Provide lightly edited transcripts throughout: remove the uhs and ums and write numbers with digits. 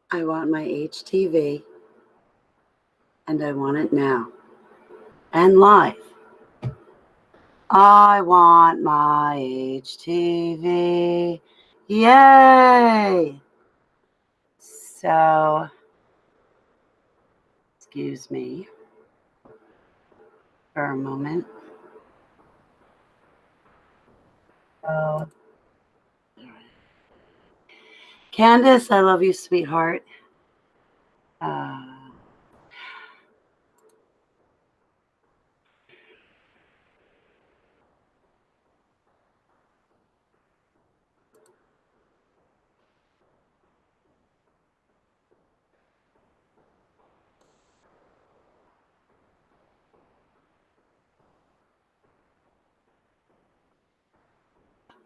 I want my HTV, and I want it now. And live. I want my HTV. Yay! So, excuse me for a moment. Oh. Candace, I love you, sweetheart.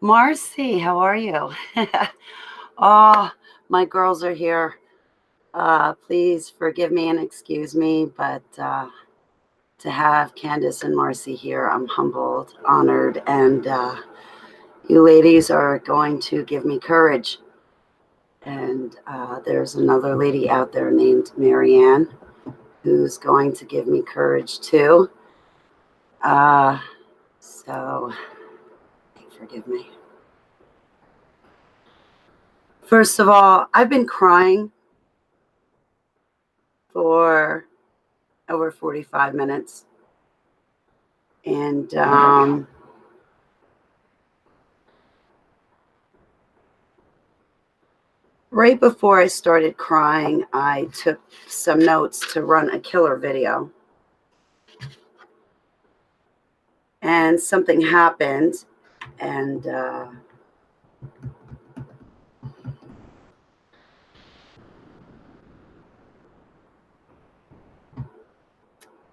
Marcy, how are you? Oh, my girls are here. Please forgive me and excuse me, but to have Candace and Marcy here, I'm humbled, honored, and you ladies are going to give me courage. And there's another lady out there named Marianne who's going to give me courage too. So forgive me. First of all, I've been crying for over 45 minutes. And right before I started crying, I took some notes to run a killer video. And something happened, and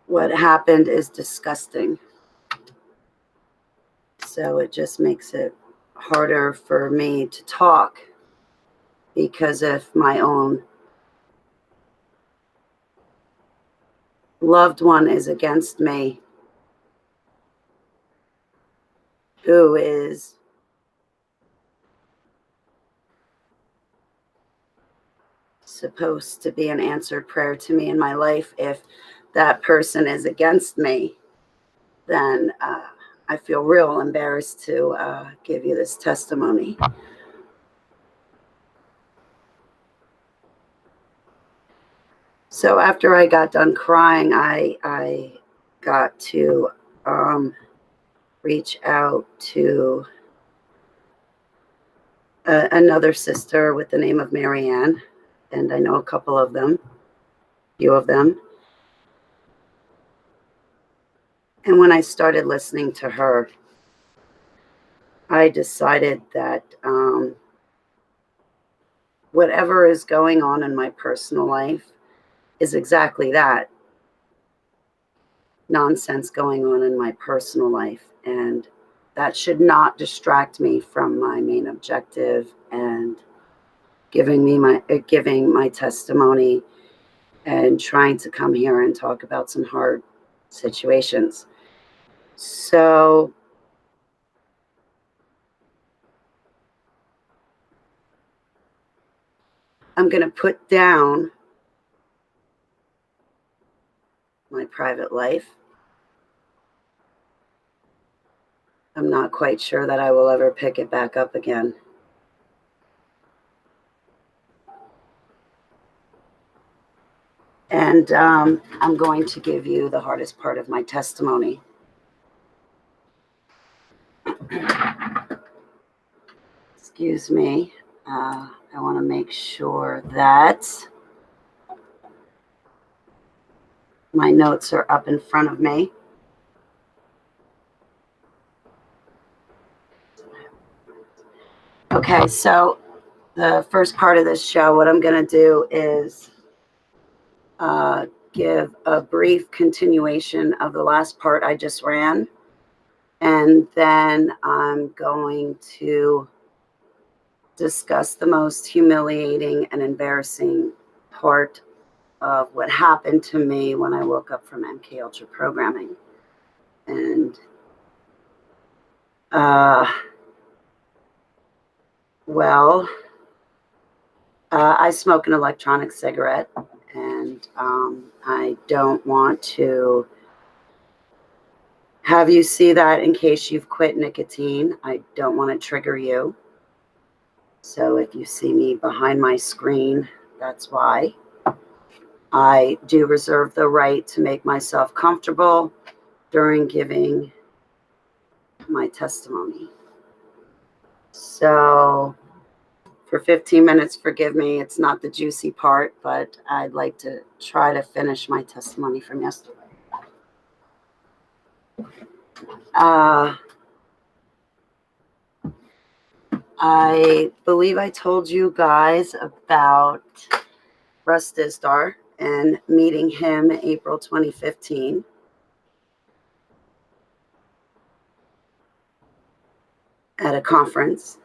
what happened is disgusting. So it just makes it harder for me to talk because if my own loved one is against me, who is supposed to be an answered prayer to me in my life, if that person is against me, then I feel real embarrassed to give you this testimony. So after I got done crying, I got to reach out to another sister with the name of Marianne, and I know a couple of them, few of them. And when I started listening to her, I decided that whatever is going on in my personal life is exactly that. Nonsense going on in my personal life, and that should not distract me from my main objective and giving my testimony and trying to come here and talk about some hard situations. So I'm going to put down my private life. I'm not quite sure that I will ever pick it back up again. And I'm going to give you the hardest part of my testimony. Excuse me. I want to make sure that my notes are up in front of me. Okay, so the first part of this show, what I'm going to do is give a brief continuation of the last part I just ran. And then I'm going to discuss the most humiliating and embarrassing part of what happened to me when I woke up from MK Ultra programming. And well, I smoke an electronic cigarette, and I don't want to have you see that in case you've quit nicotine. I don't want to trigger you. So if you see me behind my screen, that's why. I do reserve the right to make myself comfortable during giving my testimony. So for 15 minutes, forgive me, it's not the juicy part, but I'd like to try to finish my testimony from yesterday. I believe I told you guys about Russ Dizdar and meeting him April 2015. At a conference,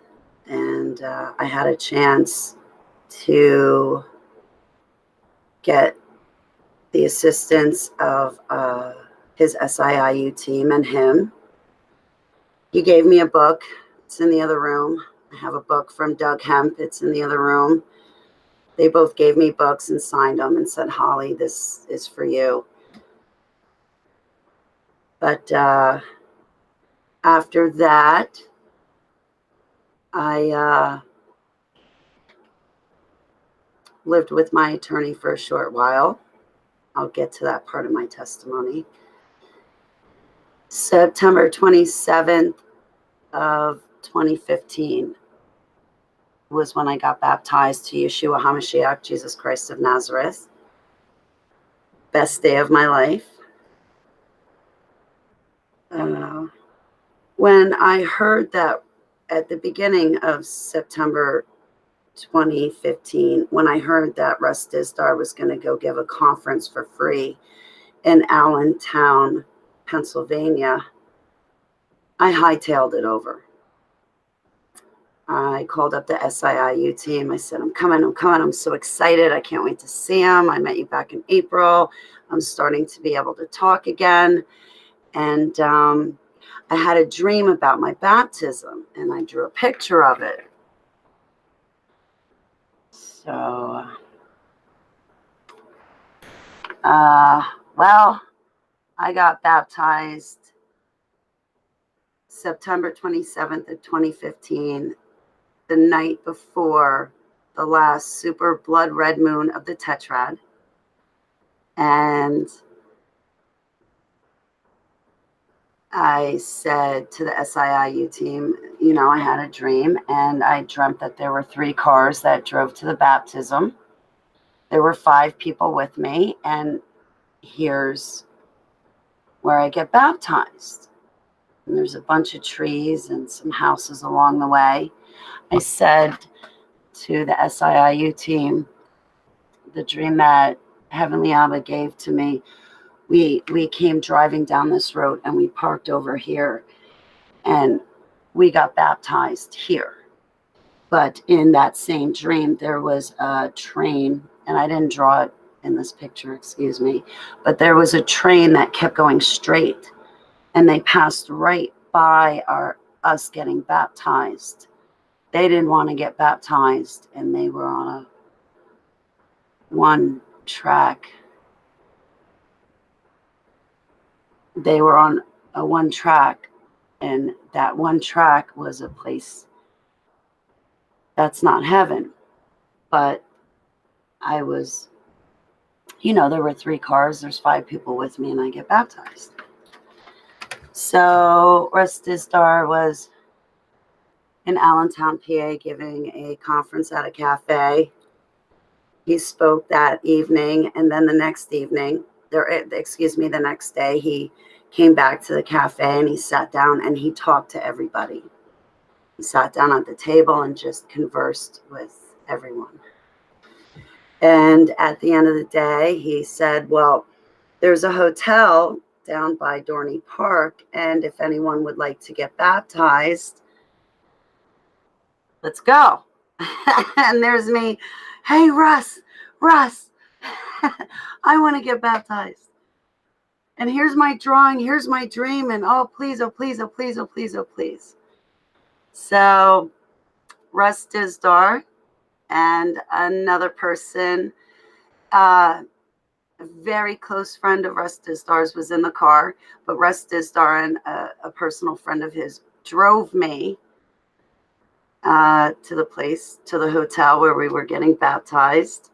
and I had a chance to get the assistance of his SIIU team and him. He gave me a book. It's in the other room. I have a book from Doug Hemp. It's in the other room. They both gave me books and signed them and said, Holly, this is for you. But after that, I lived with my attorney for a short while. I'll get to that part of my testimony. September 27th of 2015 was when I got baptized to Yeshua HaMashiach, Jesus Christ of Nazareth. Best day of my life. When I heard that at the beginning of September 2015, when I heard that Russ Dizdar was going to go give a conference for free in Allentown, Pennsylvania, I hightailed it over. I called up the SIIU team. I said, I'm coming. I'm so excited. I can't wait to see him. I met you back in April. I'm starting to be able to talk again. And I had a dream about my baptism, and I drew a picture of it. So, well, I got baptized September 27th of 2015, the night before the last super blood red moon of the tetrad. And I said to the SIIU team, you know, I had a dream, and I dreamt that there were 3 cars that drove to the baptism. There were 5 people with me, and here's where I get baptized. And there's a bunch of trees and some houses along the way. I said to the SIIU team, the dream that Heavenly Abba gave to me, we came driving down this road and we parked over here and we got baptized here. But in that same dream, there was a train, and I didn't draw it in this picture, excuse me, but there was a train that kept going straight, and they passed right by us getting baptized. They didn't want to get baptized, and they were on a one track. They were on a one track, and that one track was a place that's not heaven. But I was, you know, there were 3 cars, there's 5 people with me, and I get baptized. So Russ Dizdar was in Allentown, PA, giving a conference at a cafe. He spoke that evening, and then the next day, he came back to the cafe and he sat down and he talked to everybody. He sat down at the table and just conversed with everyone. And at the end of the day, he said, well, there's a hotel down by Dorney Park, and if anyone would like to get baptized, let's go. And there's me, hey, Russ, I want to get baptized. And here's my drawing, here's my dream, and oh, please, oh, please, oh, please, oh, please, oh, please. So Russ Dizdar and another person, a very close friend of Russ Dizdar was in the car, but Russ Dizdar and a personal friend of his drove me to the hotel where we were getting baptized.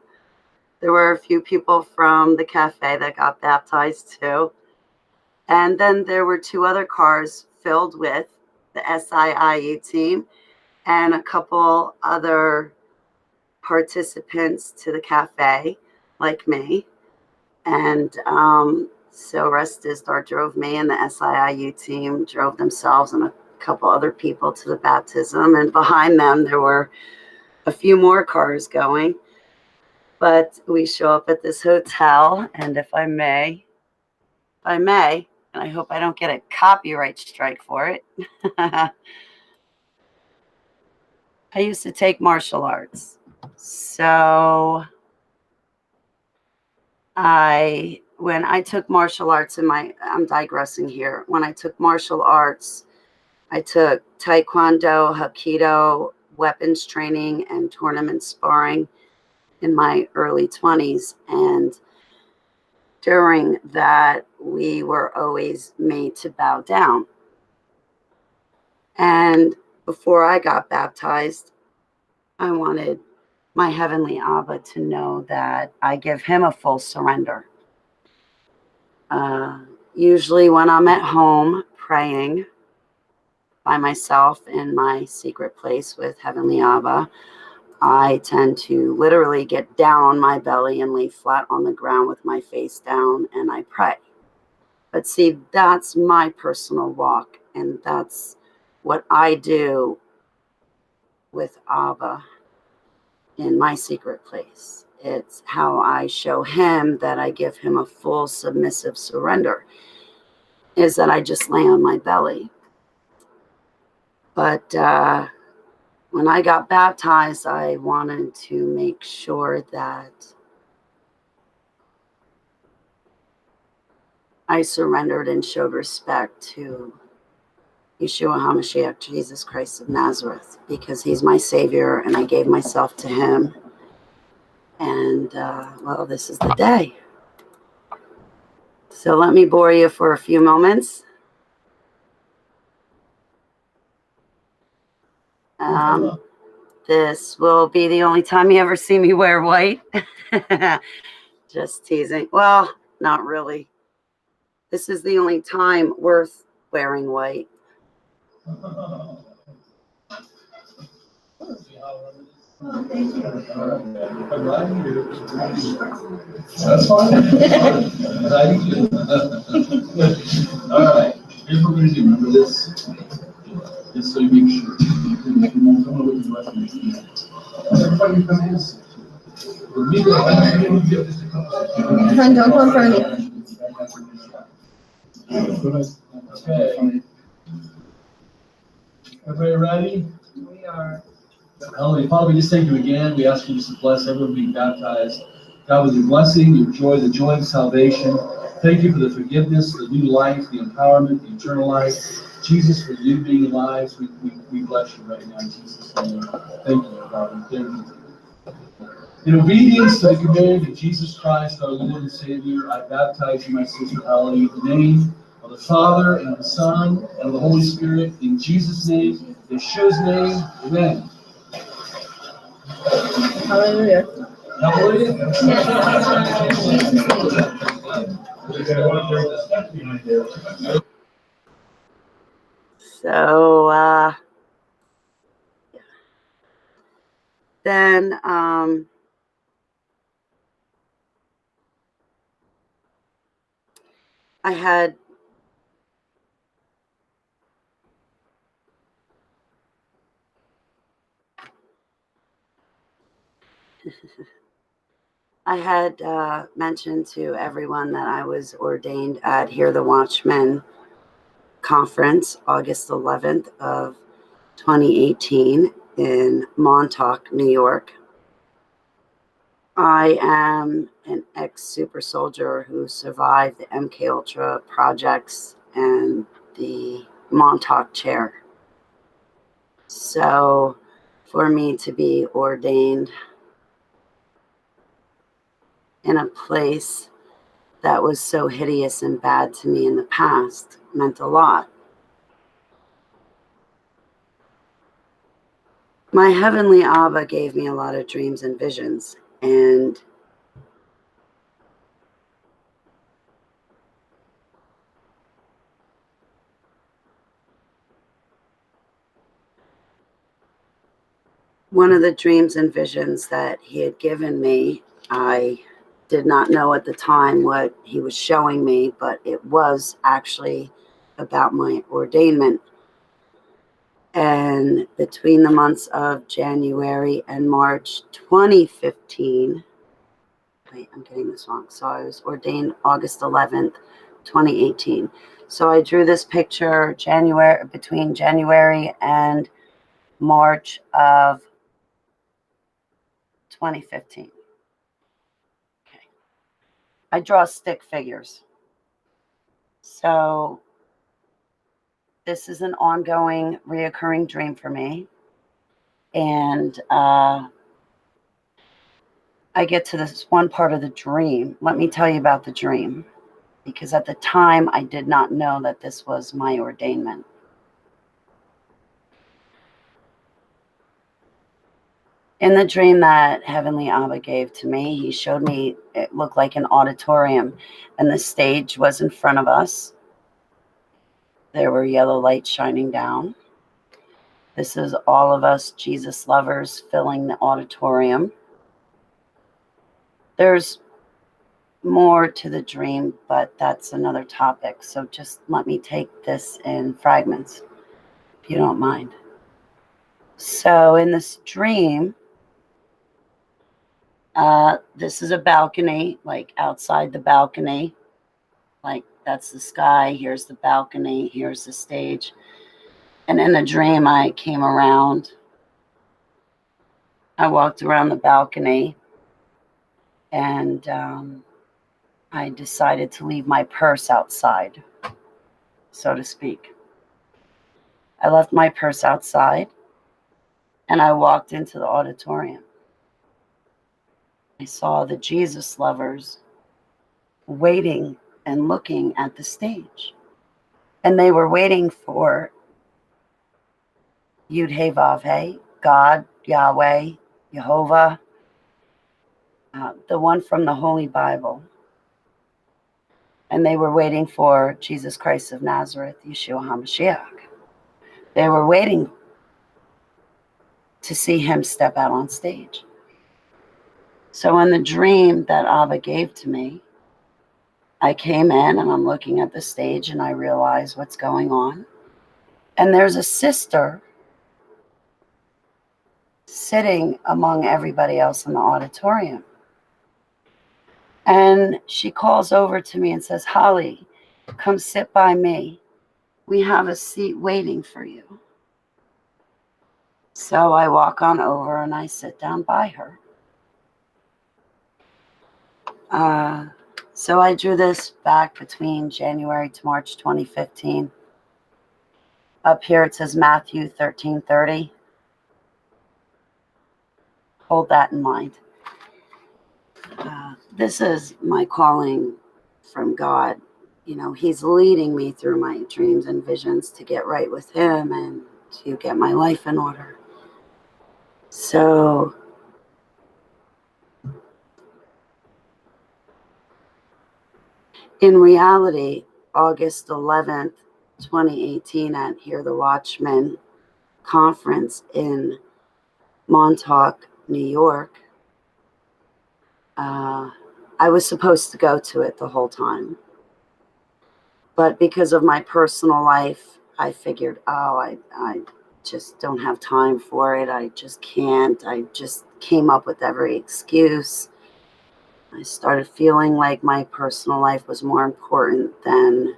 There were a few people from the cafe that got baptized too. And then there were 2 other cars filled with the SIIU team and a couple other participants to the cafe, like me. And so Russ Dizdar drove me, and the SIIU team drove themselves and a couple other people to the baptism. And behind them, there were a few more cars going. But we show up at this hotel, and if I may, and I hope I don't get a copyright strike for it. I used to take martial arts. So when I took martial arts I'm digressing here. When I took martial arts, I took Taekwondo, Hapkido, weapons training, and tournament sparring in my early 20s. And during that, we were always made to bow down. And before I got baptized, I wanted my Heavenly Abba to know that I give him a full surrender. Usually when I'm at home praying by myself in my secret place with Heavenly Abba, I tend to literally get down on my belly and lay flat on the ground with my face down, and I pray. But see, that's my personal walk, and that's what I do with Abba in my secret place. It's how I show him that I give him a full submissive surrender, is that I just lay on my belly. But when I got baptized, I wanted to make sure that I surrendered and showed respect to Yeshua HaMashiach, Jesus Christ of Nazareth, because he's my Savior, and I gave myself to him. And, well, this is the day. So let me bore you for a few moments. This will be the only time you ever see me wear white. Just teasing. Well, not really. This is the only time worth wearing white. That's fine. All right. Here's what we're going to do. Remember this? Just so you make sure. Everybody come in. Don't go in front of me. Okay. Everybody ready? We are. Heavenly Father, we just thank you again. We ask you just to bless everyone being baptized. God, with your blessing, your joy, the joy of salvation. Thank you for the forgiveness, the new life, the empowerment, the eternal life. Jesus, for you being alive, we bless you right now in Jesus' name. Thank you, Father. Thank you. In obedience to the command of Jesus Christ, our Lord and Savior, I baptize you, my sister Ellie, in the name of the Father, and of the Son, and of the Holy Spirit, in Jesus' name, in Yeshua's name, amen. Hallelujah. Hallelujah. So then I had mentioned to everyone that I was ordained at Hear the Watchman conference, August 11th of 2018 in Montauk, New York. I am an ex-super soldier who survived the MK Ultra projects and the Montauk chair. So for me to be ordained in a place that was so hideous and bad to me in the past meant a lot. My heavenly Abba gave me a lot of dreams and visions, and one of the dreams and visions that he had given me, I did not know at the time what he was showing me, but it was actually about my ordainment. And between the months of January and March 2015, wait, I'm getting this wrong. So I was ordained August 11th, 2018. So I drew this picture between January and March of 2015. Okay. I draw stick figures. So this is an ongoing, reoccurring dream for me. And I get to this one part of the dream. Let me tell you about the dream, because at the time I did not know that this was my ordainment. In the dream that Heavenly Abba gave to me, he showed me it looked like an auditorium, and the stage was in front of us. There were yellow lights shining down. This is all of us Jesus lovers filling the auditorium. There's more to the dream, but that's another topic. So just let me take this in fragments, if you don't mind. So in this dream, this is a balcony, like outside the balcony, like that's the sky, here's the balcony, here's the stage. And in the dream, I came around, I walked around the balcony, and I decided to leave my purse outside, so to speak. I left my purse outside, and I walked into the auditorium. I saw the Jesus lovers waiting and looking at the stage. And they were waiting for YHVH, God, Yahweh, Jehovah, the one from the Holy Bible. And they were waiting for Jesus Christ of Nazareth, Yeshua HaMashiach. They were waiting to see him step out on stage. So in the dream that Abba gave to me, I came in and I'm looking at the stage and I realize what's going on. And there's a sister sitting among everybody else in the auditorium. And she calls over to me and says, Holly, come sit by me. We have a seat waiting for you. So I walk on over and I sit down by her. So I drew this back between January to March 2015. Up here it says Matthew 13:30. Hold that in mind. This is my calling from God. You know, he's leading me through my dreams and visions to get right with him and to get my life in order. So in reality, August 11th, 2018 at Hear the Watchman conference in Montauk, New York, I was supposed to go to it the whole time. But because of my personal life, I figured, I just don't have time for it. I just can't. I just came up with every excuse. I started feeling like my personal life was more important than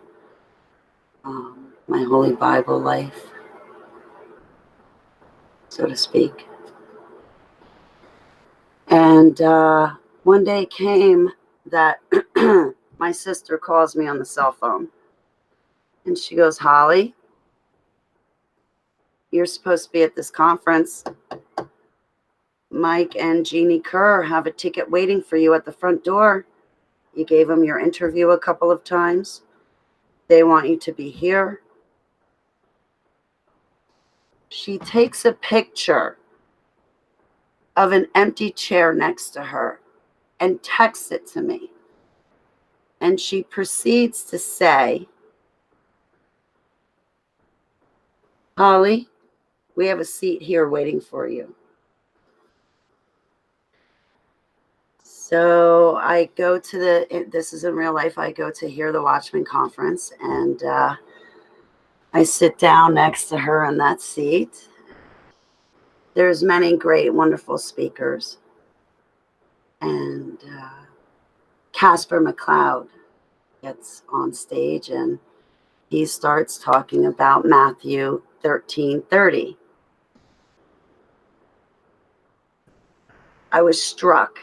my Holy Bible life, so to speak. And one day came that my sister calls me on the cell phone. And she goes, Holly, you're supposed to be at this conference. Mike and Jeannie Kerr have a ticket waiting for you at the front door. You gave them your interview a couple of times. They want you to be here. She takes a picture of an empty chair next to her and texts it to me. And she proceeds to say, Holly, we have a seat here waiting for you. So I go to this is in real life, I go to hear the Watchman Conference, and I sit down next to her in that seat. There's many great, wonderful speakers. And Casper McLeod gets on stage, and he starts talking about Matthew 13:30. I was struck,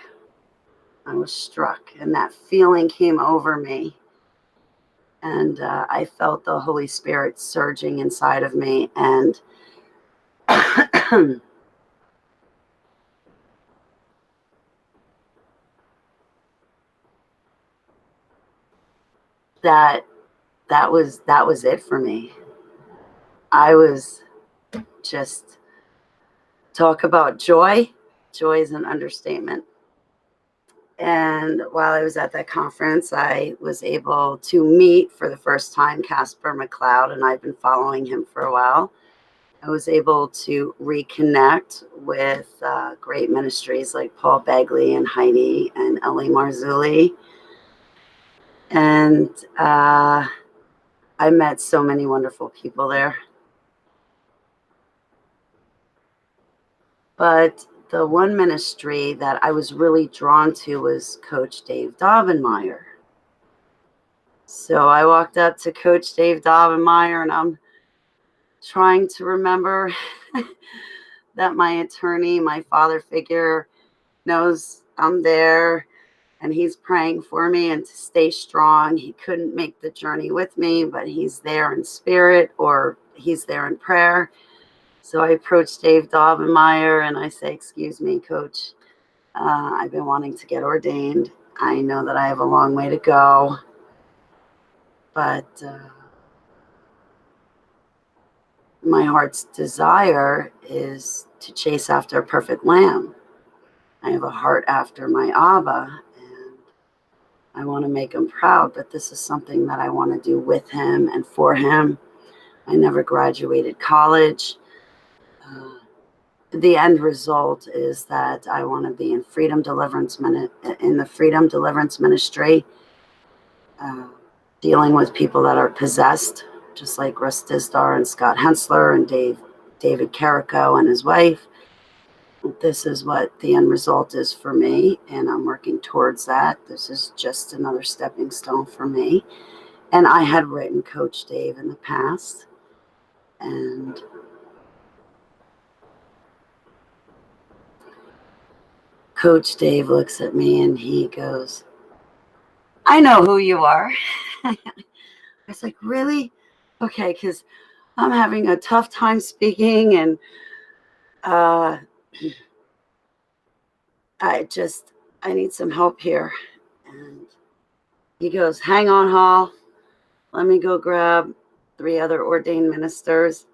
and that feeling came over me. And I felt the Holy Spirit surging inside of me. And that was it for me. I was just, talk about joy. Joy is an understatement. And while I was at that conference, I was able to meet for the first time Casper McLeod, and I've been following him for a while. I was able to reconnect with great ministries like Paul Begley and Heidi and Ellie Marzulli. And I met so many wonderful people there. But the one ministry that I was really drawn to was Coach Dave Daubenmire. So I walked up to Coach Dave Daubenmire, and I'm trying to remember that my attorney, my father figure, knows I'm there, and he's praying for me and to stay strong. He couldn't make the journey with me, but he's there in spirit, or he's there in prayer. So I approached Dave Daubenmire and I say, excuse me, Coach, I've been wanting to get ordained. I know that I have a long way to go, but my heart's desire is to chase after a perfect lamb. I have a heart after my Abba, and I want to make him proud, but this is something that I want to do with him and for him. I never graduated college. The end result is that I want to be in the Freedom Deliverance Ministry, dealing with people that are possessed, just like Russ Dizdar and Scott Hensler and David Carrico and his wife. This is what the end result is for me, and I'm working towards that. This is just another stepping stone for me. And I had written Coach Dave in the past, and Coach Dave looks at me and he goes, I know who you are. I was like, really? Okay, because I'm having a tough time speaking, and I need some help here. And he goes, hang on, Hall. Let me go grab 3 other ordained ministers.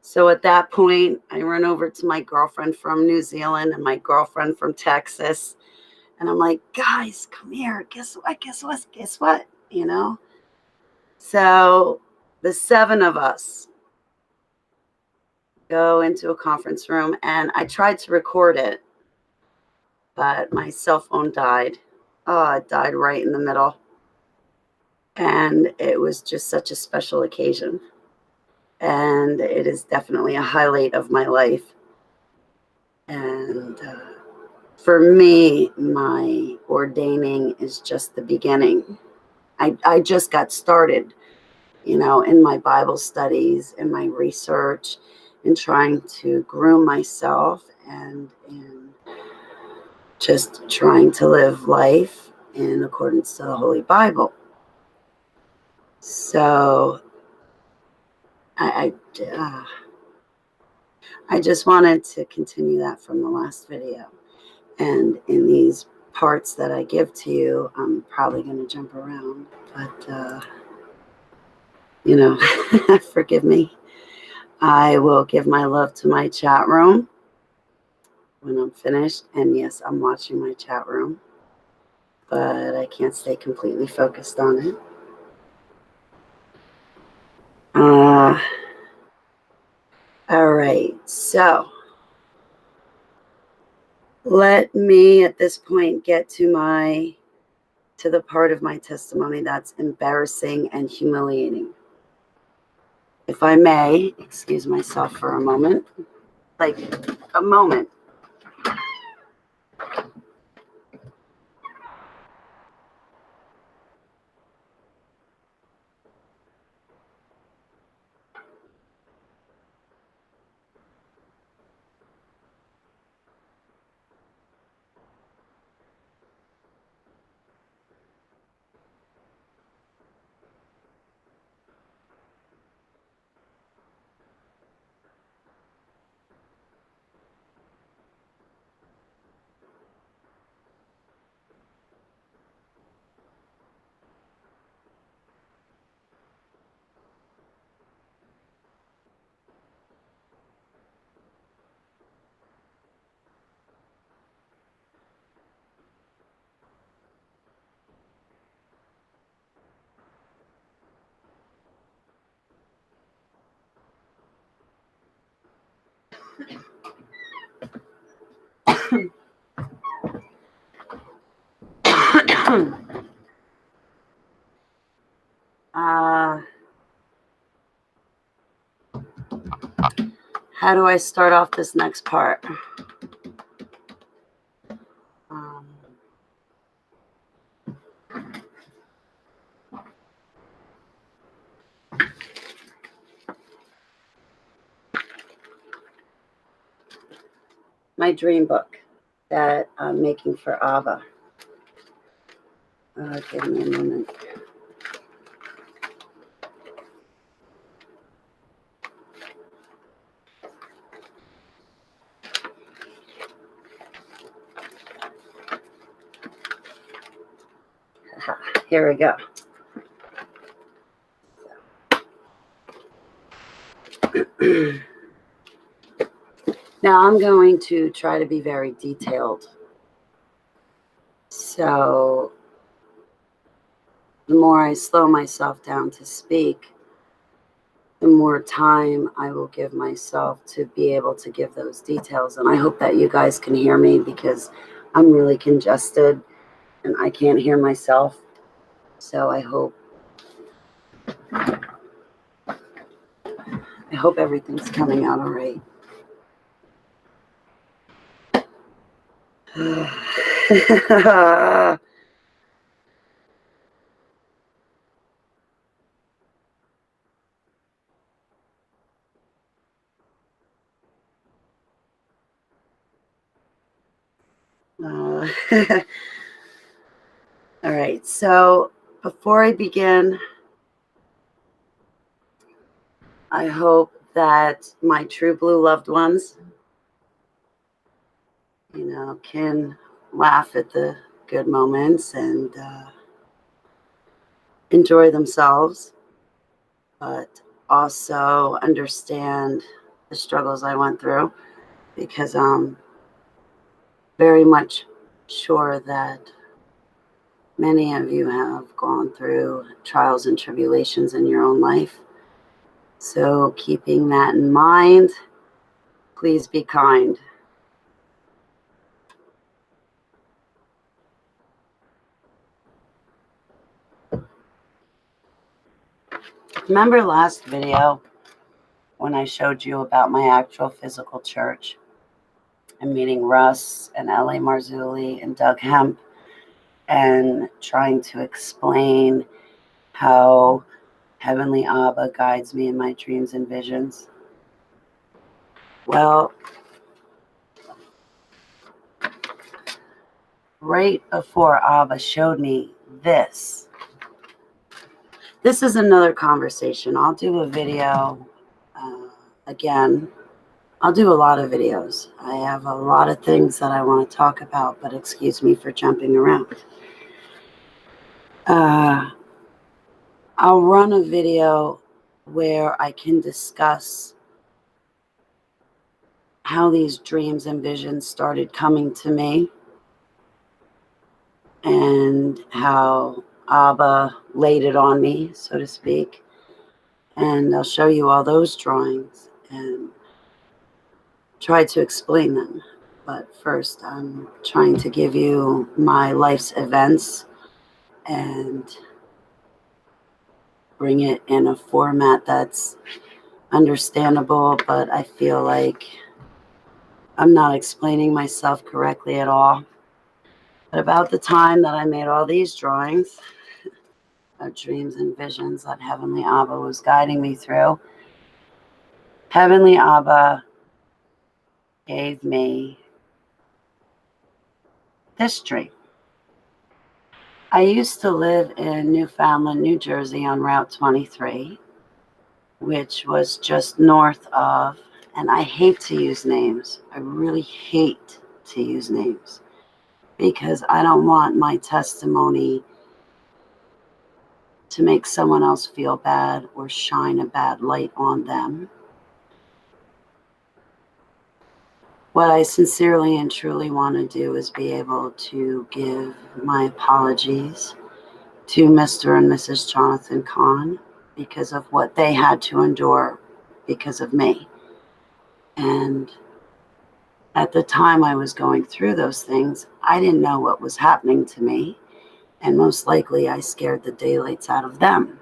So at that point, I run over to my girlfriend from New Zealand and my girlfriend from Texas. And I'm like, guys, come here. Guess what? You know? So the 7 of us go into a conference room, and I tried to record it, but my cell phone died. Oh, it died right in the middle. And it was just such a special occasion. And it is definitely a highlight of my life. And for me, my ordaining is just the beginning. I just got started, in my Bible studies, in my research, in trying to groom myself, and in just trying to live life in accordance to the Holy Bible. So I just wanted to continue that from the last video. And in these parts that I give to you, I'm probably going to jump around. But, you know, forgive me. I will give my love to my chat room when I'm finished. And yes, I'm watching my chat room, but I can't stay completely focused on it. All right, so let me at this point get to the part of my testimony that's embarrassing and humiliating. If I may, excuse myself for a moment, like a moment. How do I start off this next part? My dream book that I'm making for Ava. Give me a moment. Here we go. Now I'm going to try to be very detailed. So the more I slow myself down to speak, the more time I will give myself to be able to give those details. And I hope that you guys can hear me, because I'm really congested and I can't hear myself. So I hope everything's coming out all right. All right, so before I begin, I hope that my true blue loved ones, can laugh at the good moments and enjoy themselves, but also understand the struggles I went through, because I'm very much sure that many of you have gone through trials and tribulations in your own life. So keeping that in mind, please be kind. Remember last video when I showed you about my actual physical church and meeting Russ and L.A. Marzulli and Doug Hemp and trying to explain how Heavenly Abba guides me in my dreams and visions? Well, right before Abba showed me this is another conversation. I'll do a video again I'll do a lot of videos. I have a lot of things that I want to talk about, but excuse me for jumping around. I'll run a video where I can discuss how these dreams and visions started coming to me and how Abba laid it on me, so to speak. And I'll show you all those drawings and try to explain them. But first, I'm trying to give you my life's events and bring it in a format that's understandable, but I feel like I'm not explaining myself correctly at all. But about the time that I made all these drawings of dreams and visions that Heavenly Abba was guiding me through, Heavenly Abba gave me this dream. I used to live in Newfoundland, New Jersey on Route 23, which was just north of, and I hate to use names. I really hate to use names because I don't want my testimony to make someone else feel bad or shine a bad light on them. What I sincerely and truly want to do is be able to give my apologies to Mr. and Mrs. Jonathan Kahn because of what they had to endure because of me. And at the time I was going through those things, I didn't know what was happening to me. And most likely I scared the daylights out of them.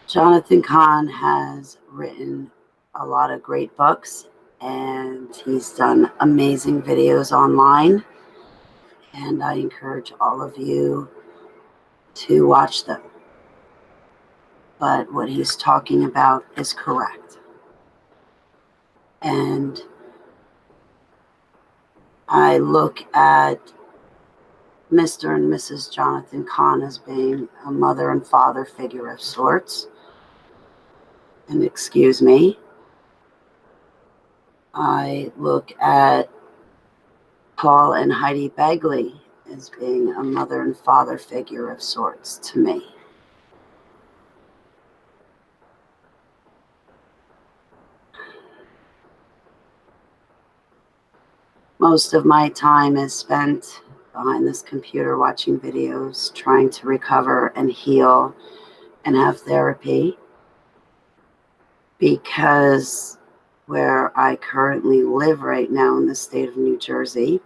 Jonathan Kahn has written a lot of great books and he's done amazing videos online. And I encourage all of you to watch them. But what he's talking about is correct. And I look at Mr. and Mrs. Jonathan Kahn as being a mother and father figure of sorts. And excuse me, I look at Paul and Heidi Begley as being a mother and father figure of sorts to me. Most of my time is spent behind this computer watching videos, trying to recover and heal and have therapy, because where I currently live right now in the state of New Jersey,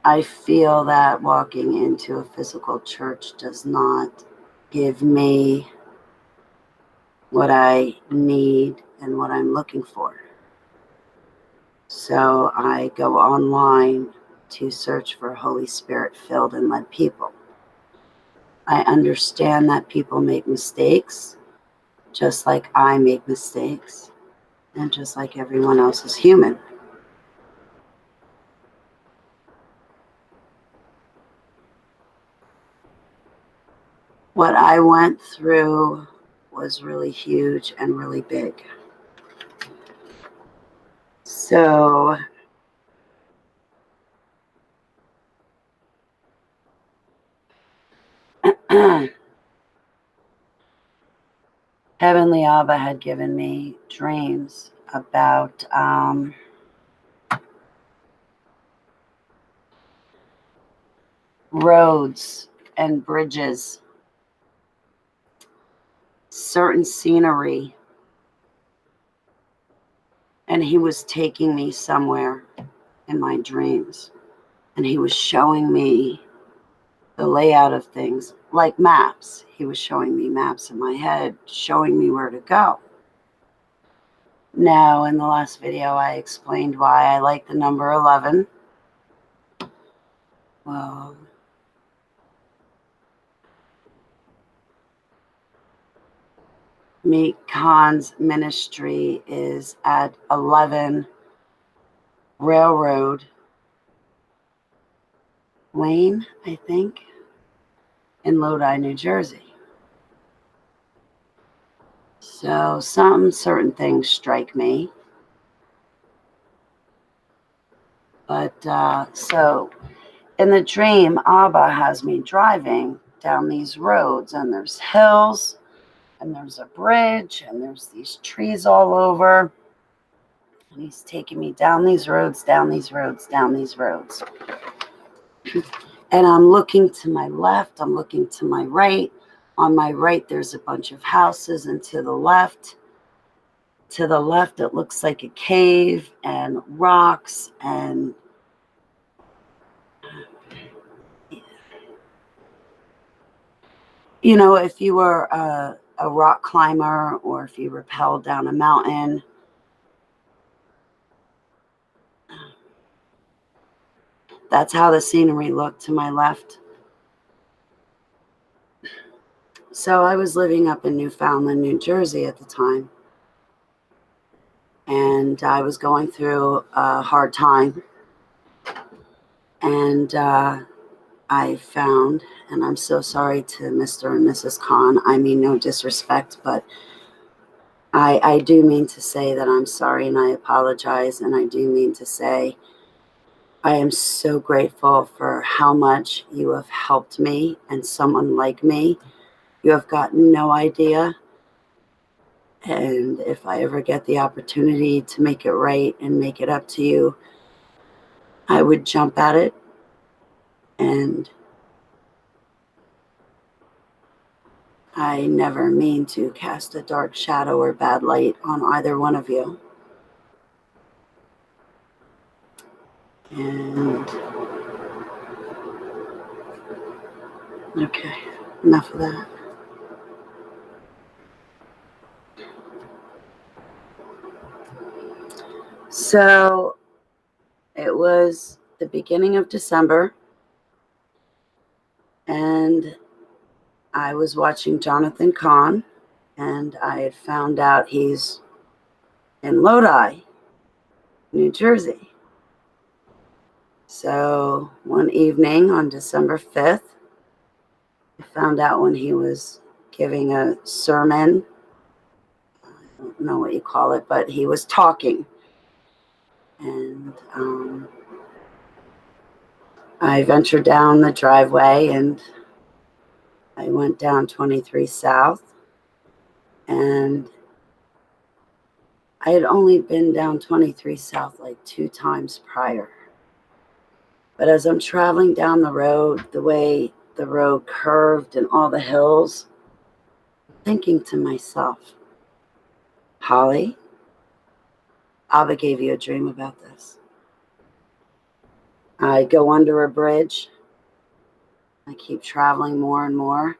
I feel that walking into a physical church does not give me what I need and what I'm looking for. So I go online to search for Holy Spirit filled and led people. I understand that people make mistakes, just like I make mistakes, and just like everyone else is human. What I went through was really huge and really big. So Heavenly Abba had given me dreams about roads and bridges, certain scenery, and he was taking me somewhere in my dreams, and he was showing me the layout of things like maps. He was showing me maps in my head, showing me where to go. Now, in the last video, I explained why I like the number 11. Well, Meet Khan's ministry is at 11 Railroad Lane, I think, in Lodi, New Jersey. So some certain things strike me. But so in the dream, Abba has me driving down these roads, and there's hills, and there's a bridge, and there's these trees all over. And he's taking me down these roads, down these roads, down these roads. And I'm looking to my left, I'm looking to my right. On my right, there's a bunch of houses, and to the left, it looks like a cave and rocks. And you know, if you were a rock climber, or if you rappelled down a mountain, that's how the scenery looked to my left. So I was living up in Newfoundland, New Jersey at the time. And I was going through a hard time. And I found, and I'm so sorry to Mr. and Mrs. Khan, I mean no disrespect, but I do mean to say that I'm sorry, and I apologize, and I do mean to say I am so grateful for how much you have helped me and someone like me. You have got no idea. And if I ever get the opportunity to make it right and make it up to you, I would jump at it. And I never mean to cast a dark shadow or bad light on either one of you. And okay, enough of that. So it was the beginning of December, and I was watching Jonathan Cahn, and I had found out he's in Lodi, New Jersey. So one evening on December 5th, I found out when he was giving a sermon. I don't know what you call it, but he was talking. And I ventured down the driveway, and I went down 23 South. And I had only been down 23 South like 2 times prior. But as I'm traveling down the road, the way the road curved and all the hills, thinking to myself, Holly, Abba gave you a dream about this. I go under a bridge. I keep traveling more and more.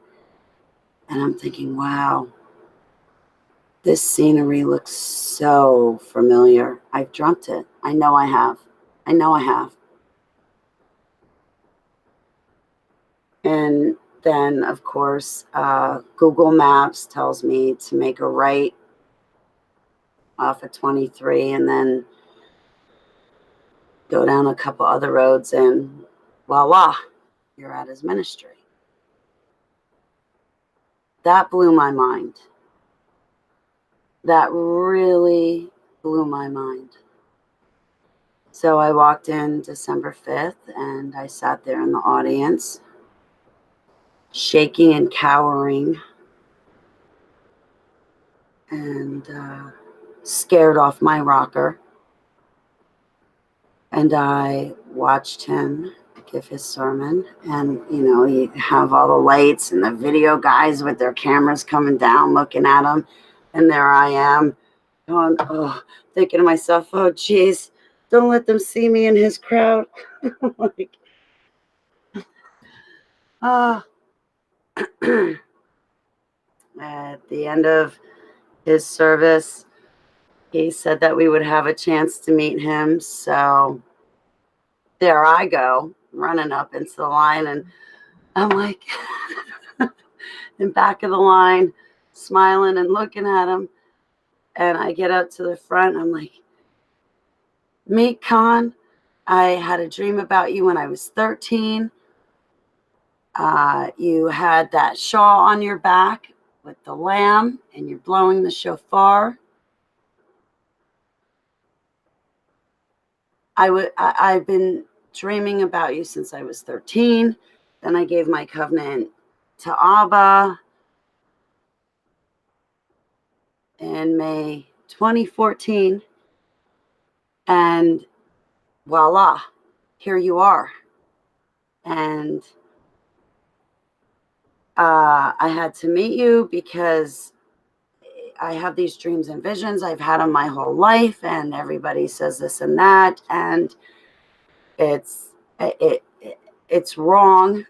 And I'm thinking, wow, this scenery looks so familiar. I've dreamt it. I know I have. I know I have. And then, of course, Google Maps tells me to make a right off of 23 and then go down a couple other roads, and voila, you're at his ministry. That blew my mind. That really blew my mind. So I walked in December 5th, and I sat there in the audience, shaking and cowering, and scared off my rocker. And I watched him give his sermon. And, you know, you have all the lights and the video guys with their cameras coming down, looking at him. And there I am, going, oh, thinking to myself, oh, geez, don't let them see me in his crowd. Like, oh. At the end of his service, he said that we would have a chance to meet him. So there I go, running up into the line, and I'm like, in back of the line, smiling and looking at him. And I get up to the front. I'm like, Meet Khan, I had a dream about you when I was 13. You had that shawl on your back with the lamb, and you're blowing the shofar. I've been dreaming about you since I was 13. Then I gave my covenant to Abba in May 2014. And voila, here you are. And I had to meet you because I have these dreams and visions. I've had them my whole life, and everybody says this and that, and it's wrong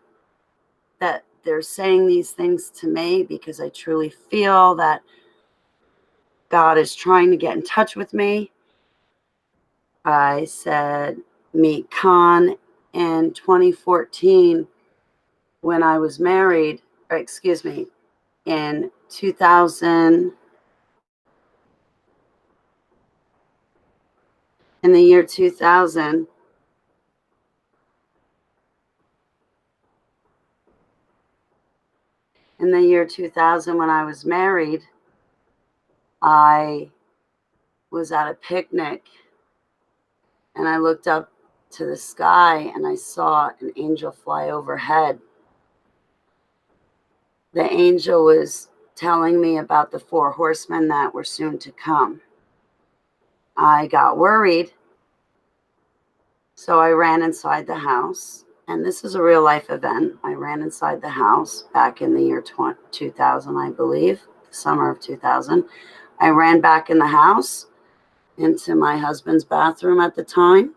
that they're saying these things to me, because I truly feel that God is trying to get in touch with me. I said, Meet Khan in 2014 when I was married, or excuse me, in 2000, in the year 2000. In the year 2000, when I was married, I was at a picnic and I looked up to the sky and I saw an angel fly overhead. The angel was telling me about the 4 horsemen that were soon to come. I got worried, so I ran inside the house. And this is a real life event. I ran inside the house back in the year 2000, I believe, the summer of 2000. I ran back in the house into my husband's bathroom at the time,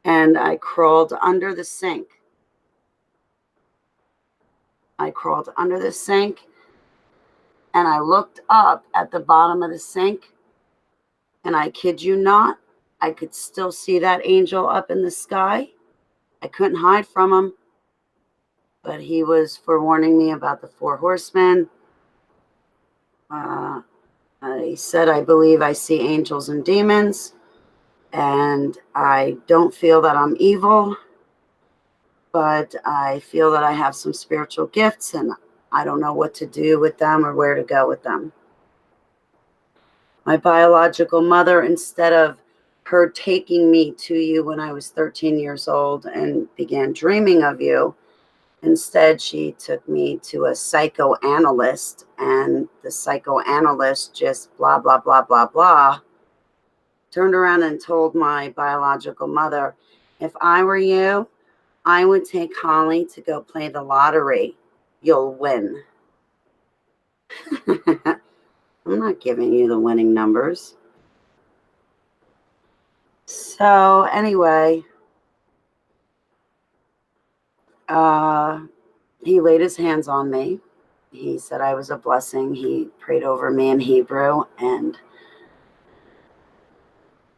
and I crawled under the sink. I crawled under the sink, and I looked up at the bottom of the sink, and I kid you not, I could still see that angel up in the sky. I couldn't hide from him, but he was forewarning me about the 4 horsemen. He said, I believe I see angels and demons, and I don't feel that I'm evil, but I feel that I have some spiritual gifts, and I don't know what to do with them or where to go with them. My biological mother, instead of her taking me to you when I was 13 years old and began dreaming of you, instead she took me to a psychoanalyst, and the psychoanalyst just blah, blah, blah, blah, blah, turned around and told my biological mother, if I were you, I would take Holly to go play the lottery. You'll win. I'm not giving you the winning numbers. So anyway, he laid his hands on me. He said I was a blessing. He prayed over me in Hebrew, and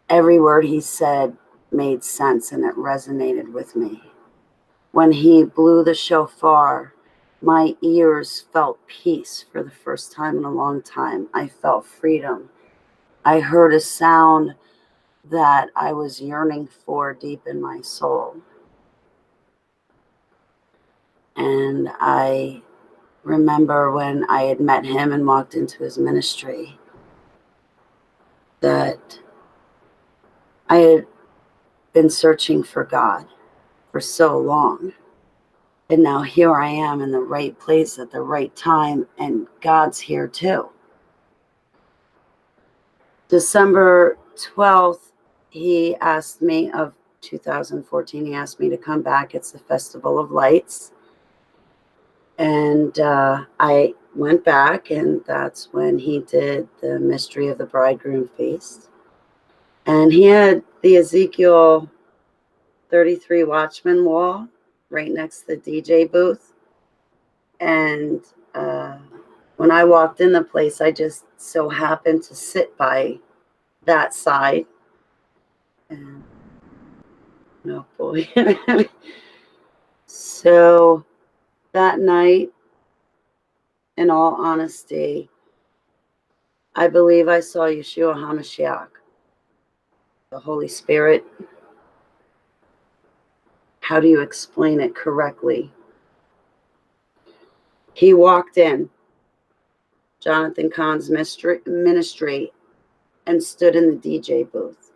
every word he said made sense, and it resonated with me. When he blew the shofar, my ears felt peace for the first time in a long time. I felt freedom. I heard a sound that I was yearning for deep in my soul. And I remember when I had met him and walked into his ministry, that I had been searching for God for so long. And now here I am in the right place at the right time, and God's here too. December 12th, he asked me, of 2014, he asked me to come back. It's the Festival of Lights. And I went back, and that's when he did the Mystery of the Bridegroom Feast. And he had the Ezekiel 33 Watchman wall right next to the DJ booth. And when I walked in the place, I just so happened to sit by that side. And, oh boy. So that night, in all honesty, I believe I saw Yeshua HaMashiach, the Holy Spirit. How do you explain it correctly? He walked in Jonathan Kahn's ministry and stood in the DJ booth.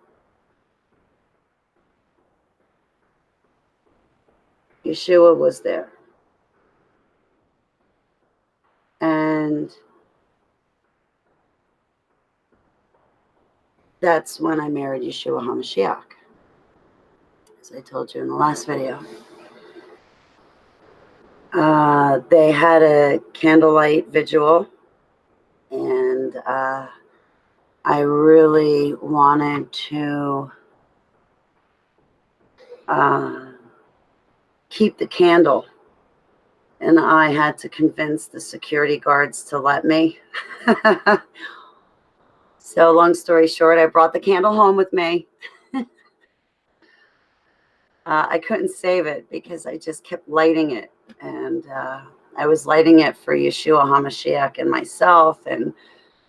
Yeshua was there. And that's when I married Yeshua HaMashiach, as I told you in the last video. They had a candlelight vigil, and I really wanted to keep the candle, and I had to convince the security guards to let me. So long story short, I brought the candle home with me. I couldn't save it because I just kept lighting it, and I was lighting it for Yeshua HaMashiach and myself, and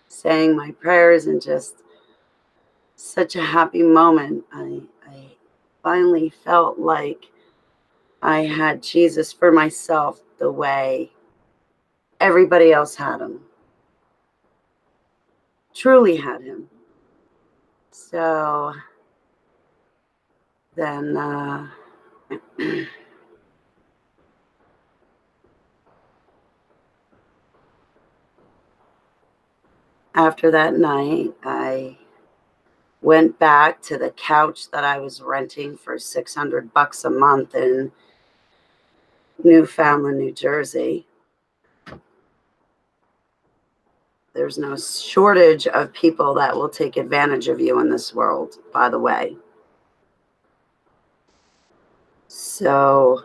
saying my prayers, and just such a happy moment. I finally felt like I had Jesus for myself the way everybody else had him. Truly had him. So then after that night, I went back to the couch that I was renting for $600 a month in Newfoundland, New Jersey. There's no shortage of people that will take advantage of you in this world, by the way. So,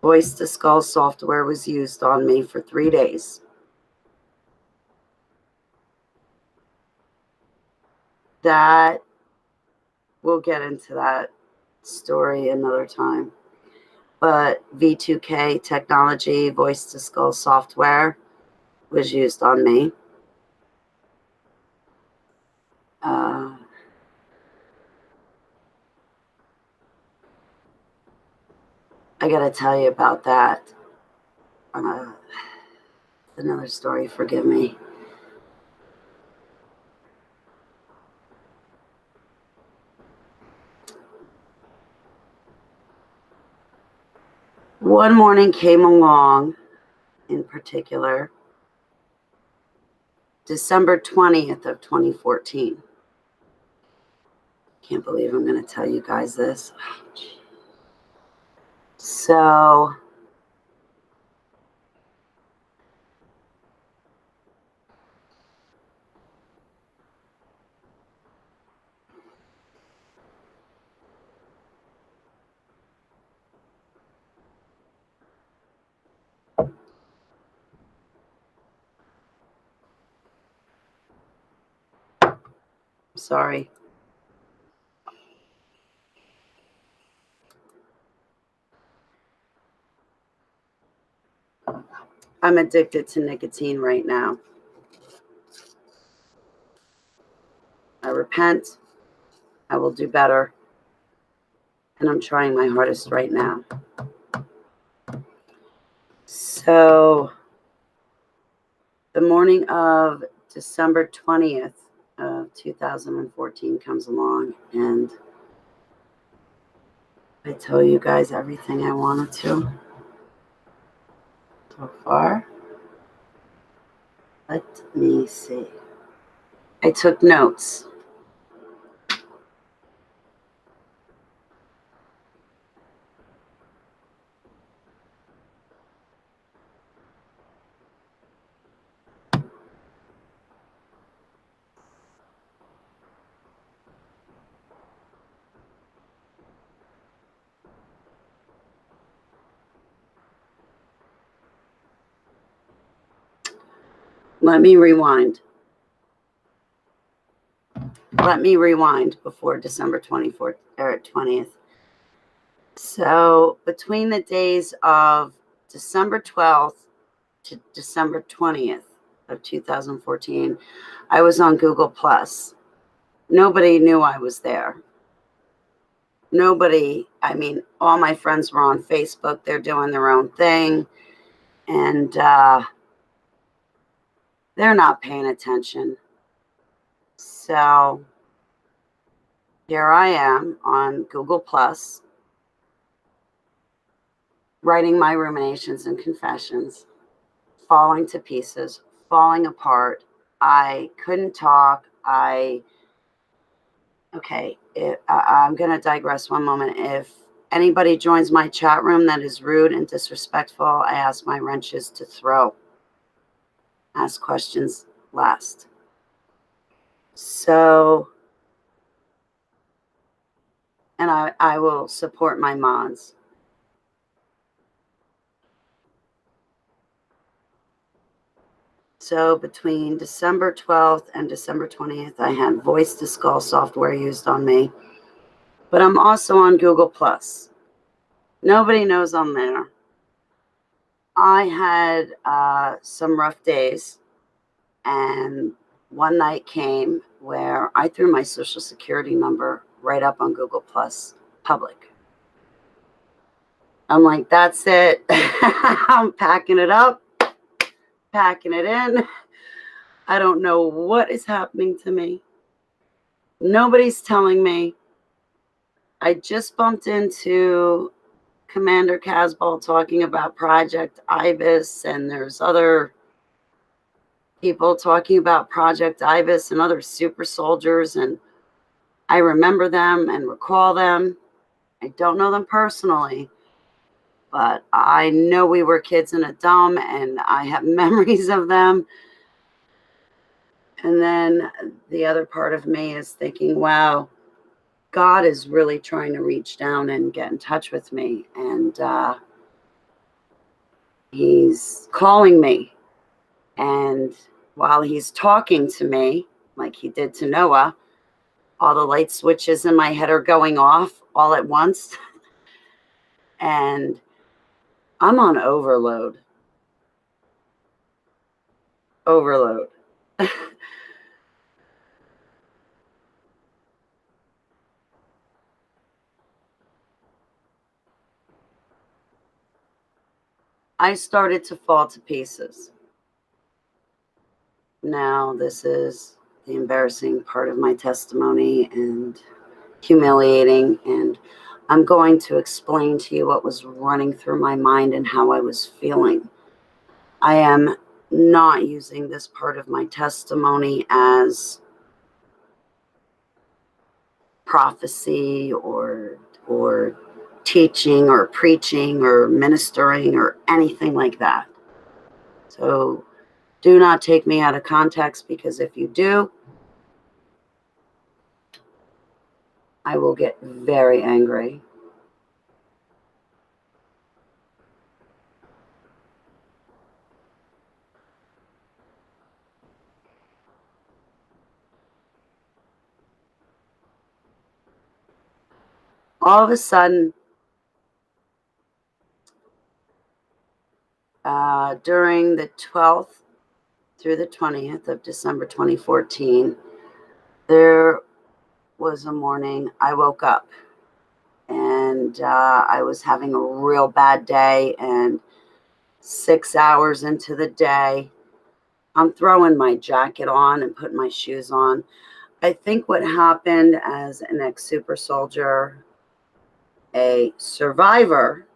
voice to skull software was used on me for 3 days. That, we'll get into that story another time. But V2K technology, voice to skull software, was used on me. I gotta tell you about that. Another story, forgive me. One morning came along, in particular, December 20th of 2014. Can't believe I'm going to tell you guys this. So, sorry. I'm addicted to nicotine right now. I repent. I will do better. And I'm trying my hardest right now. So, the morning of December 20th of 2014 comes along, and I tell you guys everything I wanted to so far. Let me see. I took notes. Let me rewind. Let me rewind before December 24th or 20th. So between the days of December 12th to December 20th of 2014, I was on Google Plus. Nobody knew I was there. Nobody, I mean, all my friends were on Facebook. They're doing their own thing. And they're not paying attention. So here I am on Google Plus, writing my ruminations and confessions, falling to pieces, falling apart. I couldn't talk. I'm going to digress one moment. If anybody joins my chat room that is rude and disrespectful, I ask my wrenches to throw. Ask questions last. So, and I will support my mods. So between December 12th and December 20th, I had voice to skull software used on me. But I'm also on Google Plus. Nobody knows I'm there. I had some rough days, and one night came where I threw my social security number right up on Google Plus public. I'm like, that's it. I'm packing it up, packing it in. I don't know what is happening to me. Nobody's telling me. I just bumped into Commander Casball talking about Project Ibis, and there's other people talking about Project Ibis and other super soldiers, and I remember them and recall them. I don't know them personally, but I know we were kids in a dome, and I have memories of them. And then the other part of me is thinking, wow, God is really trying to reach down and get in touch with me. And he's calling me. And while he's talking to me, like he did to Noah, all the light switches in my head are going off all at once. And I'm on overload. Overload. I started to fall to pieces. Now, this is the embarrassing part of my testimony and humiliating. And I'm going to explain to you what was running through my mind and how I was feeling. I am not using this part of my testimony as prophecy or teaching or preaching or ministering or anything like that. So do not take me out of context, because if you do, I will get very angry. All of a sudden, during the 12th through the 20th of December 2014, there was a morning I woke up, and I was having a real bad day, and 6 hours into the day, I'm throwing my jacket on and putting my shoes on. I think what happened, as an ex-super soldier, a survivor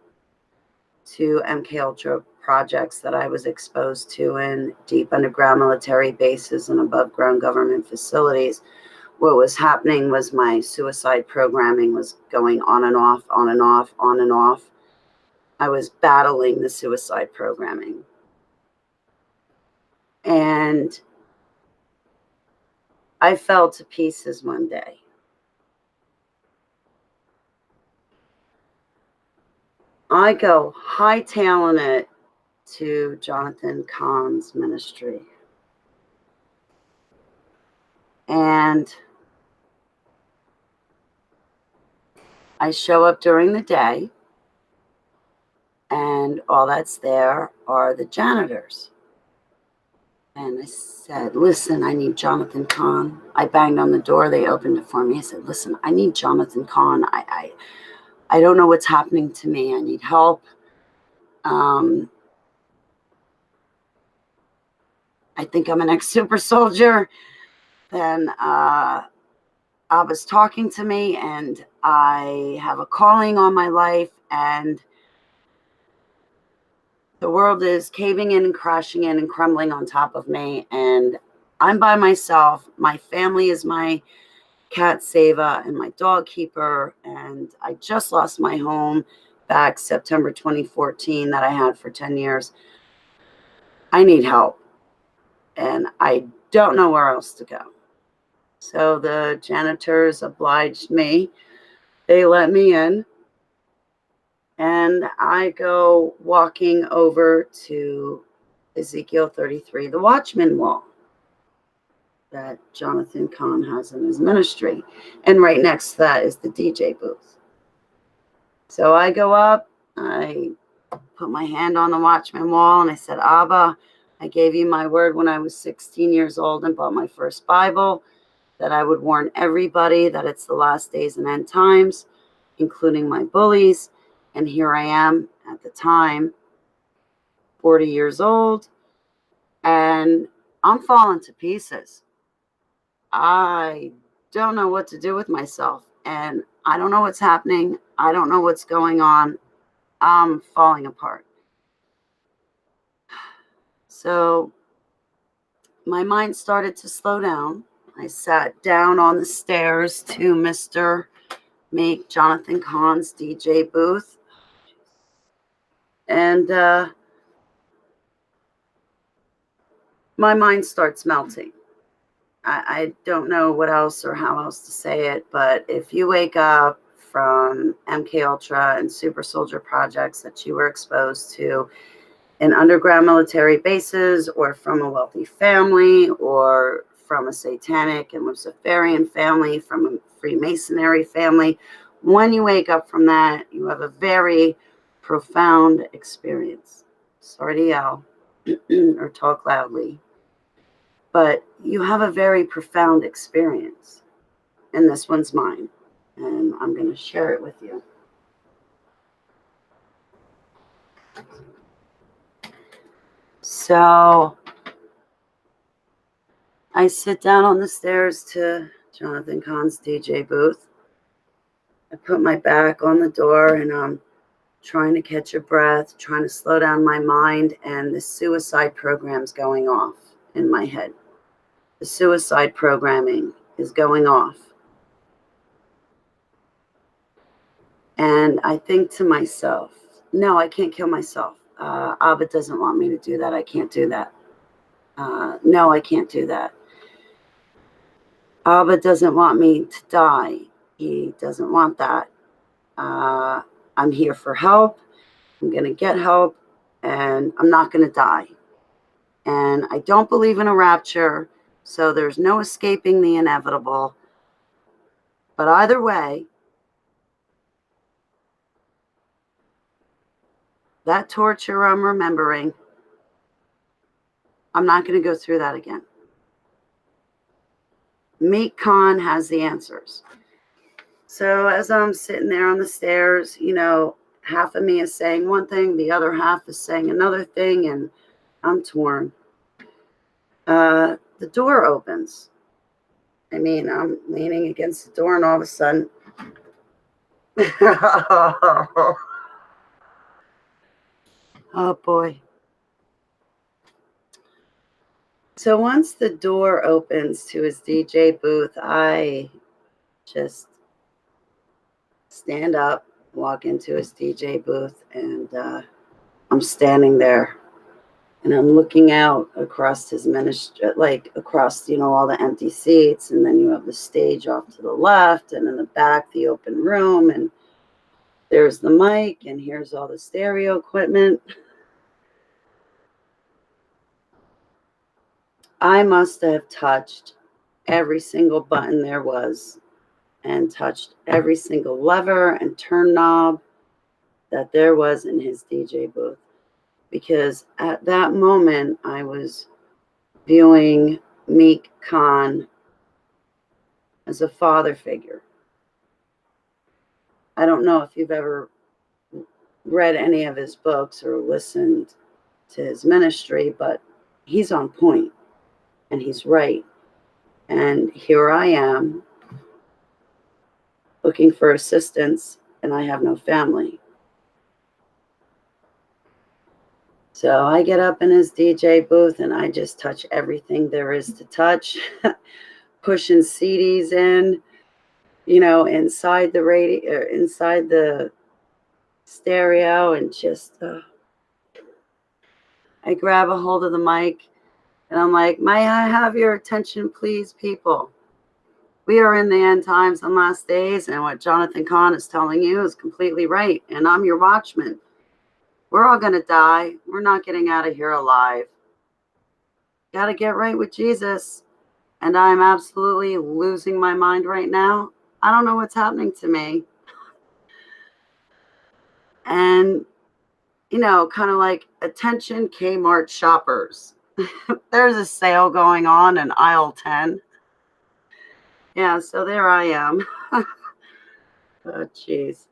to MK Ultra projects that I was exposed to in deep underground military bases and above ground government facilities, what was happening was my suicide programming was going on and off, on and off, on and off. I was battling the suicide programming. And I fell to pieces one day. I go hightailing it to Jonathan Cahn's ministry. And I show up during the day, and all that's there are the janitors. And I said, listen, I need Jonathan Kahn. I banged on the door. They opened it for me. I said, listen, I need Jonathan Kahn. I don't know what's happening to me. I need help. I think I'm an ex-super soldier. Then Abba's talking to me, and I have a calling on my life, and the world is caving in and crashing in and crumbling on top of me, and I'm by myself. My family is my cat Seva and my dog keeper, and I just lost my home back September 2014 that I had for 10 years. I need help, and I don't know where else to go. So the janitors obliged me. They let me in, and I go walking over to Ezekiel 33, the Watchman Wall that Jonathan Kahn has in his ministry. And right next to that is the DJ booth. So I go up, I put my hand on the Watchman Wall, and I said, Abba, I gave you my word when I was 16 years old and bought my first Bible that I would warn everybody that it's the last days and end times, including my bullies. And here I am at the time, 40 years old, and I'm falling to pieces. I don't know what to do with myself, and I don't know what's happening. I don't know what's going on. I'm falling apart. So my mind started to slow down. I sat down on the stairs to Mr. Make Jonathan Kahn's DJ booth, and my mind starts melting. I don't know what else or how else to say it, but if you wake up from MK Ultra and Super Soldier projects that you were exposed to in underground military bases, or from a wealthy family, or from a satanic and Luciferian family, from a Freemasonry family, when you wake up from that, you have a very profound experience. Sorry to yell or talk loudly, but you have a very profound experience, and this one's mine, and I'm going to share it with you. So I sit down on the stairs to Jonathan Kahn's DJ booth. I put my back on the door, and I'm trying to catch a breath, trying to slow down my mind, and the suicide program's going off in my head. The suicide programming is going off. And I think to myself, no, I can't kill myself. Abba doesn't want me to do that. I can't do that. No, I can't do that. Abba doesn't want me to die. He doesn't want that. I'm here for help. I'm going to get help, and I'm not going to die. And I don't believe in a rapture, so there's no escaping the inevitable. But either way, that torture I'm remembering, I'm not going to go through that again. Meek Khan has the answers. So as I'm sitting there on the stairs, you know, half of me is saying one thing, the other half is saying another thing, and I'm torn. The door opens. I mean, I'm leaning against the door, and all of a sudden, oh boy. So once the door opens to his DJ booth, I just stand up, walk into his DJ booth, and I'm standing there, and I'm looking out across his ministry, like across, you know, all the empty seats, and then you have the stage off to the left, and in the back, the open room, and there's the mic, and here's all the stereo equipment. I must have touched every single button there was, and touched every single lever and turn knob that there was in his DJ booth. because at that moment I was viewing Meek Khan as a father figure. I don't know if you've ever read any of his books or listened to his ministry, but he's on point and he's right. And here I am looking for assistance, and I have no family. So I get up in his DJ booth and I just touch everything there is to touch, pushing CDs in, inside the radio, inside the stereo, and just I grab a hold of the mic and I'm like, may I have your attention, please, people? We are in the end times and last days, and what Jonathan Cahn is telling you is completely right. And I'm your watchman. We're all going to die. We're not getting out of here alive. Got to get right with Jesus. And I'm absolutely losing my mind right now. I don't know what's happening to me. And, kind of like, attention Kmart shoppers. There's a sale going on in aisle 10. Yeah, so there I am. Oh, jeez.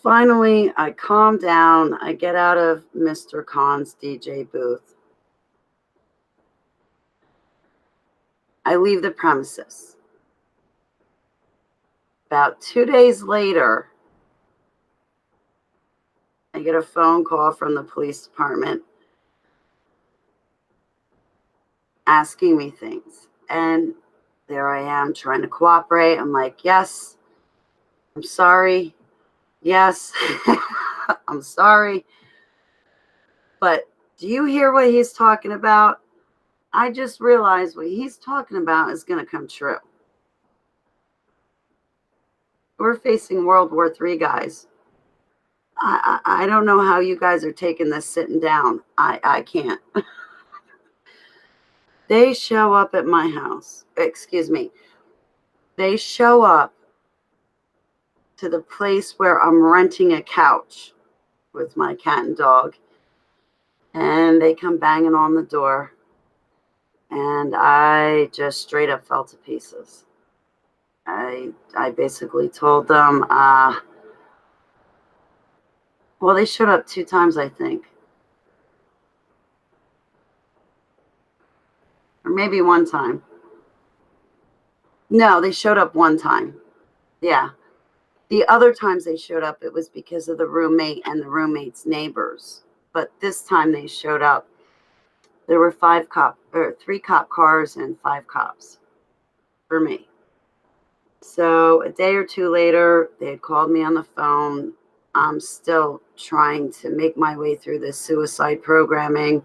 Finally, I calm down. I get out of Mr. Khan's DJ booth. I leave the premises. About 2 days later, I get a phone call from the police department asking me things. And there I am trying to cooperate. I'm like, yes, I'm sorry. Yes, I'm sorry. But do you hear what he's talking about? I just realized what he's talking about is going to come true. We're facing World War III, guys. I don't know how you guys are taking this sitting down. I can't. They show up at my house. Excuse me. They show up to the place where I'm renting a couch with my cat and dog. And they come banging on the door. And I just straight up fell to pieces. I basically told them, well, they showed up 2 times, I think. Or maybe 1 time. No, they showed up 1 time. Yeah. The other times they showed up, it was because of the roommate and the roommate's neighbors. But this time they showed up. There were 3 cop cars and 5 cops for me. So a day or 2 later, they had called me on the phone. I'm still trying to make my way through this suicide programming,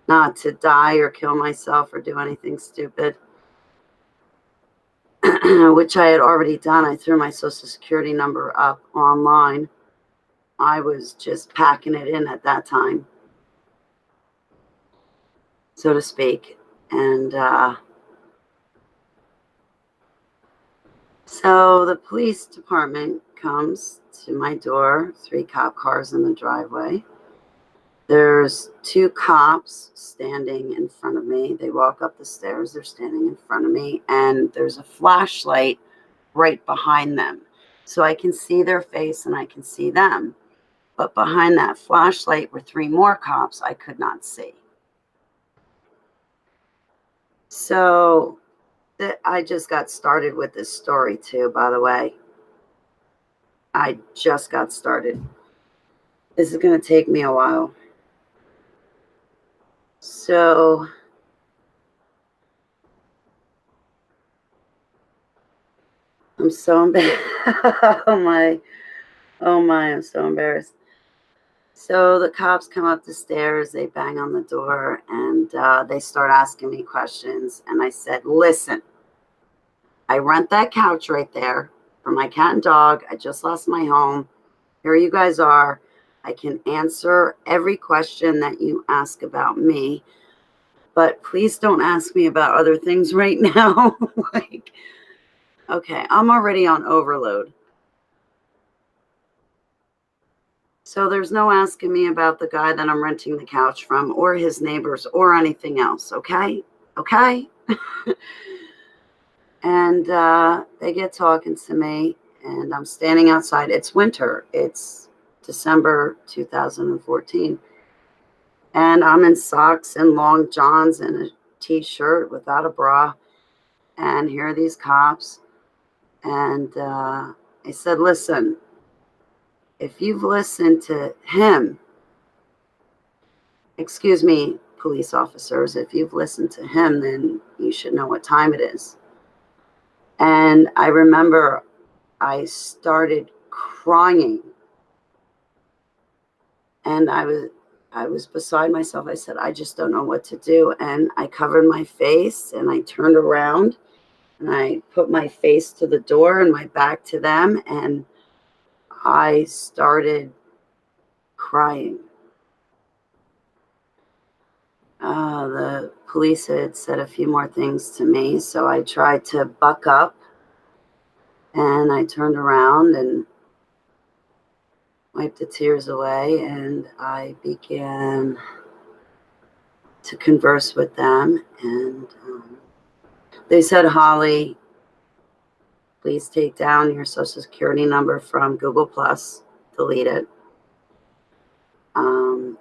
not to die or kill myself or do anything stupid, which I had already done. I threw my social security number up online. I was just packing it in at that time, so to speak. And so the police department comes to my door, 3 cop cars in the driveway. There's 2 cops standing in front of me. They walk up the stairs. They're standing in front of me. And there's a flashlight right behind them. So I can see their face and I can see them. But behind that flashlight were 3 more cops I could not see. So I just got started with this story too, by the way. I just got started. This is going to take me a while. So I'm so embarrassed. Oh my, I'm so embarrassed. So the cops come up the stairs, they bang on the door, and they start asking me questions. And I said, listen, I rent that couch right there for my cat and dog. I just lost my home. Here you guys are. I can answer every question that you ask about me, but please don't ask me about other things right now. Like, okay, I'm already on overload. So there's no asking me about the guy that I'm renting the couch from or his neighbors or anything else, okay? Okay? And they get talking to me, and I'm standing outside. It's winter. It's December 2014. And I'm in socks and long johns and a t-shirt without a bra. And here are these cops. And I said, listen, if you've listened to him, excuse me, police officers, if you've listened to him, then you should know what time it is. And I remember I started crying, and I was beside myself. I said, I just don't know what to do. And I covered my face, and I turned around, and I put my face to the door and my back to them, and I started crying. The police had said a few more things to me, so I tried to buck up, and I turned around and wiped the tears away, and I began to converse with them. And they said, Holly, please take down your social security number from Google Plus, delete it.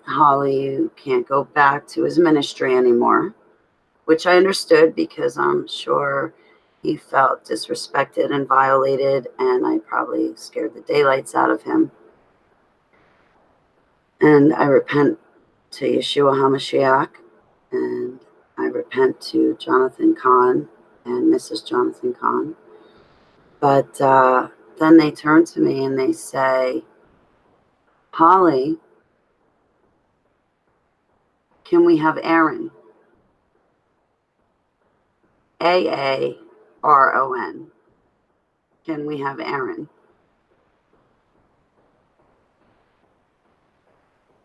Holly, you can't go back to his ministry anymore, which I understood because I'm sure he felt disrespected and violated, and I probably scared the daylights out of him. And I repent to Yeshua HaMashiach, and I repent to Jonathan Kahn and Mrs. Jonathan Kahn. But then they turn to me and they say, Holly, can we have Aaron? Aaron. Can we have Aaron?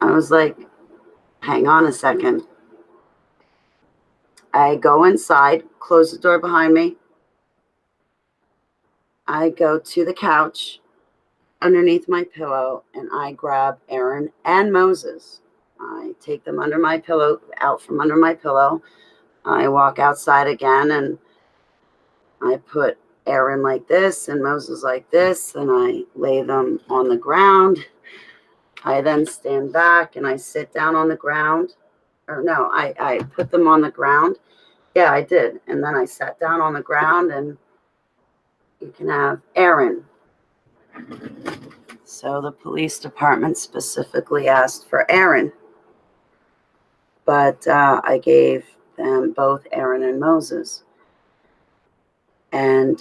I was like, hang on a second. I go inside, close the door behind me. I go to the couch underneath my pillow, and I grab Aaron and Moses. I take them under my pillow, out from under my pillow. I walk outside again, and I put Aaron like this and Moses like this, and I lay them on the ground. I then stand back and I sit down on the ground. Or no, I put them on the ground. Yeah, I did. And then I sat down on the ground, and you can have Aaron. So the police department specifically asked for Aaron. But I gave them both Aaron and Moses. And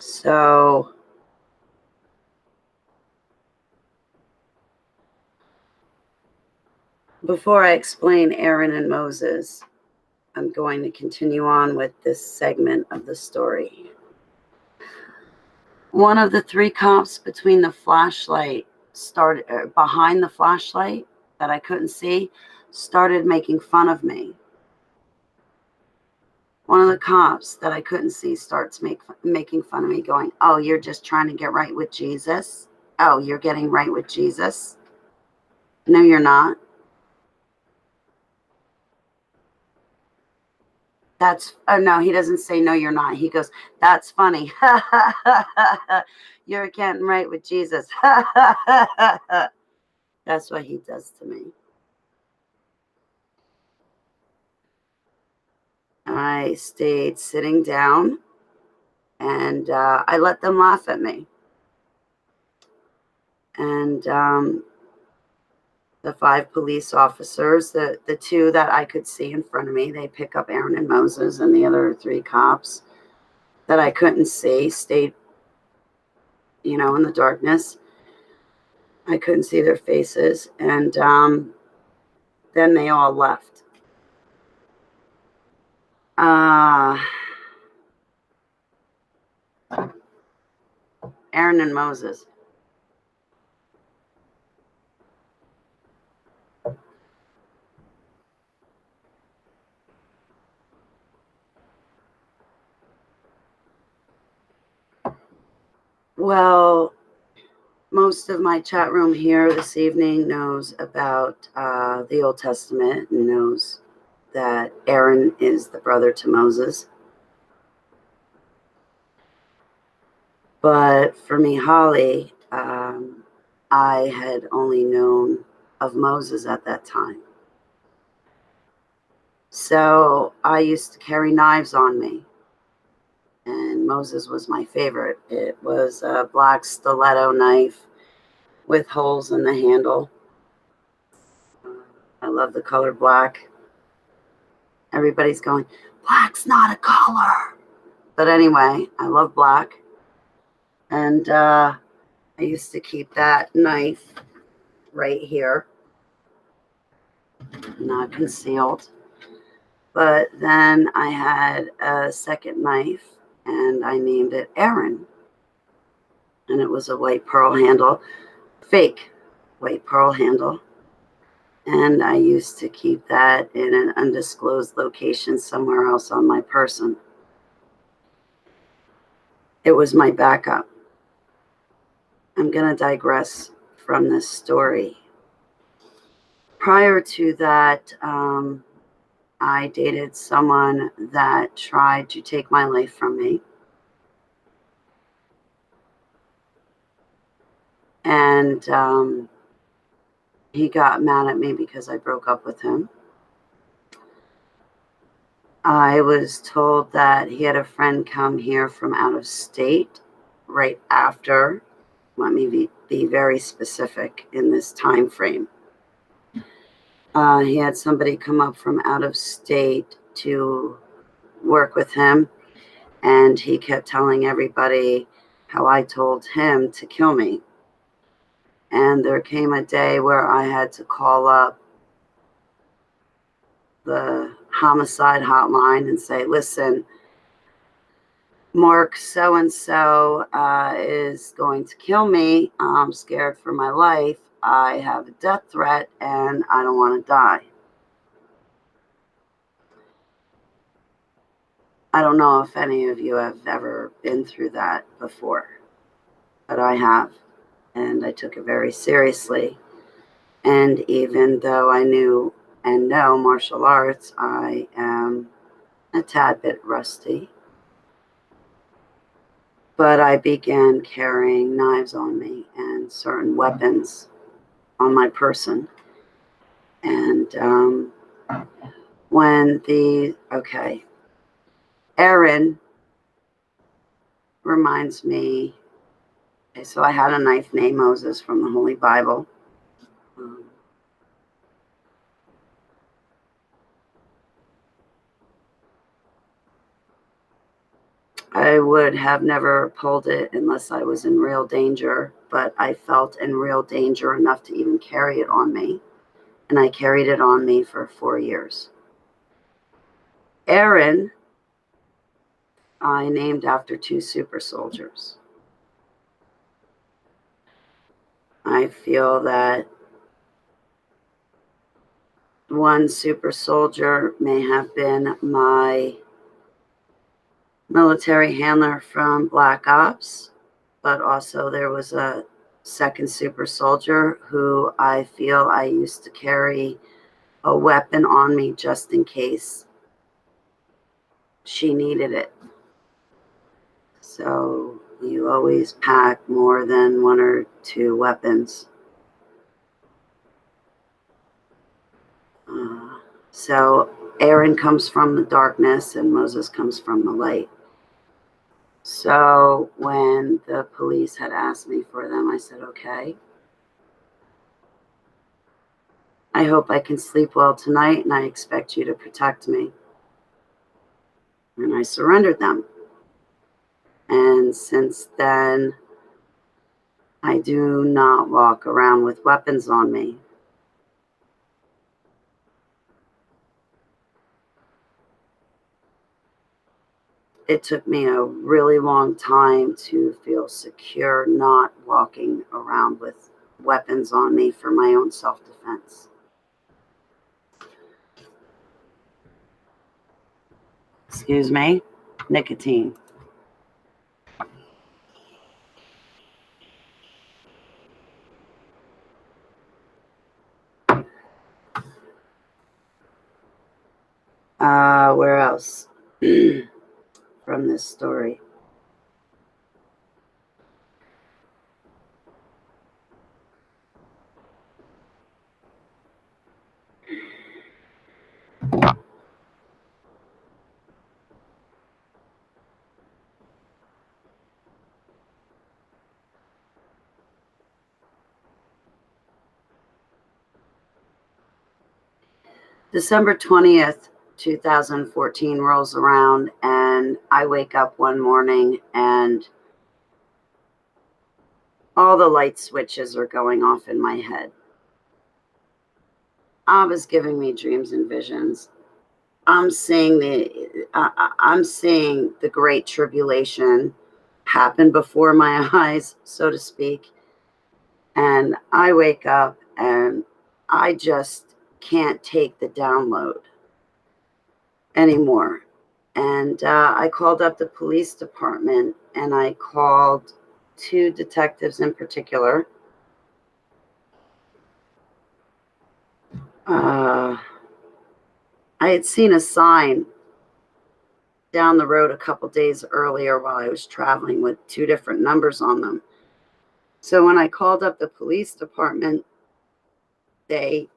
so before I explain Aaron and Moses, I'm going to continue on with this segment of the story. One of the three cops between the flashlight behind the flashlight that I couldn't see started making fun of me. One of the cops that I couldn't see starts making fun of me, going, oh, you're just trying to get right with Jesus? Oh, you're getting right with Jesus? No, you're not. Oh, no, he doesn't say, no, you're not. He goes, that's funny. You're getting right with Jesus. That's what he does to me. I stayed sitting down, and I let them laugh at me. And the 5 police officers, the 2 that I could see in front of me, they pick up Aaron and Moses, and the other 3 cops that I couldn't see stayed, in the darkness. I couldn't see their faces. And then they all left. Aaron and Moses. Well, most of my chat room here this evening knows about the Old Testament and knows that Aaron is the brother to Moses. But for me, Holly, I had only known of Moses at that time. So I used to carry knives on me, and Moses was my favorite. It was a black stiletto knife with holes in the handle. I love the color black. Everybody's going, black's not a color. But anyway, I love black. And I used to keep that knife right here, not concealed. But then I had a second knife, and I named it Aaron. And it was a white pearl handle, fake white pearl handle. And I used to keep that in an undisclosed location somewhere else on my person. It was my backup. I'm going to digress from this story. Prior to that, I dated someone that tried to take my life from me. And he got mad at me because I broke up with him. I was told that he had a friend come here from out of state right after. Let me be very specific in this time frame. He had somebody come up from out of state to work with him, and he kept telling everybody how I told him to kill me. And there came a day where I had to call up the homicide hotline and say, listen, Mark so-and-so is going to kill me. I'm scared for my life. I have a death threat and I don't want to die. I don't know if any of you have ever been through that before, but I have, and I took it very seriously. And even though I knew and know martial arts, I am a tad bit rusty. But I began carrying knives on me and certain weapons on my person. And Aaron reminds me, okay, so I had a knife named Moses from the Holy Bible. I would have never pulled it unless I was in real danger, but I felt in real danger enough to even carry it on me. And I carried it on me for 4 years. Aaron, I named after 2 super soldiers. I feel that one super soldier may have been my military handler from Black Ops, but also there was a second super soldier who I feel I used to carry a weapon on me just in case she needed it. So you always pack more than 1 or 2 weapons. So Aaron comes from the darkness and Moses comes from the light. So when the police had asked me for them, I said, okay. I hope I can sleep well tonight, and I expect you to protect me. And I surrendered them. And since then, I do not walk around with weapons on me. It took me a really long time to feel secure not walking around with weapons on me for my own self-defense. Excuse me, nicotine. Where else from this story? December 20th, 2014 rolls around, and I wake up one morning and all the light switches are going off in my head. I was giving me dreams and visions. I'm seeing the great tribulation happen before my eyes, so to speak. And I wake up and I just can't take the download anymore. And I called up the police department, and I called 2 detectives in particular. I had seen a sign down the road a couple days earlier while I was traveling with 2 different numbers on them. So when I called up the police department, they,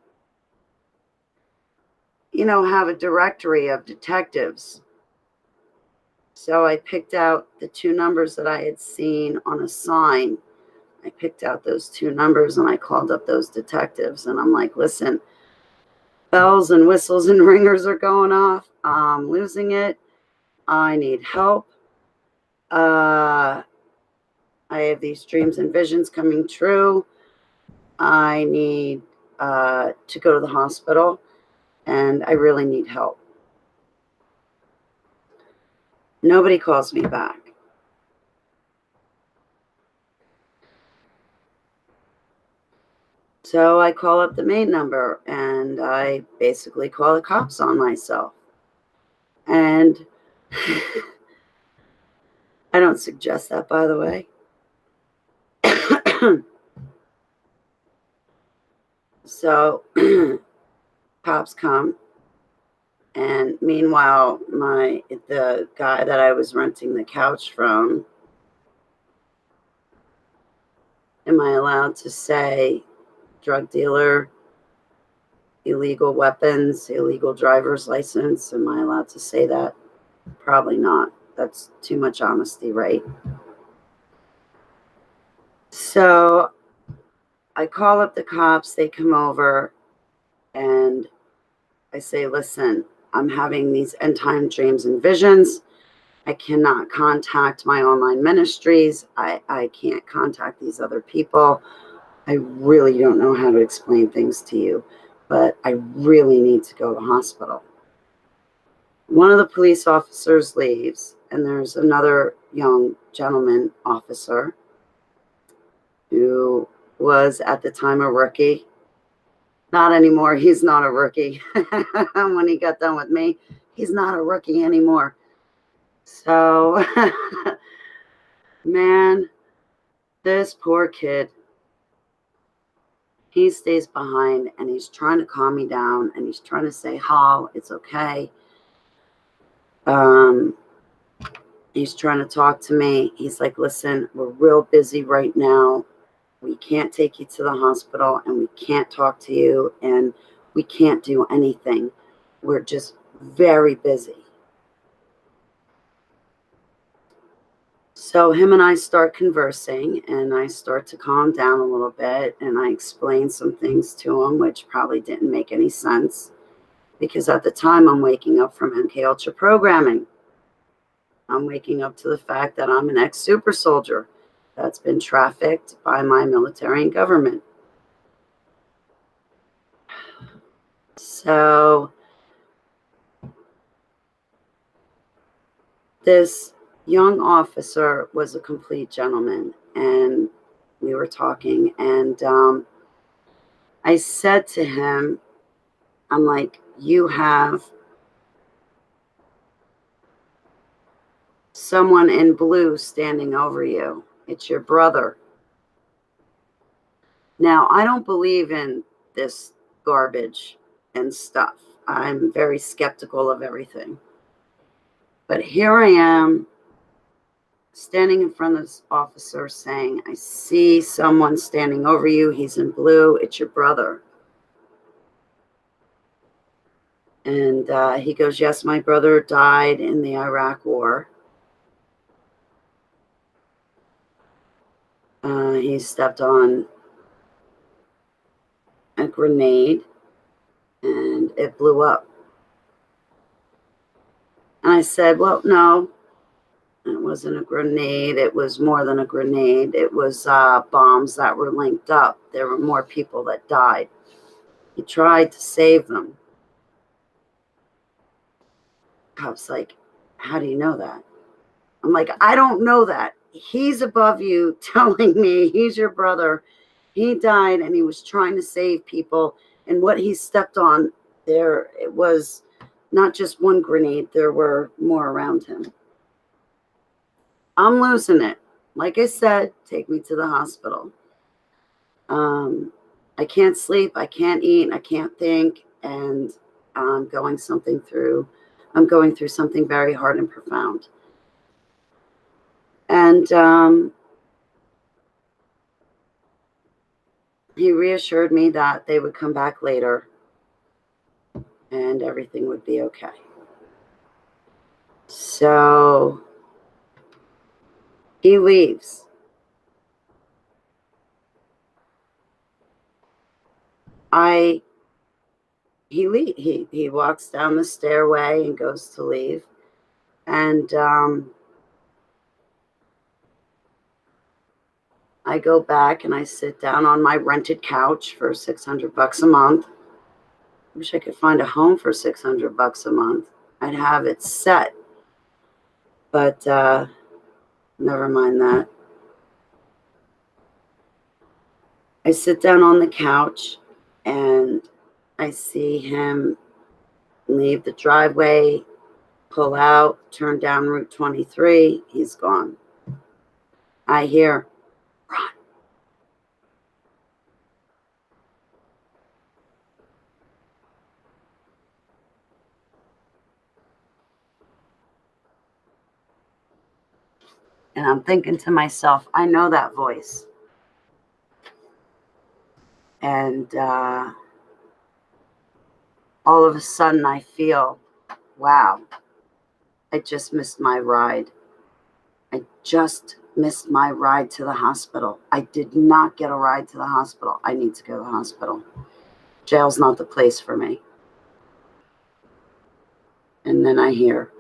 have a directory of detectives. So I picked out the 2 numbers that I had seen on a sign. I picked out those 2 numbers and I called up those detectives, and I'm like, listen, bells and whistles and ringers are going off. I'm losing it. I need help. I have these dreams and visions coming true. I need to go to the hospital, and I really need help. Nobody calls me back. So I call up the main number, and I basically call the cops on myself. And I don't suggest that, by the way. So cops come, and meanwhile, the guy that I was renting the couch from, am I allowed to say drug dealer, illegal weapons, illegal driver's license? Am I allowed to say that? Probably not. That's too much honesty, right? So I call up the cops, they come over, and I say, listen, I'm having these end time dreams and visions. I cannot contact my online ministries. I can't contact these other people. I really don't know how to explain things to you, but I really need to go to the hospital. One of the police officers leaves, and there's another young gentleman officer who was at the time a rookie. Not anymore. He's not a rookie. When he got done with me, he's not a rookie anymore. So, man, this poor kid, he stays behind, and he's trying to calm me down, and he's trying to say, Hal, it's okay. He's trying to talk to me. He's like, listen, we're real busy right now. We can't take you to the hospital, and we can't talk to you, and we can't do anything. We're just very busy. So him and I start conversing, and I start to calm down a little bit, and I explain some things to him, which probably didn't make any sense, because at the time I'm waking up from MK Ultra programming. I'm waking up to the fact that I'm an ex-super soldier that's been trafficked by my military and government. So this young officer was a complete gentleman, and we were talking, and I said to him, I'm like, you have someone in blue standing over you. It's your brother. Now, I don't believe in this garbage and stuff. I'm very skeptical of everything. But here I am, standing in front of this officer saying, I see someone standing over you. He's in blue. It's your brother. And he goes, yes, my brother died in the Iraq War. He stepped on a grenade and it blew up. And I said, well, no, it wasn't a grenade. It was more than a grenade. It was bombs that were linked up. There were more people that died. He tried to save them. Cop's like, how do you know that? I'm like, I don't know that. He's above you telling me he's your brother. He died and he was trying to save people. And what he stepped on there, it was not just one grenade. There were more around him. I'm losing it. Like I said, take me to the hospital. I can't sleep. I can't eat. I can't think. And I'm going through something very hard and profound. And he reassured me that they would come back later and everything would be okay. So he leaves. He walks down the stairway and goes to leave. And I go back and I sit down on my rented couch for $600 a month. I wish I could find a home for $600 a month. I'd have it set. But never mind that. I sit down on the couch and I see him leave the driveway, pull out, turn down Route 23. He's gone. I hear, run. And I'm thinking to myself, I know that voice. And all of a sudden I feel, wow, I just missed my ride. I just missed my ride to the hospital. I did not get a ride to the hospital. I need to go to the hospital. Jail's not the place for me. And then I hear,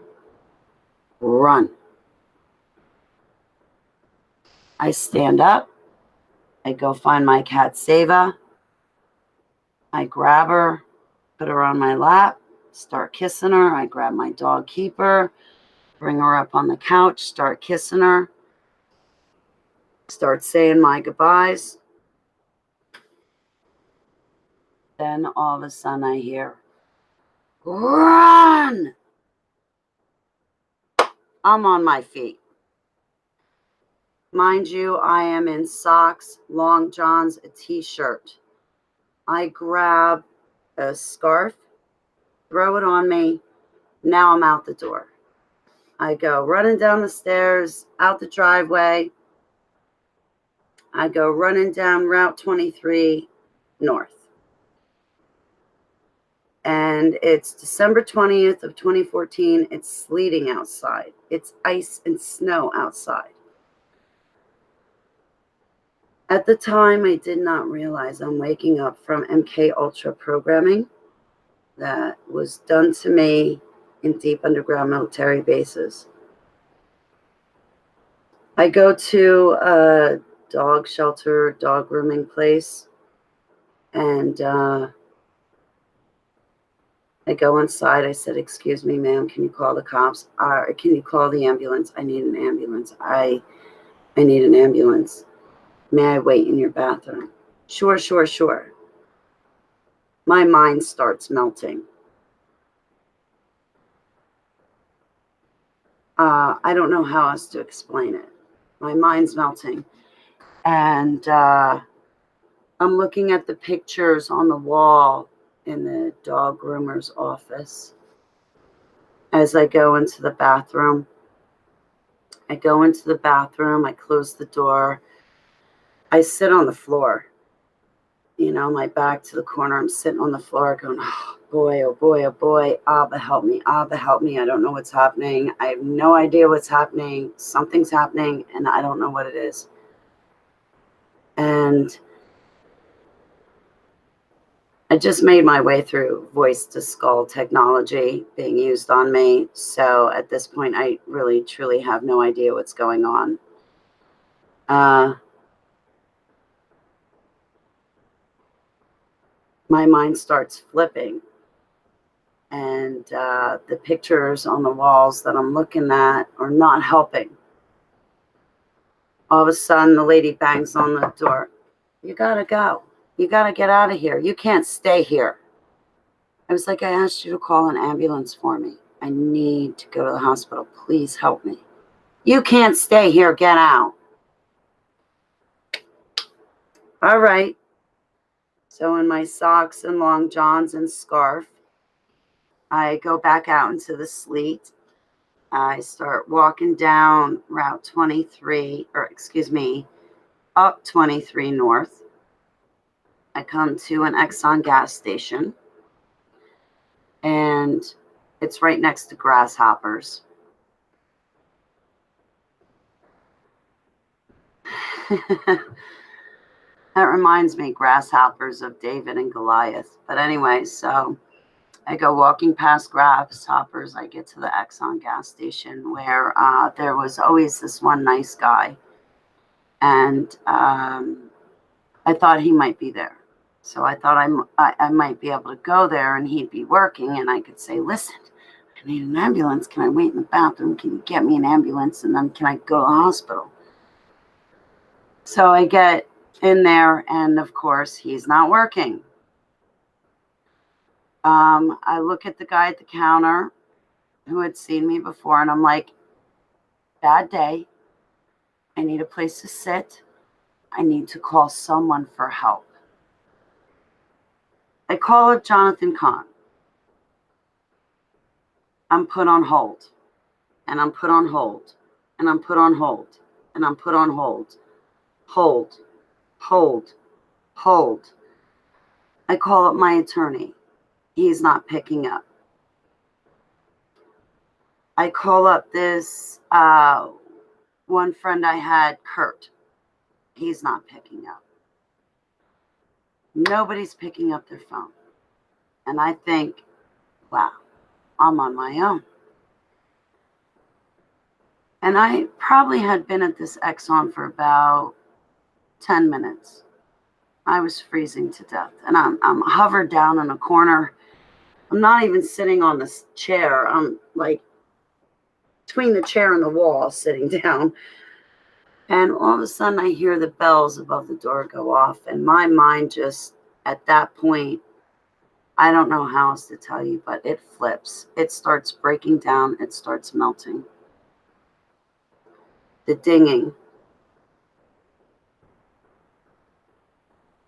run. I stand up. I go find my cat, Seva. I grab her, put her on my lap, start kissing her. I grab my dog, Keeper, bring her up on the couch, start kissing her, start saying my goodbyes. Then all of a sudden I hear, run! I'm on my feet. Mind you, I am in socks, long johns, a t-shirt. I grab a scarf, throw it on me. Now I'm out the door. I go running down the stairs, out the driveway. I go running down Route 23 north. And it's December 20th of 2014. It's sleeting outside. It's ice and snow outside. At the time, I did not realize I'm waking up from MK Ultra programming that was done to me in deep underground military bases. I go to a dog shelter, dog grooming place, and I go inside. I said, excuse me, ma'am, can you call the cops? Can you call the ambulance? I need an ambulance. I need an ambulance. May I wait in your bathroom? Sure, sure, sure. My mind starts melting. I don't know how else to explain it. My mind's melting. And I'm looking at the pictures on the wall in the dog groomer's office. As I go into the bathroom, I close the door. I sit on the floor, my back to the corner. I'm sitting on the floor going, oh boy, oh boy, oh boy. Abba, help me. Abba, help me. I don't know what's happening. I have no idea what's happening. Something's happening, and I don't know what it is. And I just made my way through voice to skull technology being used on me. So at this point, I really, truly have no idea what's going on. My mind starts flipping. And the pictures on the walls that I'm looking at are not helping. All of a sudden, the lady bangs on the door. You gotta go. You gotta get out of here. You can't stay here. I was like, I asked you to call an ambulance for me. I need to go to the hospital. Please help me. You can't stay here. Get out. All right. So in my socks and long johns and scarf, I go back out into the sleet. I start walking down Route 23, up 23 North. I come to an Exxon gas station, and it's right next to Grasshoppers. That reminds me, Grasshoppers, of David and Goliath. But anyway, so I go walking past Grasshoppers. I get to the Exxon gas station where there was always this one nice guy. And I thought he might be there. So I thought I might be able to go there and he'd be working. And I could say, listen, I need an ambulance. Can I wait in the bathroom? Can you get me an ambulance? And then can I go to the hospital? So I get in there, and of course, he's not working. I look at the guy at the counter who had seen me before, and I'm like, bad day. I need a place to sit. I need to call someone for help. I call up Jonathan Kahn. I'm put on hold, and I'm put on hold, and I'm put on hold, and I'm put on hold. Hold, hold, hold. I call up my attorney. He's not picking up. I call up this one friend I had, Kurt. He's not picking up. Nobody's picking up their phone. And I think, wow, I'm on my own. And I probably had been at this Exxon for about 10 minutes. I was freezing to death. And I'm hovered down in a corner. I'm not even sitting on this chair. I'm like between the chair and the wall sitting down. And all of a sudden I hear the bells above the door go off. And my mind just, at that point, I don't know how else to tell you, but it flips. It starts breaking down. It starts melting. The dinging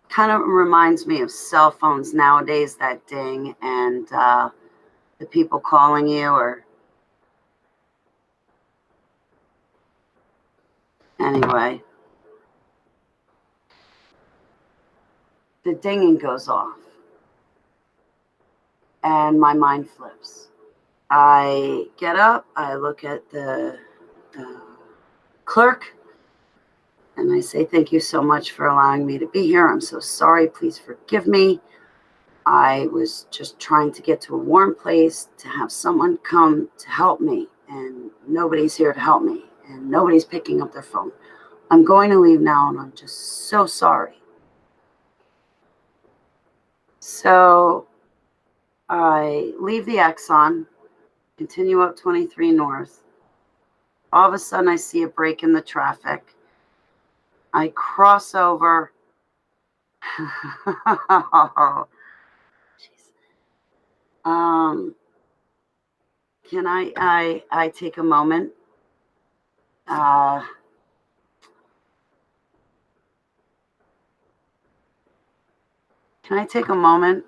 kind of reminds me of cell phones nowadays, that ding, and the people calling you, or anyway, the dinging goes off and my mind flips. I get up, I look at the clerk, and I say, thank you so much for allowing me to be here. I'm so sorry. Please forgive me. I was just trying to get to a warm place to have someone come to help me, and nobody's here to help me, and nobody's picking up their phone. I'm going to leave now, and I'm just so sorry. So I leave the Exxon, continue up 23 North. All of a sudden, I see a break in the traffic. I cross over. Oh, can I take a moment? Can I take a moment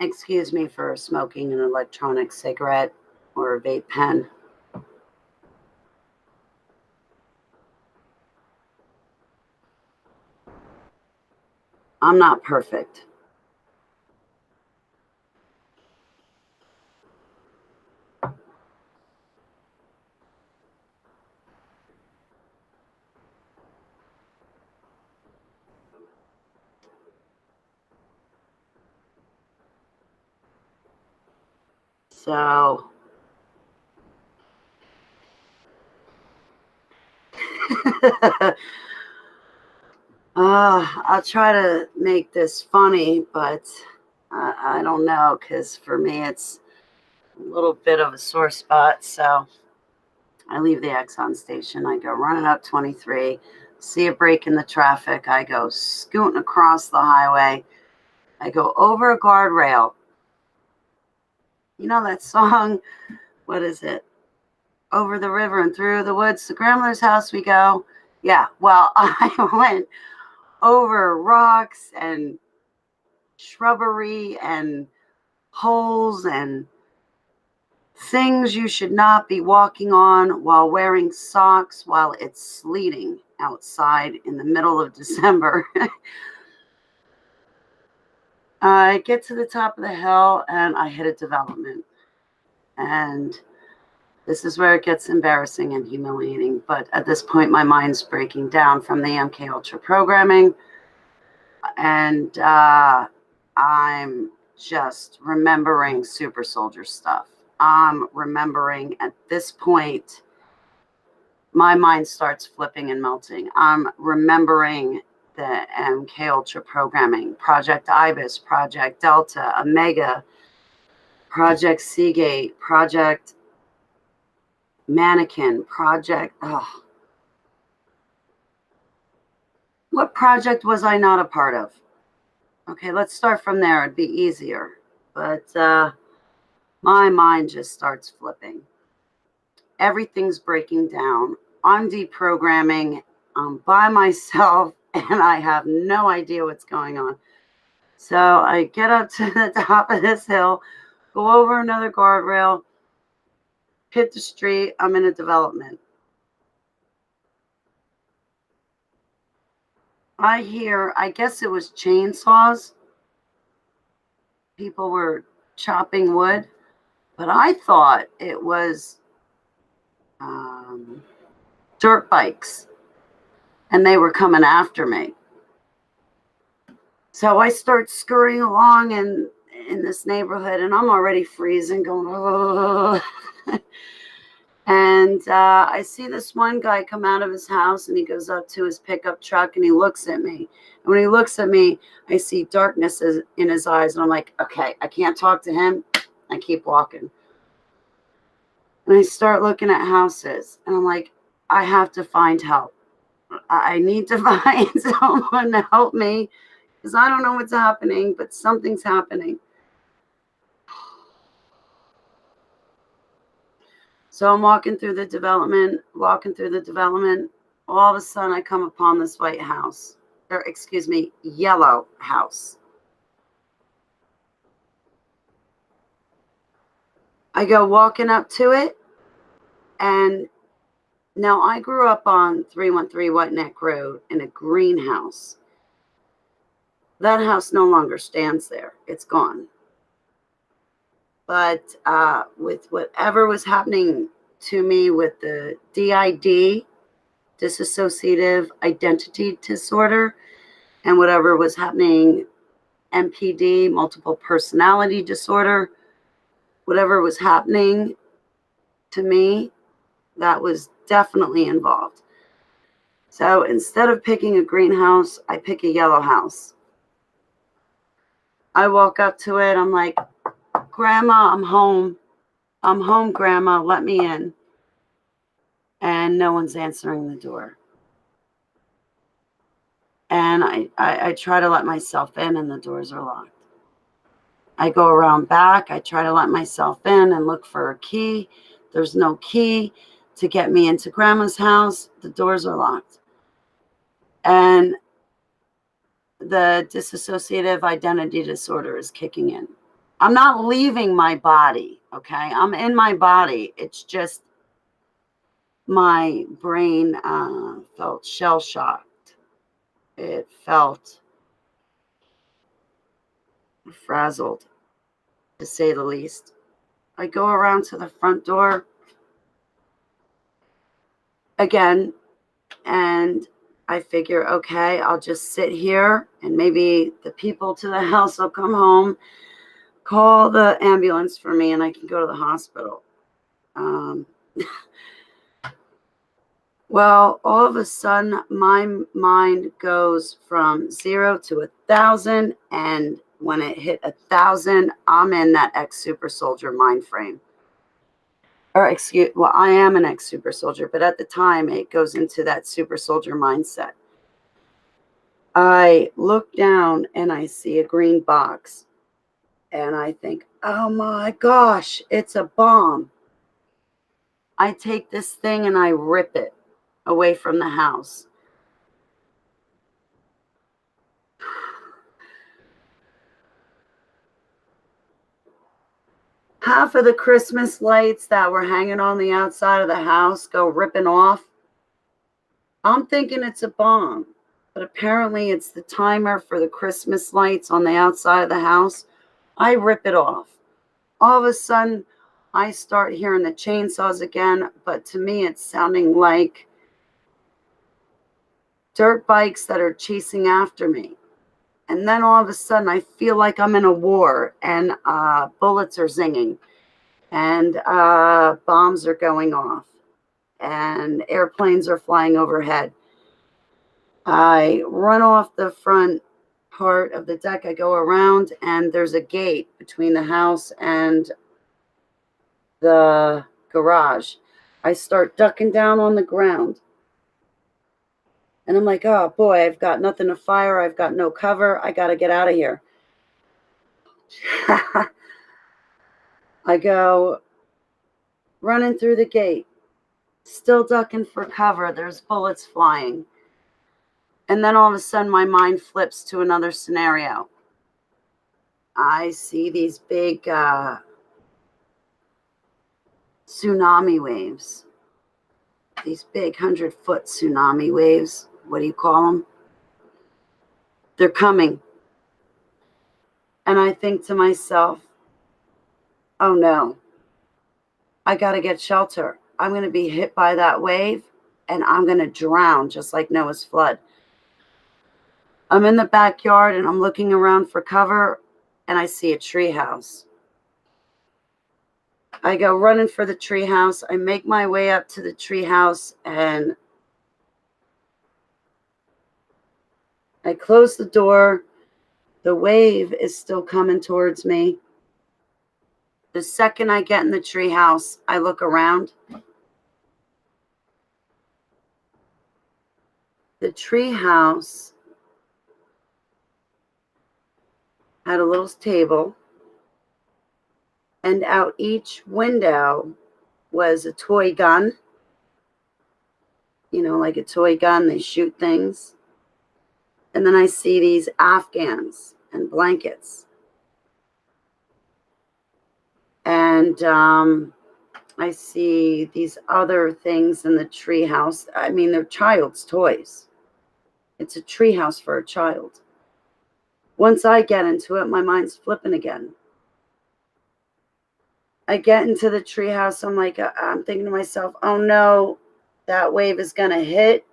Excuse me for smoking an electronic cigarette or a vape pen. I'm not perfect. So, I'll try to make this funny, but I don't know, because for me it's a little bit of a sore spot. So I leave the Exxon station. I go running up 23, see a break in the traffic. I go scooting across the highway. I go over a guardrail. You know that song? What is it? Over the river and through the woods to Grandmother's house we go. Yeah, well, I went over rocks and shrubbery and holes and things you should not be walking on while wearing socks while it's sleeting outside in the middle of December. I get to the top of the hill and I hit a development. And this is where it gets embarrassing and humiliating. But at this point, my mind's breaking down from the MK Ultra programming. And I'm just remembering super soldier stuff. I'm remembering at this point, my mind starts flipping and melting. I'm remembering the MK Ultra programming, Project Ibis, Project Delta, Omega, Project Seagate, Project Mannequin, Project. Oh. What project was I not a part of? Okay, let's start from there. It'd be easier. But my mind just starts flipping. Everything's breaking down. I'm deprogramming. I'm by myself, and I have no idea what's going on. So I get up to the top of this hill, go over another guardrail, hit the street. I'm in a development. I hear, I guess it was chainsaws. People were chopping wood, but I thought it was dirt bikes, and they were coming after me. So I start scurrying along in this neighborhood, and I'm already freezing, going, oh. And I see this one guy come out of his house, and he goes up to his pickup truck, and he looks at me. And when he looks at me, I see darkness in his eyes, and I'm like, okay, I can't talk to him. I keep walking. And I start looking at houses, and I'm like, I have to find help. I need to find someone to help me, because I don't know what's happening, but something's happening. So I'm walking through the development. All of a sudden, I come upon this white house, or excuse me, yellow house. I go walking up to it, and now I grew up on 313 Wet Neck Road in a greenhouse. That house no longer stands there. It's gone. But with whatever was happening to me with the DID, dissociative identity disorder, and whatever was happening, MPD, multiple personality disorder, whatever was happening to me, that was definitely involved. So instead of picking a greenhouse, I pick a yellow house. I walk up to it. I'm like, Grandma, I'm home. I'm home, Grandma. Let me in. And no one's answering the door. And I try to let myself in, and the doors are locked. I go around back. I try to let myself in and look for a key. There's no key to get me into grandma's house. The doors are locked. And the dissociative identity disorder is kicking in. I'm not leaving my body, okay? I'm in my body. It's just my brain felt shell-shocked. It felt frazzled, to say the least. I go around to the front door again, and I figure, okay, I'll just sit here, and maybe the people to the house will come home, call the ambulance for me, and I can go to the hospital. Well, all of a sudden, my mind goes from 0 to 1,000, and when it hit 1,000, I'm in that ex-super soldier mind frame. Or I am an ex-super soldier, but at the time, it goes into that super soldier mindset. I look down and I see a green box, and I think, oh my gosh, it's a bomb. I take this thing and I rip it away from the house. Half of the Christmas lights that were hanging on the outside of the house go ripping off. I'm thinking it's a bomb, but apparently it's the timer for the Christmas lights on the outside of the house. I rip it off. All of a sudden, I start hearing the chainsaws again, but to me, it's sounding like dirt bikes that are chasing after me. And then all of a sudden, I feel like I'm in a war, and bullets are zinging, and bombs are going off, and airplanes are flying overhead. I run off the front part of the deck. I go around, and there's a gate between the house and the garage. I start ducking down on the ground. And I'm like, oh boy, I've got nothing to fire. I've got no cover. I got to get out of here. I go running through the gate, still ducking for cover. There's bullets flying. And then all of a sudden, my mind flips to another scenario. I see these big tsunami waves. These big 100-foot tsunami waves. What do you call them? They're coming. And I think to myself, oh no, I got to get shelter. I'm going to be hit by that wave, and I'm going to drown just like Noah's flood. I'm in the backyard, and I'm looking around for cover, and I see a tree house. I go running for the tree house. I make my way up to the tree house, and I close the door. The wave is still coming towards me. The second I get in the tree house, I look around. The tree house had a little table, and out each window was a toy gun. You know, like a toy gun, they shoot things. And then I see these Afghans and blankets. And I see these other things in the tree house. I mean, they're child's toys. It's a tree house for a child. Once I get into it, my mind's flipping again. I get into the tree house. I'm thinking to myself, oh no, that wave is going to hit.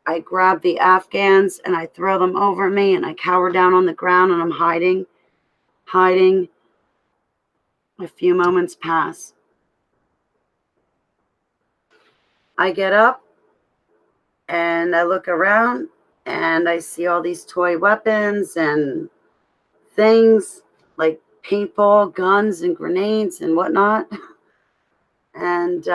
I grab the Afghans and I throw them over me, and I cower down on the ground, and I'm hiding. A few moments pass. I get up and I look around, and I see all these toy weapons and things like paintball guns and grenades and whatnot. And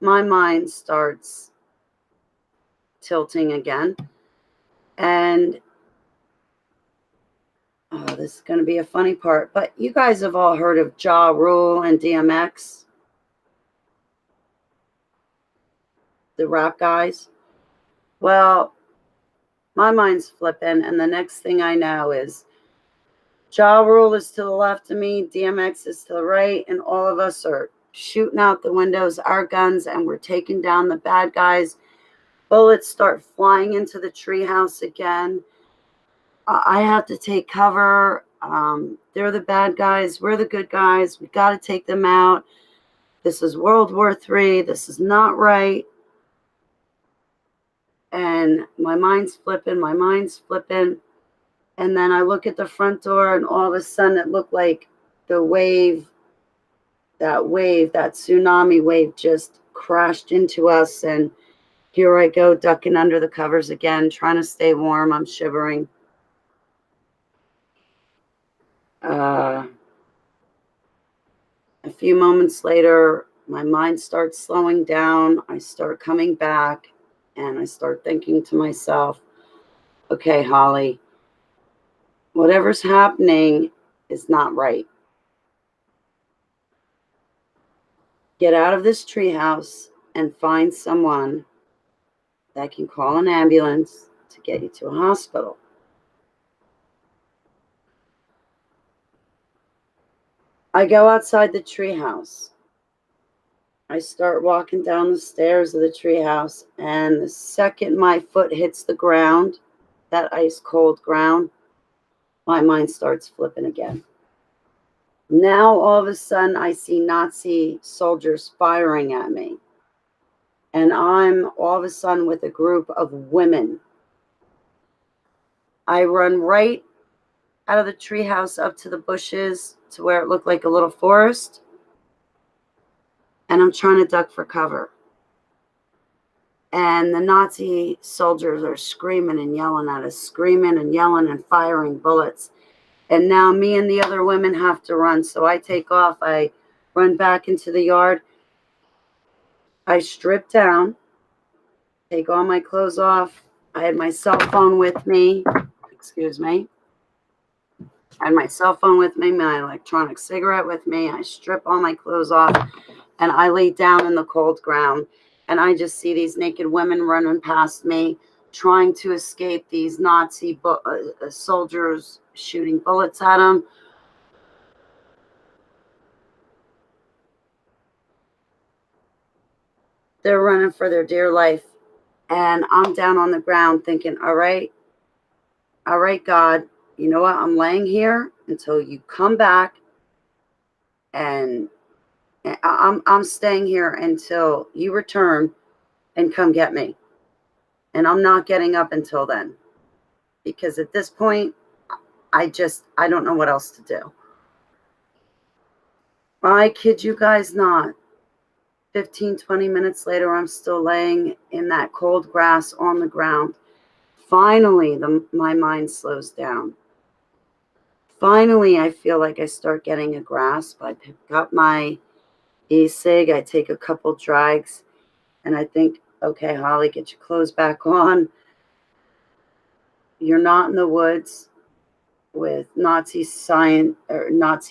my mind starts tilting again. And This is going to be a funny part, but you guys have all heard of Ja Rule and DMX, the rap guys. Well, my mind's flipping, and the next thing I know is Ja Rule is to the left of me, DMX is to the right, and all of us are shooting out the windows, our guns, and we're taking down the bad guys. Bullets start flying into the treehouse again. I have to take cover. They're the bad guys. We're the good guys. We got to take them out. This is World War III. This is not right. And my mind's flipping. My mind's flipping. And then I look at the front door, and all of a sudden it looked like the wave, that tsunami wave just crashed into us. And here I go, ducking under the covers again, trying to stay warm. I'm shivering. A few moments later, my mind starts slowing down. I start coming back, and I start thinking to myself, okay, Holly, whatever's happening is not right. Get out of this treehouse and find someone that can call an ambulance to get you to a hospital. I go outside the treehouse. I start walking down the stairs of the treehouse, and the second my foot hits the ground, that ice cold ground, my mind starts flipping again. Now all of a sudden I see Nazi soldiers firing at me, and I'm all of a sudden with a group of women. I run right out of the treehouse up to the bushes to where it looked like a little forest, and I'm trying to duck for cover. And the Nazi soldiers are screaming and yelling at us, screaming and yelling and firing bullets. And now me and the other women have to run. So I take off. I run back into the yard. I strip down, take all my clothes off. I had my cell phone with me. Excuse me. I had my cell phone with me, my electronic cigarette with me. I strip all my clothes off, and I lay down in the cold ground. And I just see these naked women running past me, trying to escape these Nazi soldiers shooting bullets at them. They're running for their dear life. And I'm down on the ground thinking, all right, God, you know what? I'm laying here until you come back, and I'm staying here until you return and come get me. And I'm not getting up until then, because at this point, I don't know what else to do. I kid you guys not. 15, 20 minutes later, I'm still laying in that cold grass on the ground. Finally, my mind slows down. Finally, I feel like I start getting a grasp. I pick up my e-cig. I take a couple drags, and I think, okay, Holly, get your clothes back on. You're not in the woods with Nazi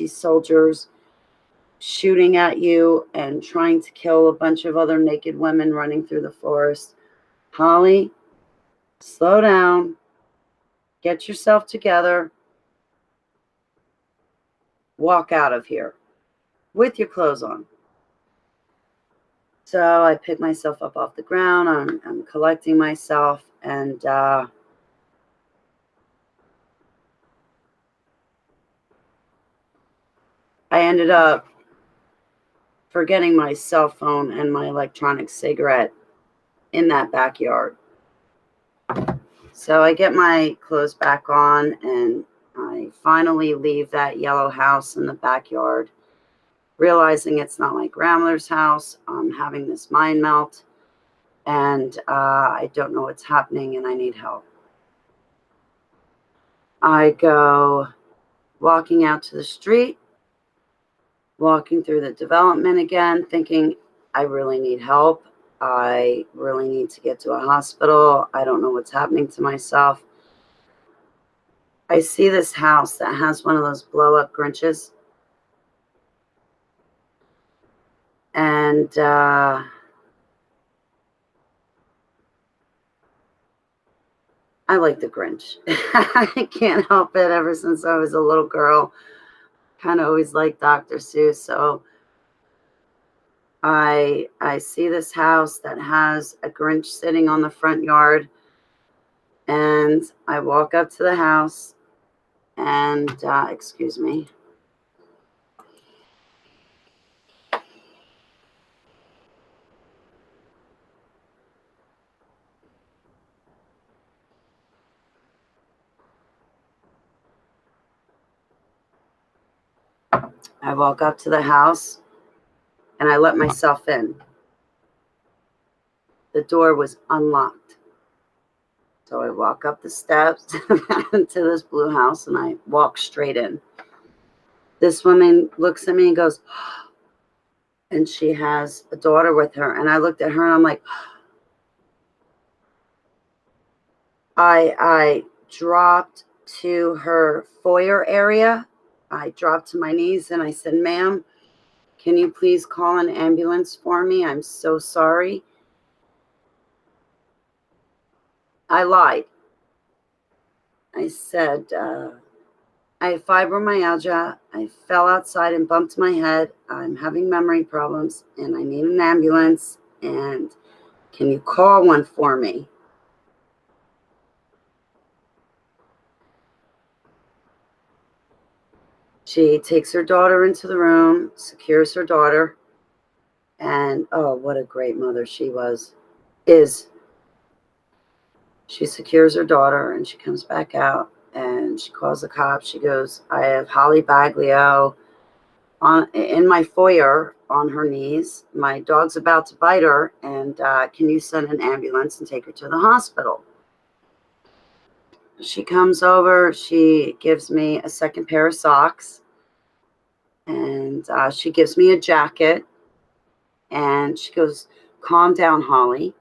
soldiers shooting at you and trying to kill a bunch of other naked women running through the forest. Holly, slow down. Get yourself together. Walk out of here with your clothes on. So I pick myself up off the ground. I'm collecting myself, and I ended up forgetting my cell phone and my electronic cigarette in that backyard. So I get my clothes back on, and I finally leave that yellow house in the backyard, realizing it's not my grandmother's house. I'm having this mind melt, and I don't know what's happening, and I need help. I go walking out to the street, walking through the development again, thinking, I really need help. I really need to get to a hospital. I don't know what's happening to myself. I see this house that has one of those blow-up Grinches. And I like the Grinch. I can't help it. Ever since I was a little girl, kind of always liked Dr. Seuss. So I see this house that has a Grinch sitting on the front yard, and I walk up to the house, and excuse me. I walk up to the house, and I let myself in. The door was unlocked. So I walk up the steps to this blue house, and I walk straight in. This woman looks at me and goes, and she has a daughter with her. And I looked at her, and I'm like, I dropped to her foyer area. I dropped to my knees, and I said, ma'am, can you please call an ambulance for me? I'm so sorry. I lied. I said, I have fibromyalgia. I fell outside and bumped my head. I'm having memory problems, and I need an ambulance. And can you call one for me? She takes her daughter into the room, secures her daughter, and oh, what a great mother she is. She secures her daughter, and she comes back out, and she calls the cops. She goes, I have Holly Baglio in my foyer on her knees. My dog's about to bite her, and can you send an ambulance and take her to the hospital? She comes over. She gives me a second pair of socks, and she gives me a jacket, and she goes, calm down, Holly.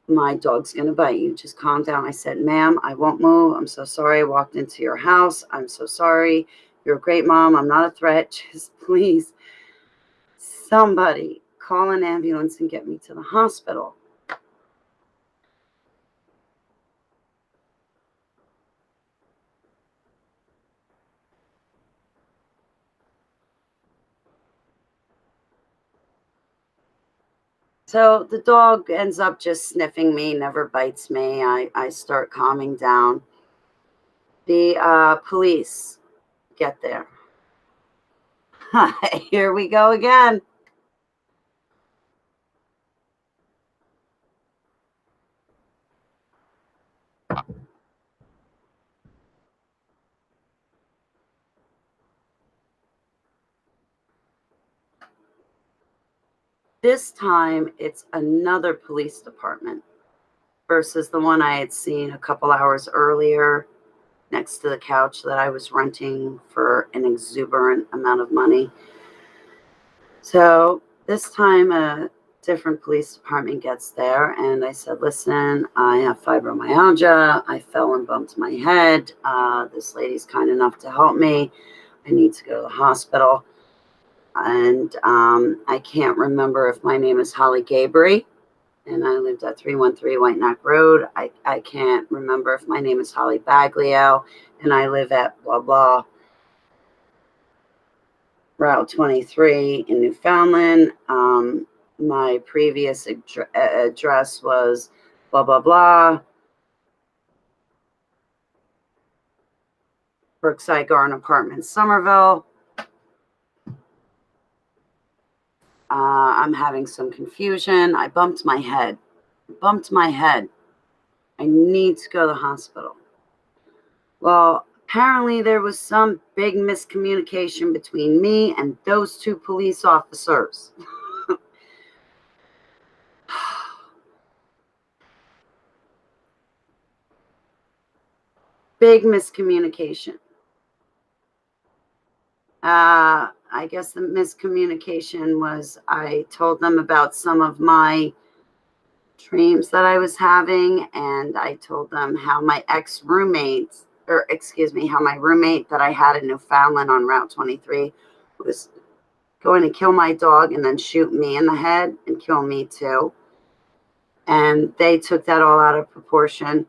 My dog's going to bite you. Just calm down. I said, ma'am, I won't move. I'm so sorry. I walked into your house. I'm so sorry. You're a great mom. I'm not a threat. Just please, somebody call an ambulance and get me to the hospital. So the dog ends up just sniffing me, never bites me. I start calming down. The police get there. Here we go again. This time it's another police department versus the one I had seen a couple hours earlier next to the couch that I was renting for an exuberant amount of money. So this time a different police department gets there, and I said, listen, I have fibromyalgia. I fell and bumped my head. This lady's kind enough to help me. I need to go to the hospital. And I can't remember if my name is Holly Gabry, and I lived at 313 White Neck Road. I can't remember if my name is Holly Baglio, and I live at blah, blah, Route 23 in Newfoundland. My previous address was blah, blah, blah, Brookside Garden Apartments, Somerville. I'm having some confusion. I bumped my head. I need to go to the hospital. Well, apparently there was some big miscommunication between me and those two police officers. Big miscommunication. I guess the miscommunication was I told them about some of my dreams that I was having, and I told them how my ex-roommates or excuse me, how my roommate that I had in Newfoundland on Route 23 was going to kill my dog and then shoot me in the head and kill me too. And they took that all out of proportion.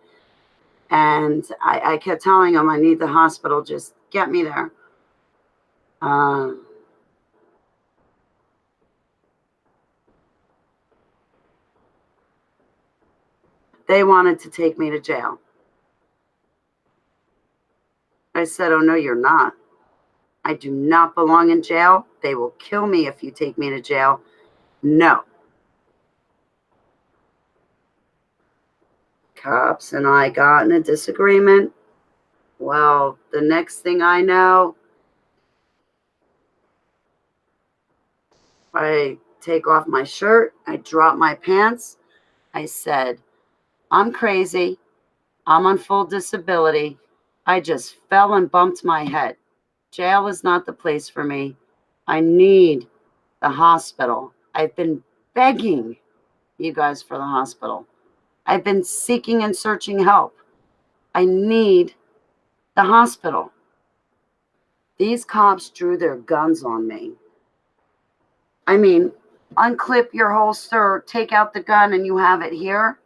And I kept telling them, I need the hospital, just get me there. They wanted to take me to jail. I said, oh, no, you're not. I do not belong in jail. They will kill me if you take me to jail. No. Cops and I got in a disagreement. Well, the next thing I know, I take off my shirt. I drop my pants. I said, I'm crazy. I'm on full disability. I just fell and bumped my head. Jail is not the place for me. I need the hospital. I've been begging you guys for the hospital. I've been seeking and searching help. I need the hospital. These cops drew their guns on me. I mean, unclip your holster, take out the gun, and you have it here.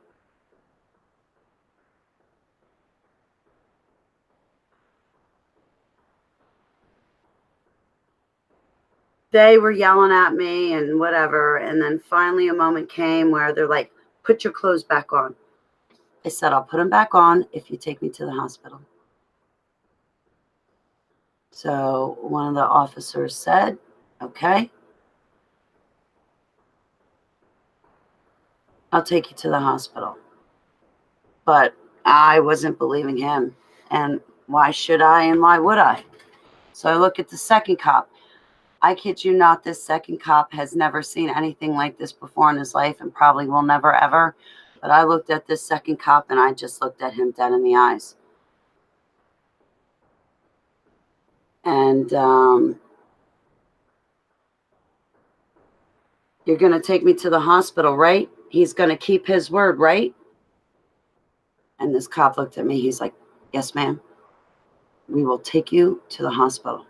They were yelling at me and whatever. And then finally a moment came where they're like, put your clothes back on. I said, I'll put them back on if you take me to the hospital. So one of the officers said, okay, I'll take you to the hospital. But I wasn't believing him. And why should I and why would I? So I look at the second cop. I kid you not, this second cop has never seen anything like this before in his life and probably will never ever. But I looked at this second cop and I just looked at him dead in the eyes. And you're going to take me to the hospital, right? He's going to keep his word, right? And this cop looked at me. He's like, yes, ma'am. We will take you to the hospital.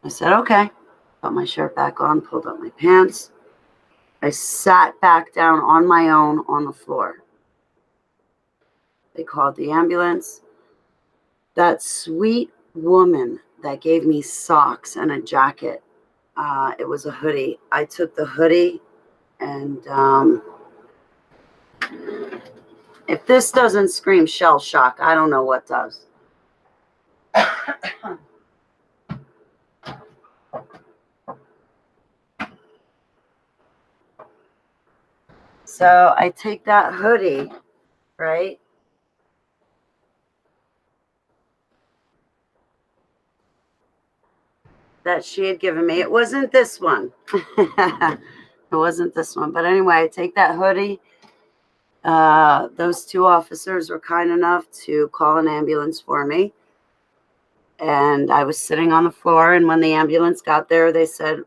I said, okay. Put my shirt back on, pulled up my pants. I sat back down on my own on the floor. They called the ambulance. That sweet woman that gave me socks and a jacket, it was a hoodie. I took the hoodie and if this doesn't scream shell shock, I don't know what does. So I take that hoodie, right? That she had given me. It wasn't this one. It wasn't this one. But anyway, I take that hoodie. Those two officers were kind enough to call an ambulance for me. And I was sitting on the floor. And when the ambulance got there, they said,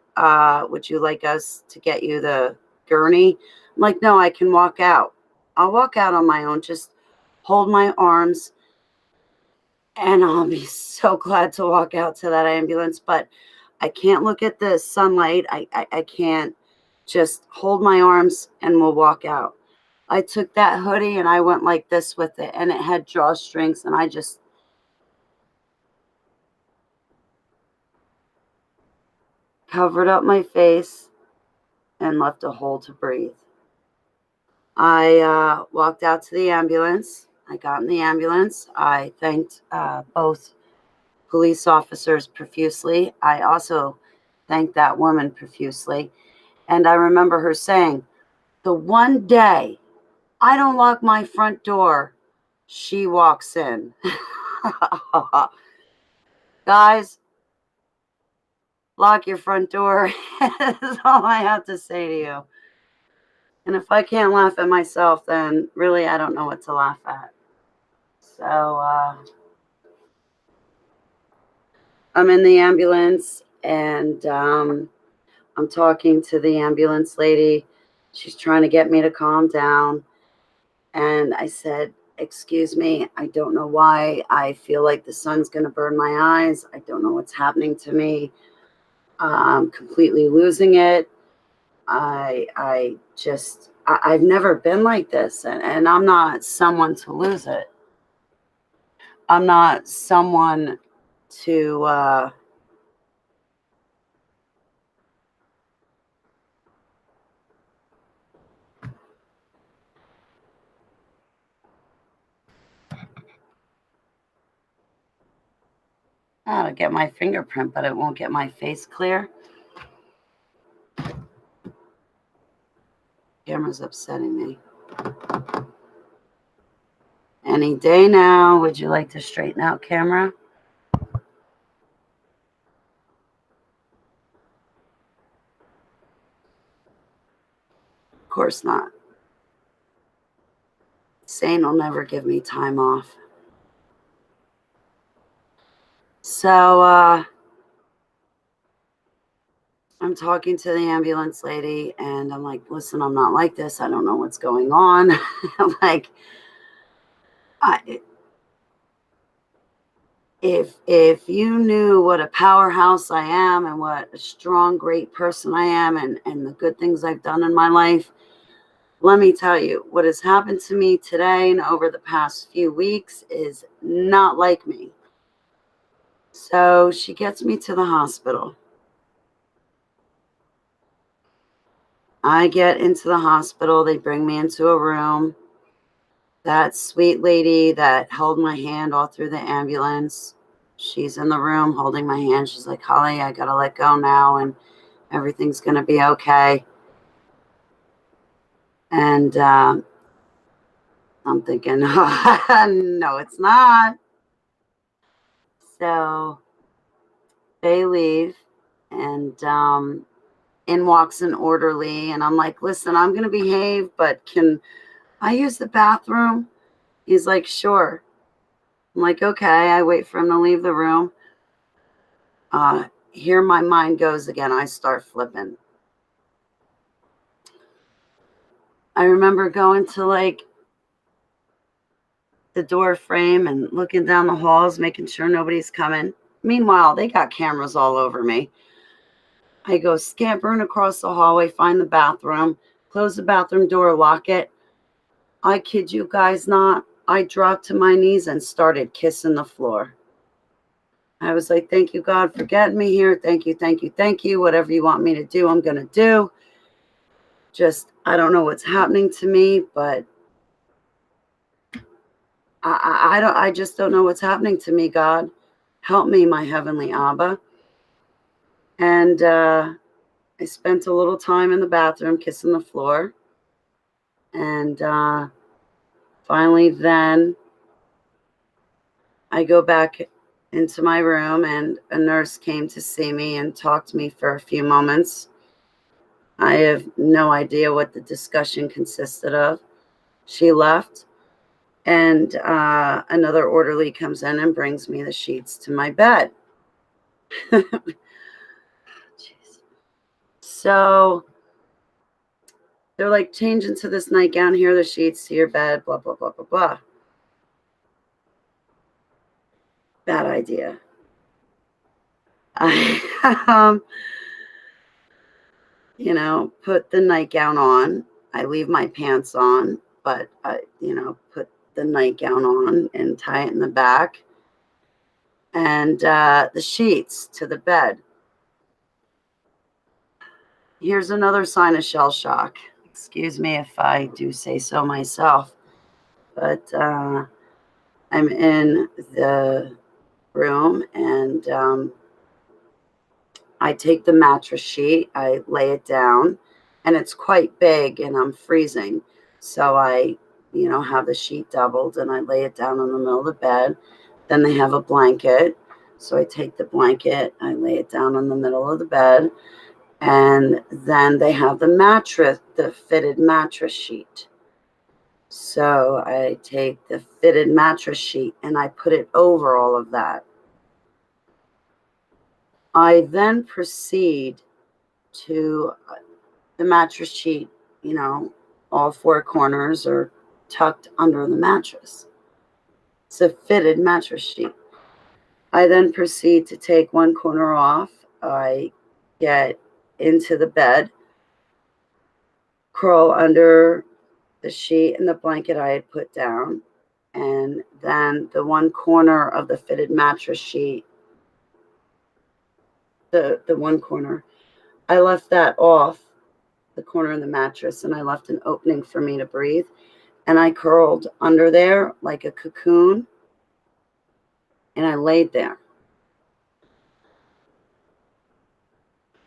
would you like us to get you the gurney? I'm like, no, I can walk out. I'll walk out on my own. Just hold my arms. And I'll be so glad to walk out to that ambulance. But I can't look at the sunlight. I can't. Just hold my arms and we'll walk out. I took that hoodie and I went like this with it. And it had drawstrings. And I just covered up my face and left a hole to breathe. I walked out to the ambulance. I got in the ambulance. I thanked both police officers profusely. I also thanked that woman profusely. And I remember her saying, the one day I don't lock my front door, she walks in. Guys, lock your front door. That's all I have to say to you. And if I can't laugh at myself, then really I don't know what to laugh at. So I'm in the ambulance and I'm talking to the ambulance lady. She's trying to get me to calm down. And I said, excuse me. I don't know why. I feel like the sun's going to burn my eyes. I don't know what's happening to me. I'm completely losing it. I've never been like this, and I'm not someone to lose it. I'm not someone to to get my fingerprint, but it won't get my face clear. Camera's upsetting me. Any day now. Would you like to straighten out, camera? Of course not. Sane will never give me time off. So I'm talking to the ambulance lady, and I'm like, listen, I'm not like this. I don't know what's going on. Like, if you knew what a powerhouse I am and what a strong, great person I am, and the good things I've done in my life, let me tell you, what has happened to me today and over the past few weeks is not like me. So she gets me to the hospital. I get into the hospital. They bring me into a room. That sweet lady that held my hand all through the ambulance, she's in the room holding my hand. She's like, Holly, I got to let go now, and everything's going to be okay. And I'm thinking, no, it's not. So they leave, and in walks an orderly, and I'm like, listen, I'm going to behave, but can I use the bathroom? He's like, sure. I'm like, okay. I wait for him to leave the room. Here my mind goes again. I start flipping. I remember going to like the door frame and looking down the halls, making sure nobody's coming. Meanwhile, they got cameras all over me. I go scampering across the hallway, find the bathroom, close the bathroom door, lock it. I kid you guys not. I dropped to my knees and started kissing the floor. I was like, thank you, God, for getting me here. Thank you, thank you, thank you. Whatever you want me to do, I'm going to do. Just, I don't know what's happening to me, but I just don't know what's happening to me, God. Help me, my heavenly Abba. And I spent a little time in the bathroom kissing the floor. And finally then I go back into my room, and a nurse came to see me and talked to me for a few moments. I have no idea what the discussion consisted of. She left, and another orderly comes in and brings me the sheets to my bed. So they're like, change into this nightgown, here are the sheets to your bed, blah, blah, blah, blah, blah. Bad idea. I, put the nightgown on. I leave my pants on, but I, put the nightgown on and tie it in the back. And the sheets to the bed. Here's another sign of shell shock. Excuse me if I do say so myself. But I'm in the room, and I take the mattress sheet, I lay it down, and it's quite big, and I'm freezing. So I, have the sheet doubled, and I lay it down in the middle of the bed. Then they have a blanket. So I take the blanket, I lay it down in the middle of the bed, and then they have the mattress, the fitted mattress sheet. So I take the fitted mattress sheet and I put it over all of that. I then proceed to the mattress sheet, all four corners, or tucked under the mattress. It's a fitted mattress sheet. I then proceed to take one corner off. I get into the bed, crawl under the sheet and the blanket I had put down, and then the one corner of the fitted mattress sheet, the one corner, I left that off the corner of the mattress, and I left an opening for me to breathe, and I curled under there like a cocoon, and I laid there.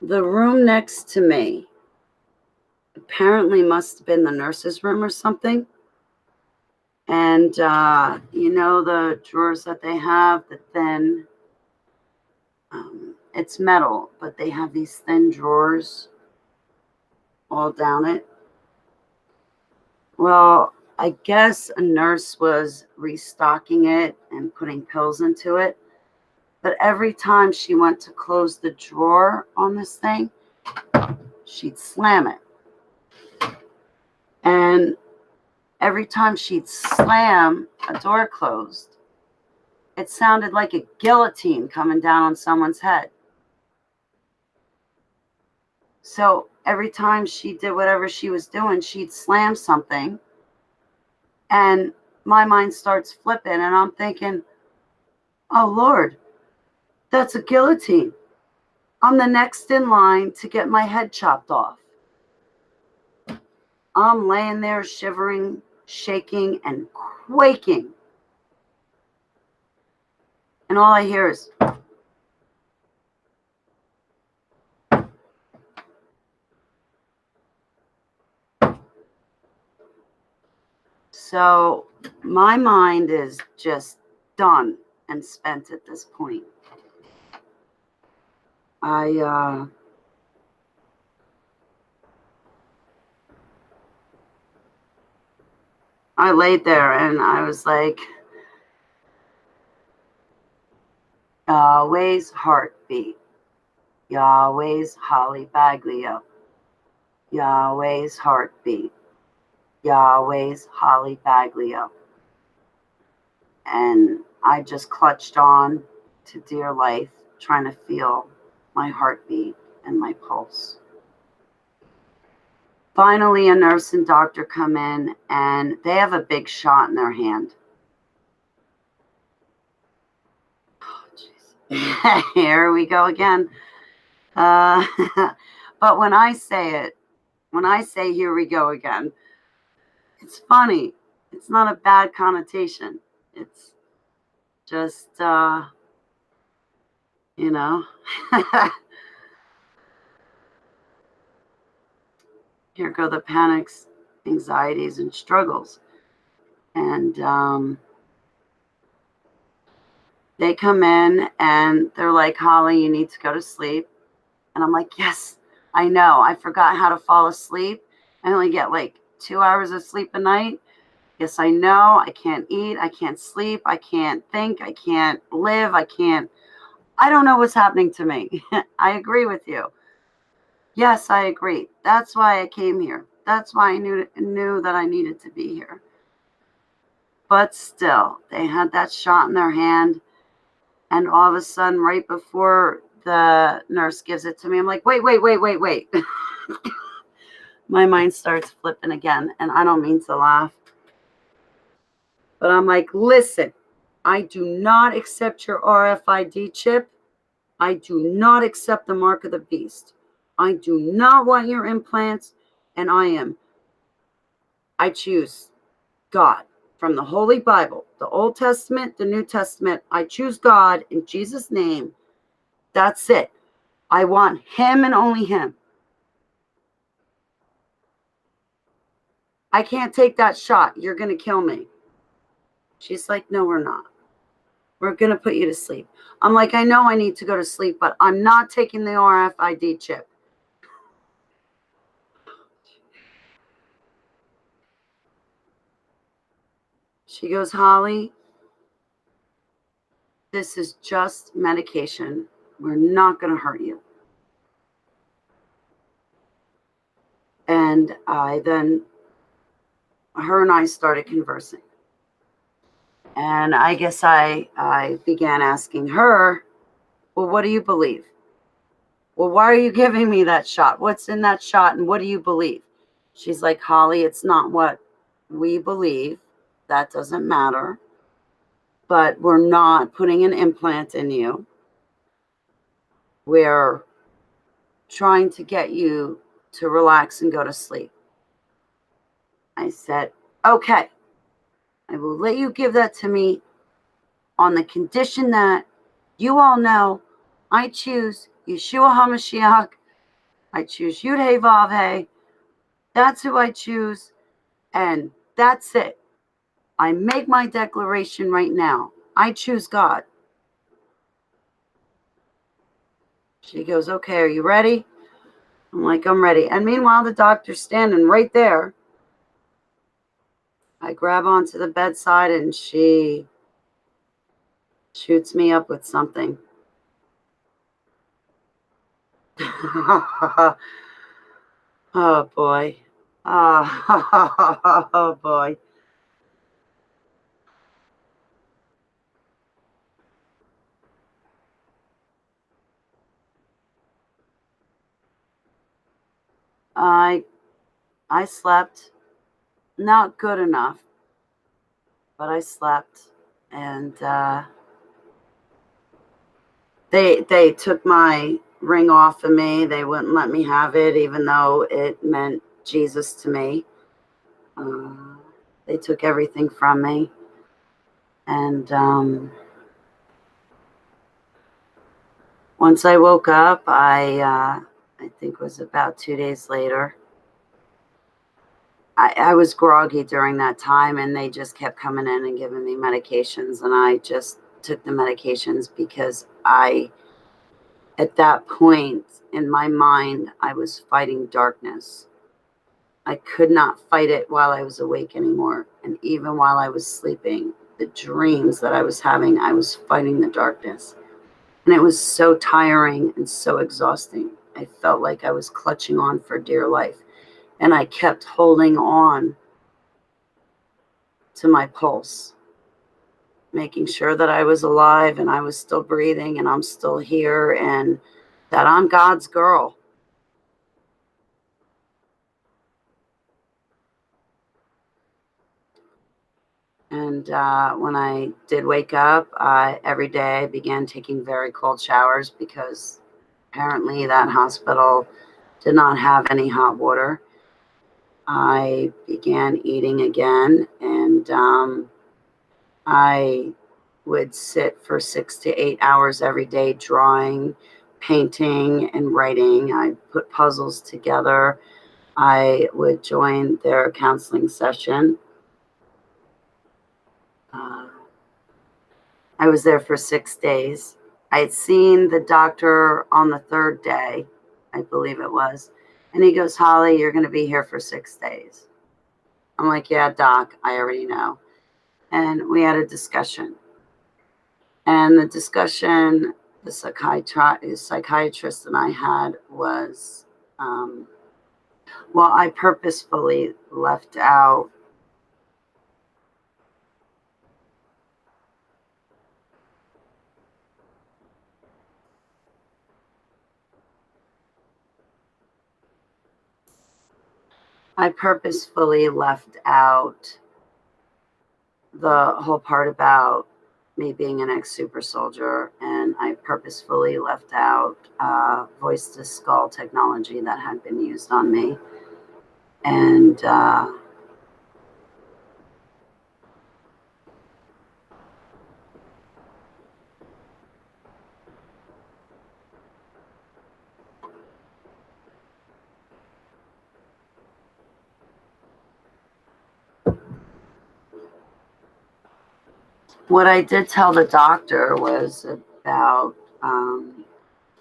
The room next to me apparently must have been the nurse's room or something. And you know the drawers that they have, the thin, it's metal, but they have these thin drawers all down it. Well, I guess a nurse was restocking it and putting pills into it. But every time she went to close the drawer on this thing, she'd slam it. And every time she'd slam a door closed, it sounded like a guillotine coming down on someone's head. So every time she did whatever she was doing, she'd slam something. And my mind starts flipping, and I'm thinking, oh, Lord, that's a guillotine. I'm the next in line to get my head chopped off. I'm laying there shivering, shaking, and quaking. And all I hear is, so my mind is just done and spent at this point. I laid there and I was like, Yahweh's heartbeat, Yahweh's Holly Baglio, Yahweh's heartbeat, Yahweh's Holly Baglio. And I just clutched on to dear life, trying to feel my heartbeat and my pulse. Finally, a nurse and doctor come in, and they have a big shot in their hand. Oh, jeez. Here we go again. But when I say here we go again, it's funny. It's not a bad connotation. It's just, you know. Here go the panics, anxieties, and struggles. And they come in and they're like, Holly, you need to go to sleep. And I'm like, yes, I know. I forgot how to fall asleep. I only get like 2 hours of sleep a night. Yes, I know. I can't eat. I can't sleep. I can't think. I can't live. I don't know what's happening to me. I agree with you. Yes, I agree. That's why I came here. That's why I knew that I needed to be here. But still, they had that shot in their hand. And all of a sudden, right before the nurse gives it to me, I'm like, wait. My mind starts flipping again. And I don't mean to laugh. But I'm like, listen, I do not accept your RFID chip. I do not accept the mark of the beast. I do not want your implants. And I choose God from the Holy Bible, the Old Testament, the New Testament. I choose God in Jesus' name. That's it. I want him and only him. I can't take that shot. You're going to kill me. She's like, no, we're not. We're going to put you to sleep. I'm like, I know I need to go to sleep, but I'm not taking the RFID chip. She goes, Holly, this is just medication. We're not going to hurt you. And I then her and I started conversing. And I guess I began asking her, well, what do you believe? Well, why are you giving me that shot? What's in that shot and what do you believe? She's like, Holly, it's not what we believe. That doesn't matter. But we're not putting an implant in you. We're trying to get you to relax and go to sleep. I said, okay, I will let you give that to me on the condition that you all know I choose Yeshua HaMashiach. I choose Yud-Hey-Vav-Hey. That's who I choose. And that's it. I make my declaration right now. I choose God. She goes, okay, are you ready? I'm like, I'm ready. And meanwhile, the doctor's standing right there. I grab onto the bedside and she shoots me up with something. Oh, boy. Oh, boy. I slept. Not good enough, but I slept. And they took my ring off of me. They wouldn't let me have it, even though it meant Jesus to me. They took everything from me. And once I woke up, I think it was about 2 days later, I was groggy during that time, and they just kept coming in and giving me medications, and I just took the medications because at that point in my mind, I was fighting darkness. I could not fight it while I was awake anymore. And even while I was sleeping, the dreams that I was having, I was fighting the darkness. And it was so tiring and so exhausting. I felt like I was clutching on for dear life. And I kept holding on to my pulse, making sure that I was alive and I was still breathing and I'm still here and that I'm God's girl. And when I did wake up, every day I began taking very cold showers because apparently that hospital did not have any hot water. I began eating again, and I would sit for 6 to 8 hours every day drawing, painting, and writing. I put puzzles together. I would join their counseling session. I was there for 6 days. I had seen the doctor on the third day, I believe it was. And he goes, Holly, you're going to be here for 6 days. I'm like, yeah, doc, I already know. And we had a discussion. And the discussion the psychiatrist and I had was, well, I purposefully left out the whole part about me being an ex-super soldier, and I purposefully left out voice-to-skull technology that had been used on me. And what I did tell the doctor was about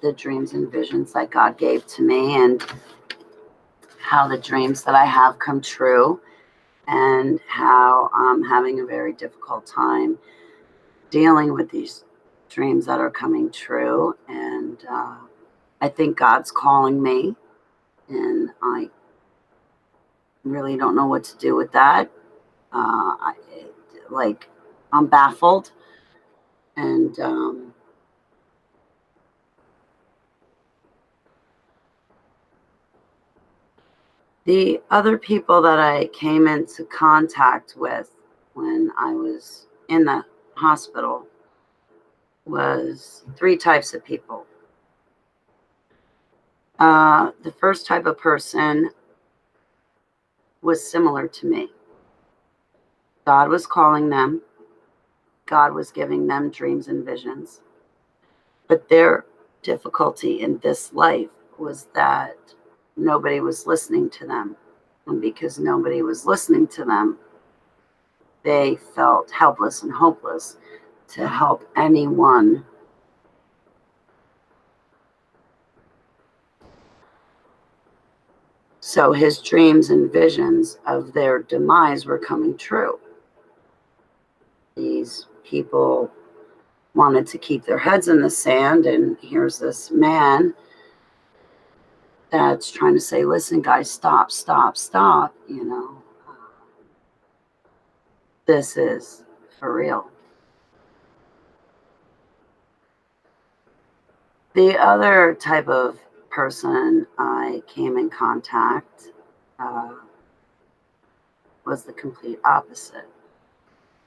the dreams and visions that God gave to me, and how the dreams that I have come true, and how I'm having a very difficult time dealing with these dreams that are coming true. And I think God's calling me, and I really don't know what to do with that. I'm baffled. And the other people that I came into contact with when I was in the hospital was 3 types of people. The first type of person was similar to me. God was calling them. God was giving them dreams and visions. But their difficulty in this life was that nobody was listening to them. And because nobody was listening to them, they felt helpless and hopeless to help anyone. So his dreams and visions of their demise were coming true. These people wanted to keep their heads in the sand, and here's this man that's trying to say, listen, guys, stop. This is for real. The other type of person I came in contact was the complete opposite.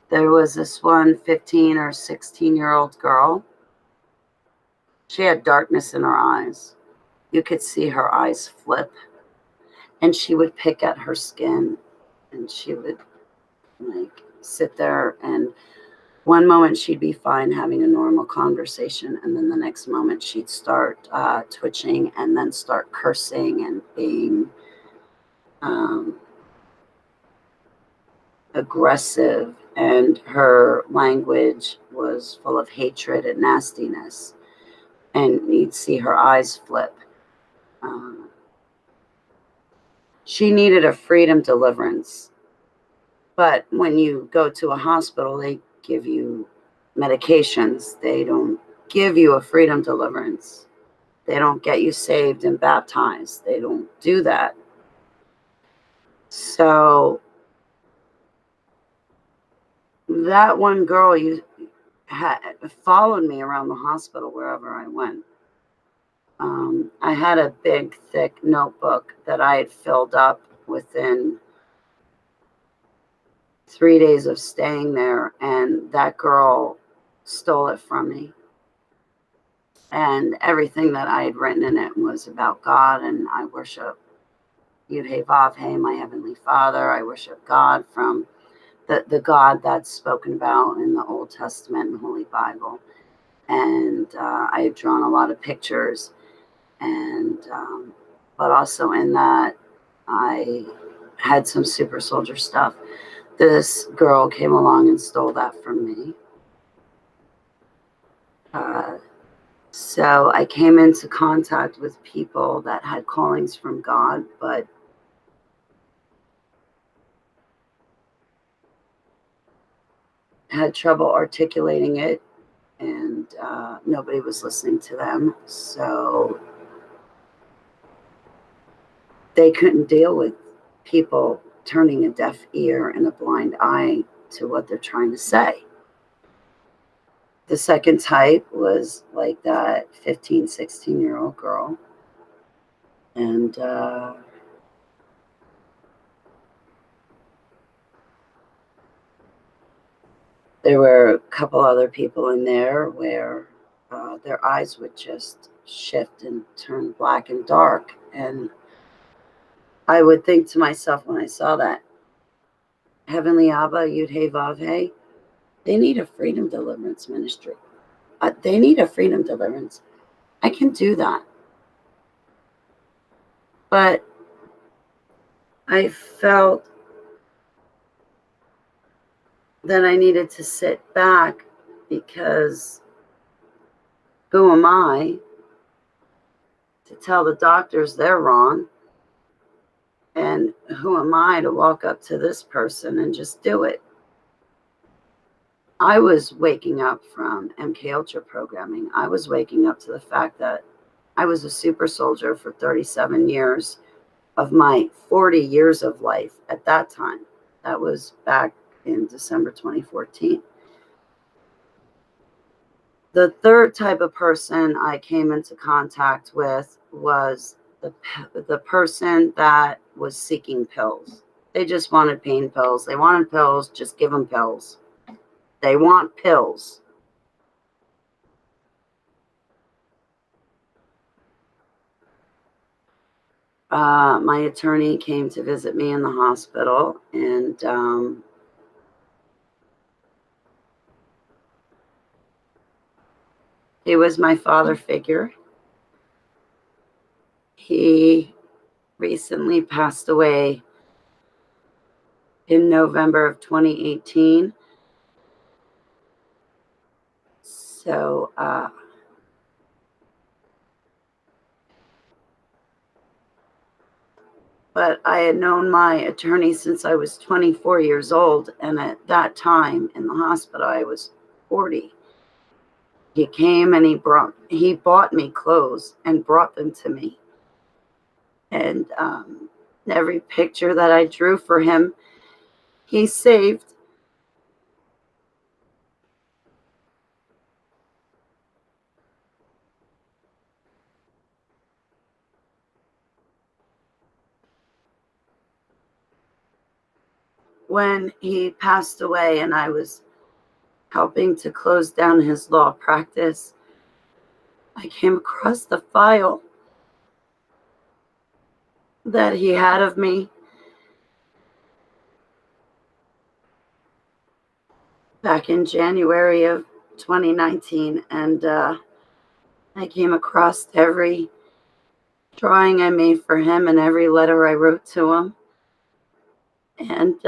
There was this one 15 or 16-year-old girl. She had darkness in her eyes. You could see her eyes flip, and she would pick at her skin, and she would sit there, and one moment she'd be fine having a normal conversation, and then the next moment she'd start twitching and then start cursing and being aggressive, and her language was full of hatred and nastiness, and you'd see her eyes flip. She needed a freedom deliverance, but when you go to a hospital, they give you medications. They don't give you a freedom deliverance. They don't get you saved and baptized. They don't do that. So that one girl had followed me around the hospital wherever I went. I had a big, thick notebook that I had filled up within 3 days of staying there, and that girl stole it from me. And everything that I had written in it was about God, and I worship YHVH, my Heavenly Father. I worship God from the God that's spoken about in the Old Testament and Holy Bible. And I had drawn a lot of pictures, and but also in that I had some super soldier stuff. This girl came along and stole that from me. So I came into contact with people that had callings from God, but had trouble articulating it, and nobody was listening to them. So they couldn't deal with people turning a deaf ear and a blind eye to what they're trying to say. The second type was like that 15, 16-year-old girl. And there were a couple other people in there where their eyes would just shift and turn black and dark. And I would think to myself when I saw that, Heavenly Abba, YHVH, they need a freedom deliverance ministry. They need a freedom deliverance. I can do that. But I felt that I needed to sit back, because who am I to tell the doctors they're wrong? And who am I to walk up to this person and just do it? I was waking up from MK Ultra programming. I was waking up to the fact that I was a super soldier for 37 years of my 40 years of life at that time. That was back in December 2014. The third type of person I came into contact with was the person that was seeking pills. They just wanted pain pills. They wanted pills, just give them pills. They want pills. My attorney came to visit me in the hospital, and he was my father figure. He recently passed away in November of 2018. So, but I had known my attorney since I was 24 years old, and at that time in the hospital, I was 40. He came and he bought me clothes and brought them to me. And every picture that I drew for him, he saved. When he passed away and I was helping to close down his law practice, I came across the file that he had of me back in January of 2019, and I came across every drawing I made for him and every letter I wrote to him. And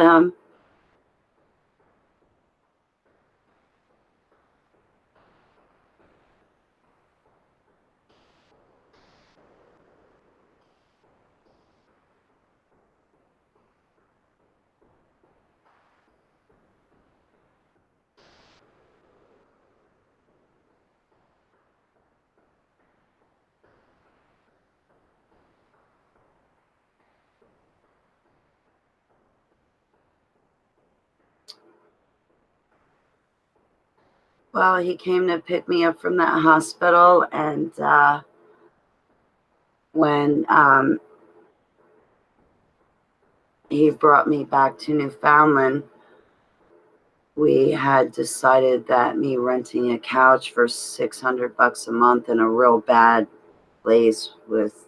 well, he came to pick me up from that hospital, and when he brought me back to Newfoundland, we had decided that me renting a couch for $600 a month in a real bad place with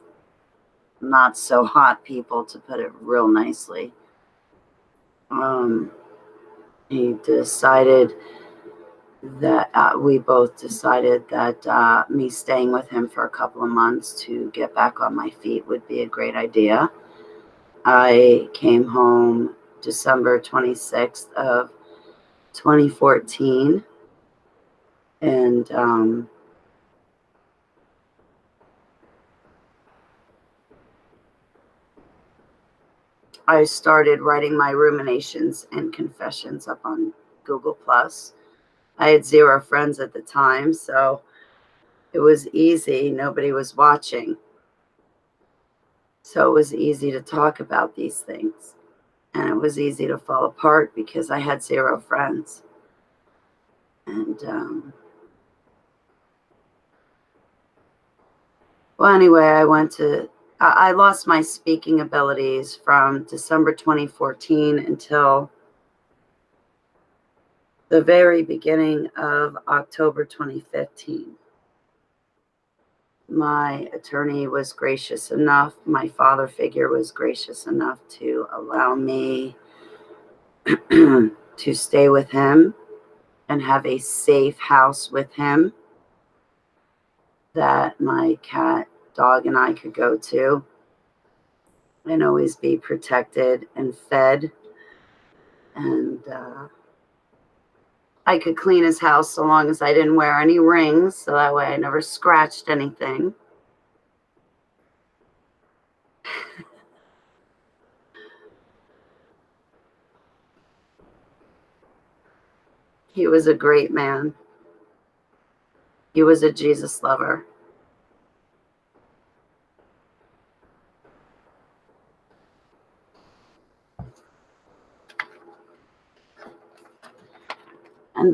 not so hot people, to put it real nicely. He decided that we both decided that me staying with him for a couple of months to get back on my feet would be a great idea. I came home December 26th of 2014, and I started writing my ruminations and confessions up on Google+. I had 0 friends at the time, so it was easy. Nobody was watching. So it was easy to talk about these things. And it was easy to fall apart because I had 0 friends. And well, anyway, I lost my speaking abilities from December 2014 until the very beginning of October 2015. My attorney was gracious enough, my father figure was gracious enough to allow me to stay with him and have a safe house with him that my cat, dog, and I could go to and always be protected and fed. And I could clean his house so long as I didn't wear any rings, so that way I never scratched anything. He was a great man. He was a Jesus lover.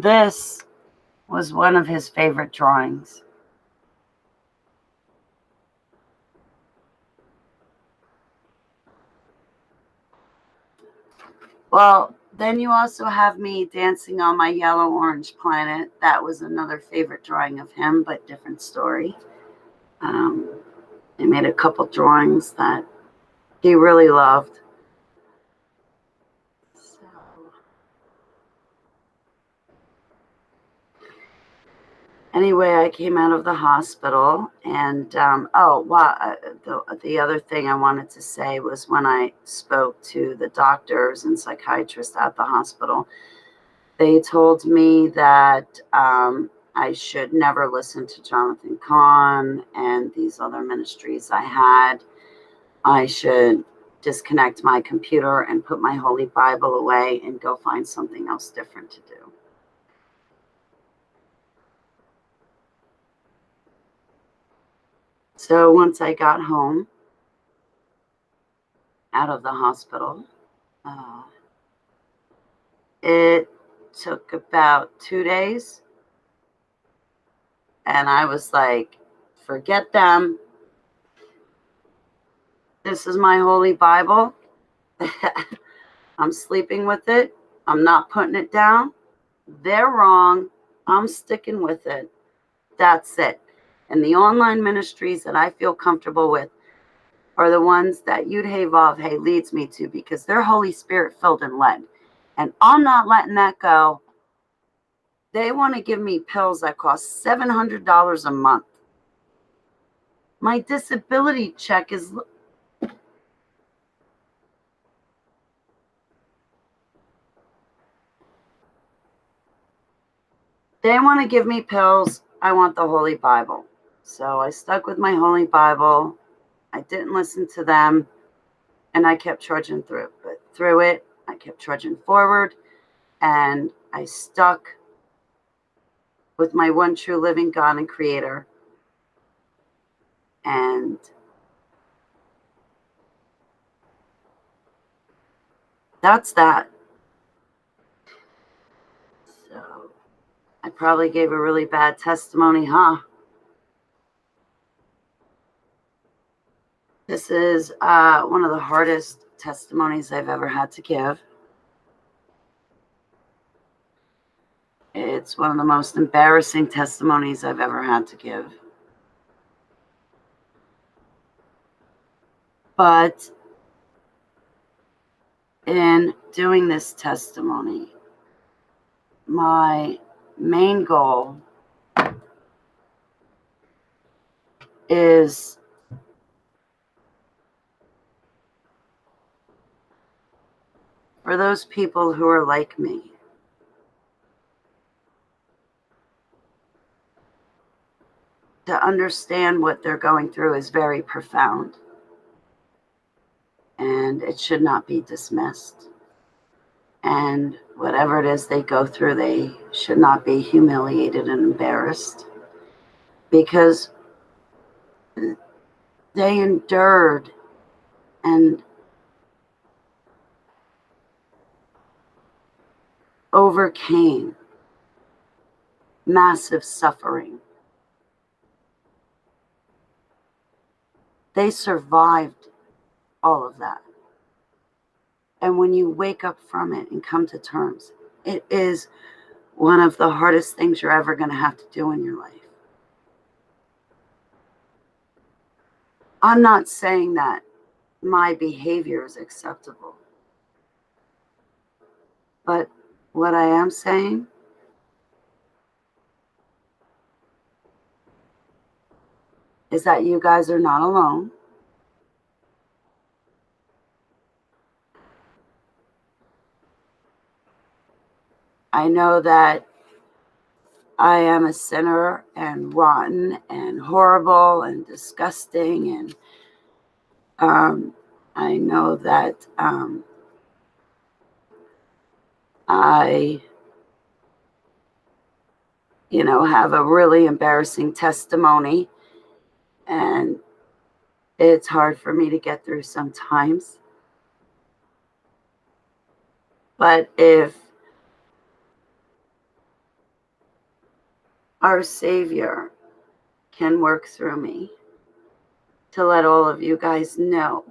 And this was one of his favorite drawings. Well, then you also have me dancing on my yellow-orange planet. That was another favorite drawing of him, but different story. He made a couple drawings that he really loved. So, anyway, I came out of the hospital, and the other thing I wanted to say was when I spoke to the doctors and psychiatrists at the hospital, they told me that I should never listen to Jonathan Cahn and these other ministries I had. I should disconnect my computer and put my Holy Bible away and go find something else different to do. So once I got home out of the hospital, it took about 2 days, and I was like, forget them. This is my Holy Bible. I'm sleeping with it. I'm not putting it down. They're wrong. I'm sticking with it. That's it. And the online ministries that I feel comfortable with are the ones that YHVH leads me to, because they're Holy Spirit filled and led. And I'm not letting that go. They want to give me pills that cost $700 a month. My disability check is... They want to give me pills. I want the Holy Bible. So I stuck with my Holy Bible. I didn't listen to them. And I kept trudging through. But through it, I kept trudging forward. And I stuck with my one true living God and Creator. And that's that. So I probably gave a really bad testimony, huh? This is one of the hardest testimonies I've ever had to give. It's one of the most embarrassing testimonies I've ever had to give. But in doing this testimony, my main goal is for those people who are like me, to understand what they're going through is very profound, and it should not be dismissed. And whatever it is they go through, they should not be humiliated and embarrassed, because they endured and overcame massive suffering. They survived all of that. And when you wake up from it and come to terms, it is one of the hardest things you're ever going to have to do in your life. I'm not saying that my behavior is acceptable. But what I am saying is that you guys are not alone. I know that I am a sinner and rotten and horrible and disgusting, and I know that I, have a really embarrassing testimony, and it's hard for me to get through sometimes. But if our Savior can work through me to let all of you guys know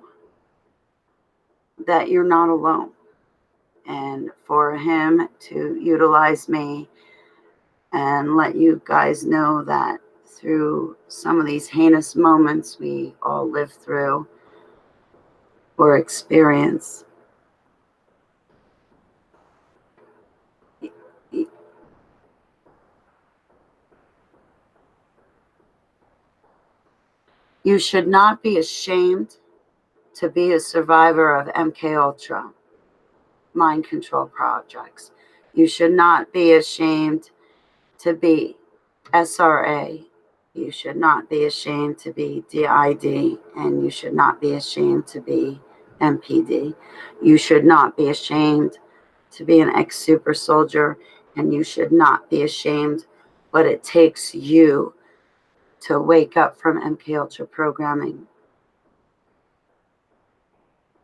that you're not alone, and for him to utilize me and let you guys know that through some of these heinous moments we all live through or experience, you should not be ashamed to be a survivor of MK Ultra mind control projects. You should not be ashamed to be SRA. You should not be ashamed to be DID, and you should not be ashamed to be MPD. You should not be ashamed to be an ex-super soldier, and you should not be ashamed what it takes you to wake up from MK Ultra programming.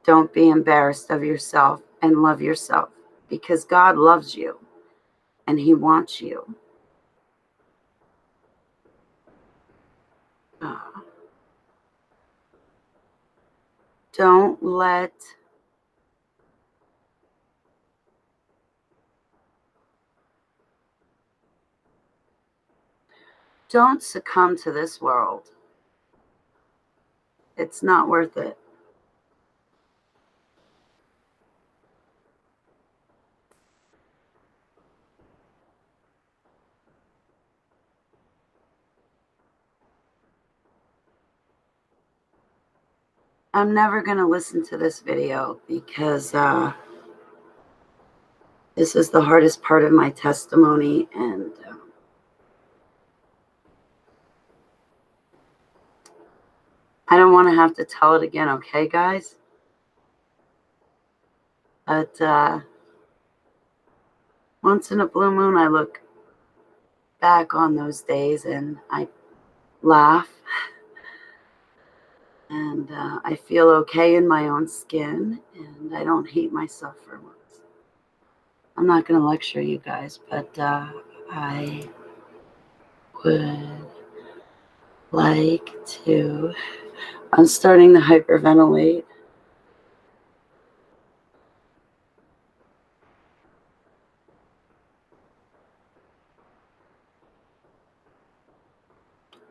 Don't be embarrassed of yourself and love yourself, because God loves you and he wants you. Don't succumb to this world. It's not worth it. I'm never going to listen to this video because this is the hardest part of my testimony, and I don't want to have to tell it again, okay, guys? But once in a blue moon, I look back on those days and I laugh, and I feel okay in my own skin, and I don't hate myself for once. I'm not going to lecture you guys, but I would like to. I'm starting to hyperventilate.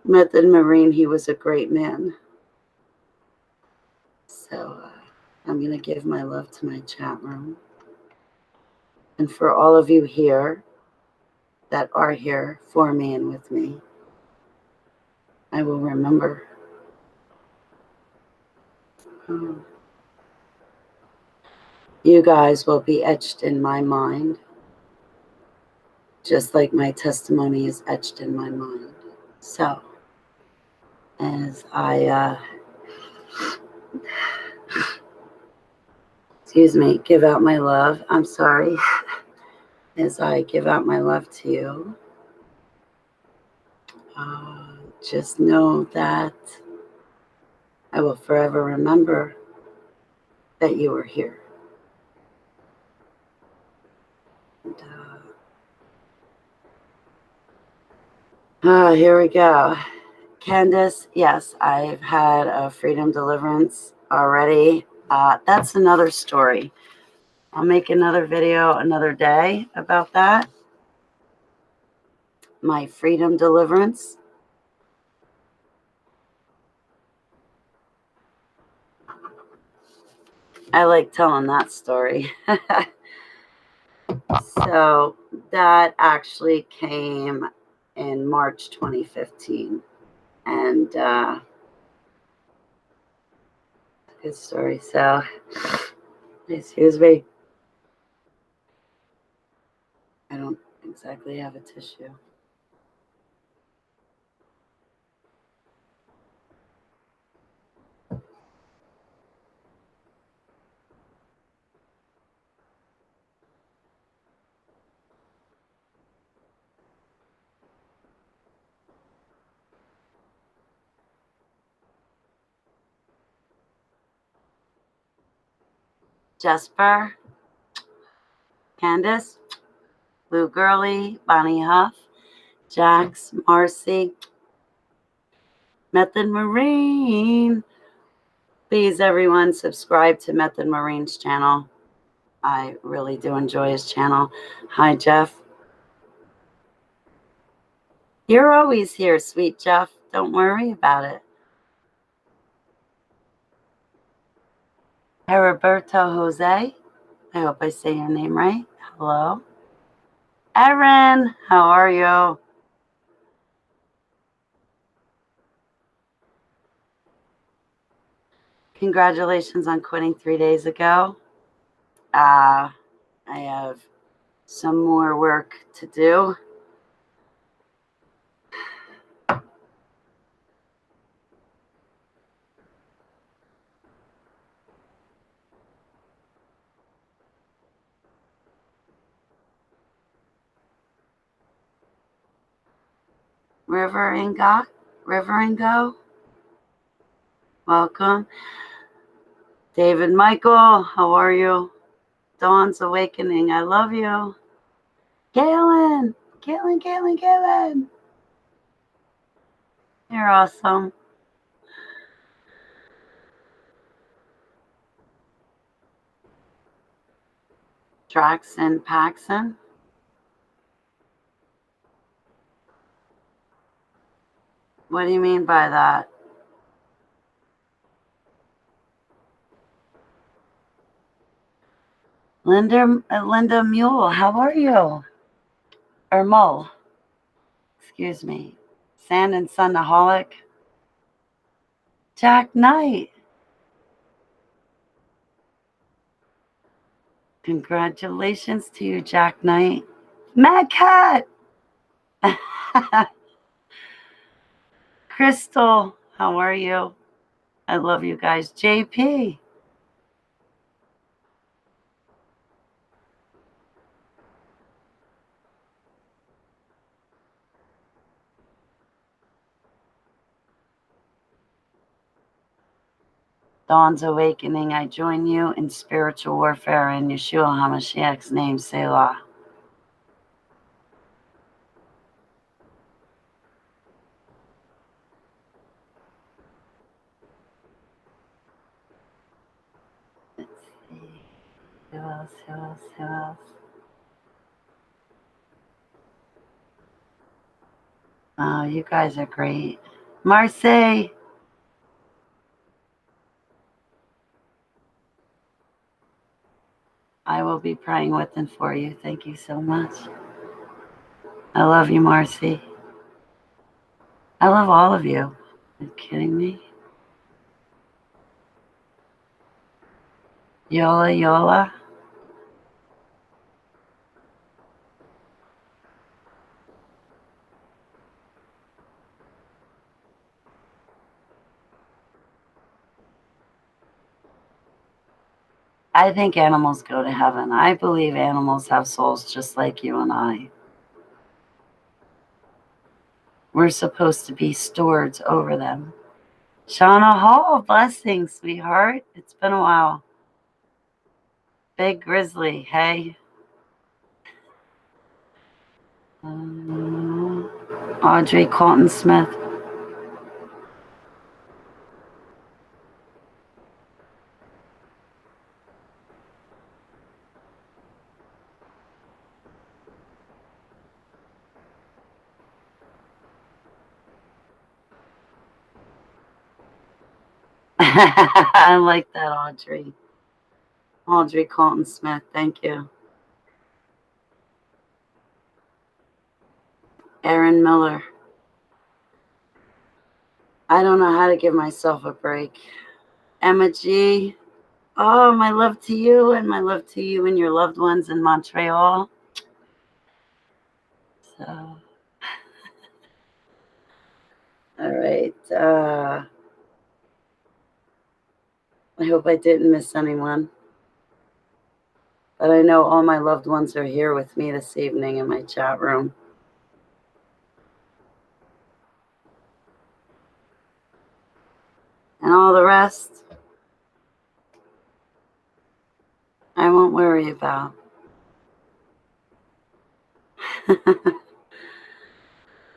Met the Marine, he was a great man. So I'm going to give my love to my chat room. And for all of you here that are here for me and with me, I will remember. You guys will be etched in my mind, just like my testimony is etched in my mind. So, as I, give out my love, I'm sorry, as I give out my love to you, just know that I will forever remember that you were here. And, here we go. Candace, yes, I've had a freedom deliverance already. That's another story. I'll make another video another day about that. My freedom deliverance. I like telling that story. So that actually came in March 2015. And good story. So, excuse me. I don't exactly have a tissue. Jesper, Candace, Blue Girly, Bonnie Huff, Jax, Marcy, Method Marine. Please, everyone, subscribe to Method Marine's channel. I really do enjoy his channel. Hi, Jeff. You're always here, sweet Jeff. Don't worry about it. Heriberto Jose. I hope I say your name right. Hello. Erin, how are you? Congratulations on quitting 3 days ago. I have some more work to do. River and Go. Welcome. David Michael, how are you? Dawn's Awakening, I love you. Galen. You're awesome. Draxon Paxson. What do you mean by that? Linda Mule, how are you? Or Mull, excuse me. Sand and Sunaholic. Jack Knight. Congratulations to you, Jack Knight. Mad Cat. Crystal, how are you? I love you guys. JP. Dawn's Awakening, I join you in spiritual warfare in Yeshua HaMashiach's name, Selah. Let's see. Who else? Oh, you guys are great. Marseille. I will be praying with and for you. Thank you so much. I love you, Marcy. I love all of you. Are you kidding me? Yola. I think animals go to heaven. I believe animals have souls just like you and I. We're supposed to be stewards over them. Shauna Hall, blessings, sweetheart. It's been a while. Big Grizzly, hey. Audrey Colton Smith. I like that, Audrey. Audrey Colton Smith, thank you. Aaron Miller. I don't know how to give myself a break. Emma G. Oh, my love to you, and my love to you and your loved ones in Montreal. So, all right. I hope I didn't miss anyone. But I know all my loved ones are here with me this evening in my chat room. And all the rest, I won't worry about.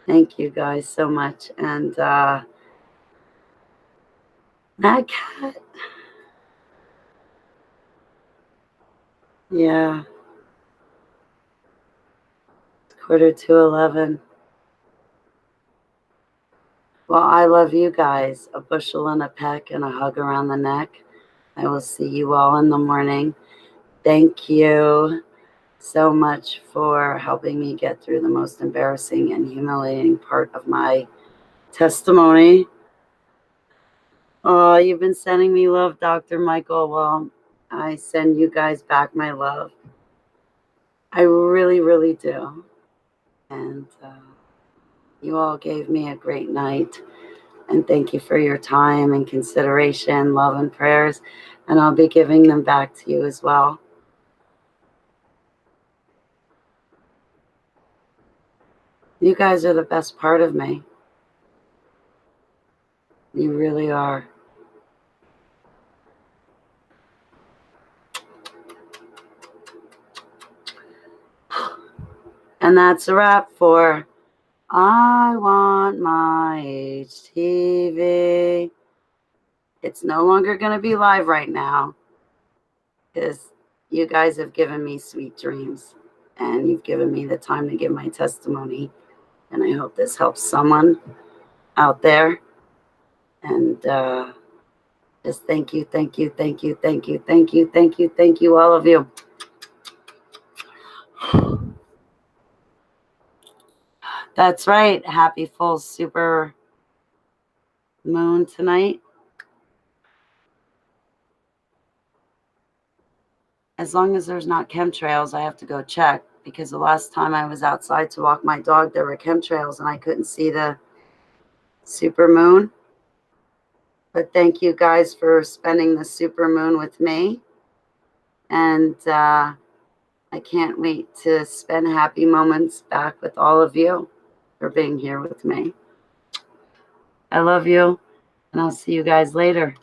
Thank you guys so much. And Mad Cat. Yeah. 11:45. Well, I love you guys. A bushel and a peck and a hug around the neck. I will see you all in the morning. Thank you so much for helping me get through the most embarrassing and humiliating part of my testimony. Oh, you've been sending me love, Dr. Michael. Well, I send you guys back my love. I really, really do. And you all gave me a great night. And thank you for your time and consideration, love, and prayers. And I'll be giving them back to you as well. You guys are the best part of me. You really are. And that's a wrap for I Want My HTV. It's no longer going to be live right now because you guys have given me sweet dreams and you've given me the time to give my testimony. And I hope this helps someone out there. And just thank you, thank you, thank you, thank you, thank you, thank you, thank you, all of you. That's right. Happy full super moon tonight. As long as there's not chemtrails, I have to go check because the last time I was outside to walk my dog, there were chemtrails and I couldn't see the super moon. But thank you guys for spending the super moon with me. And I can't wait to spend happy moments back with all of you for being here with me. I love you, and I'll see you guys later.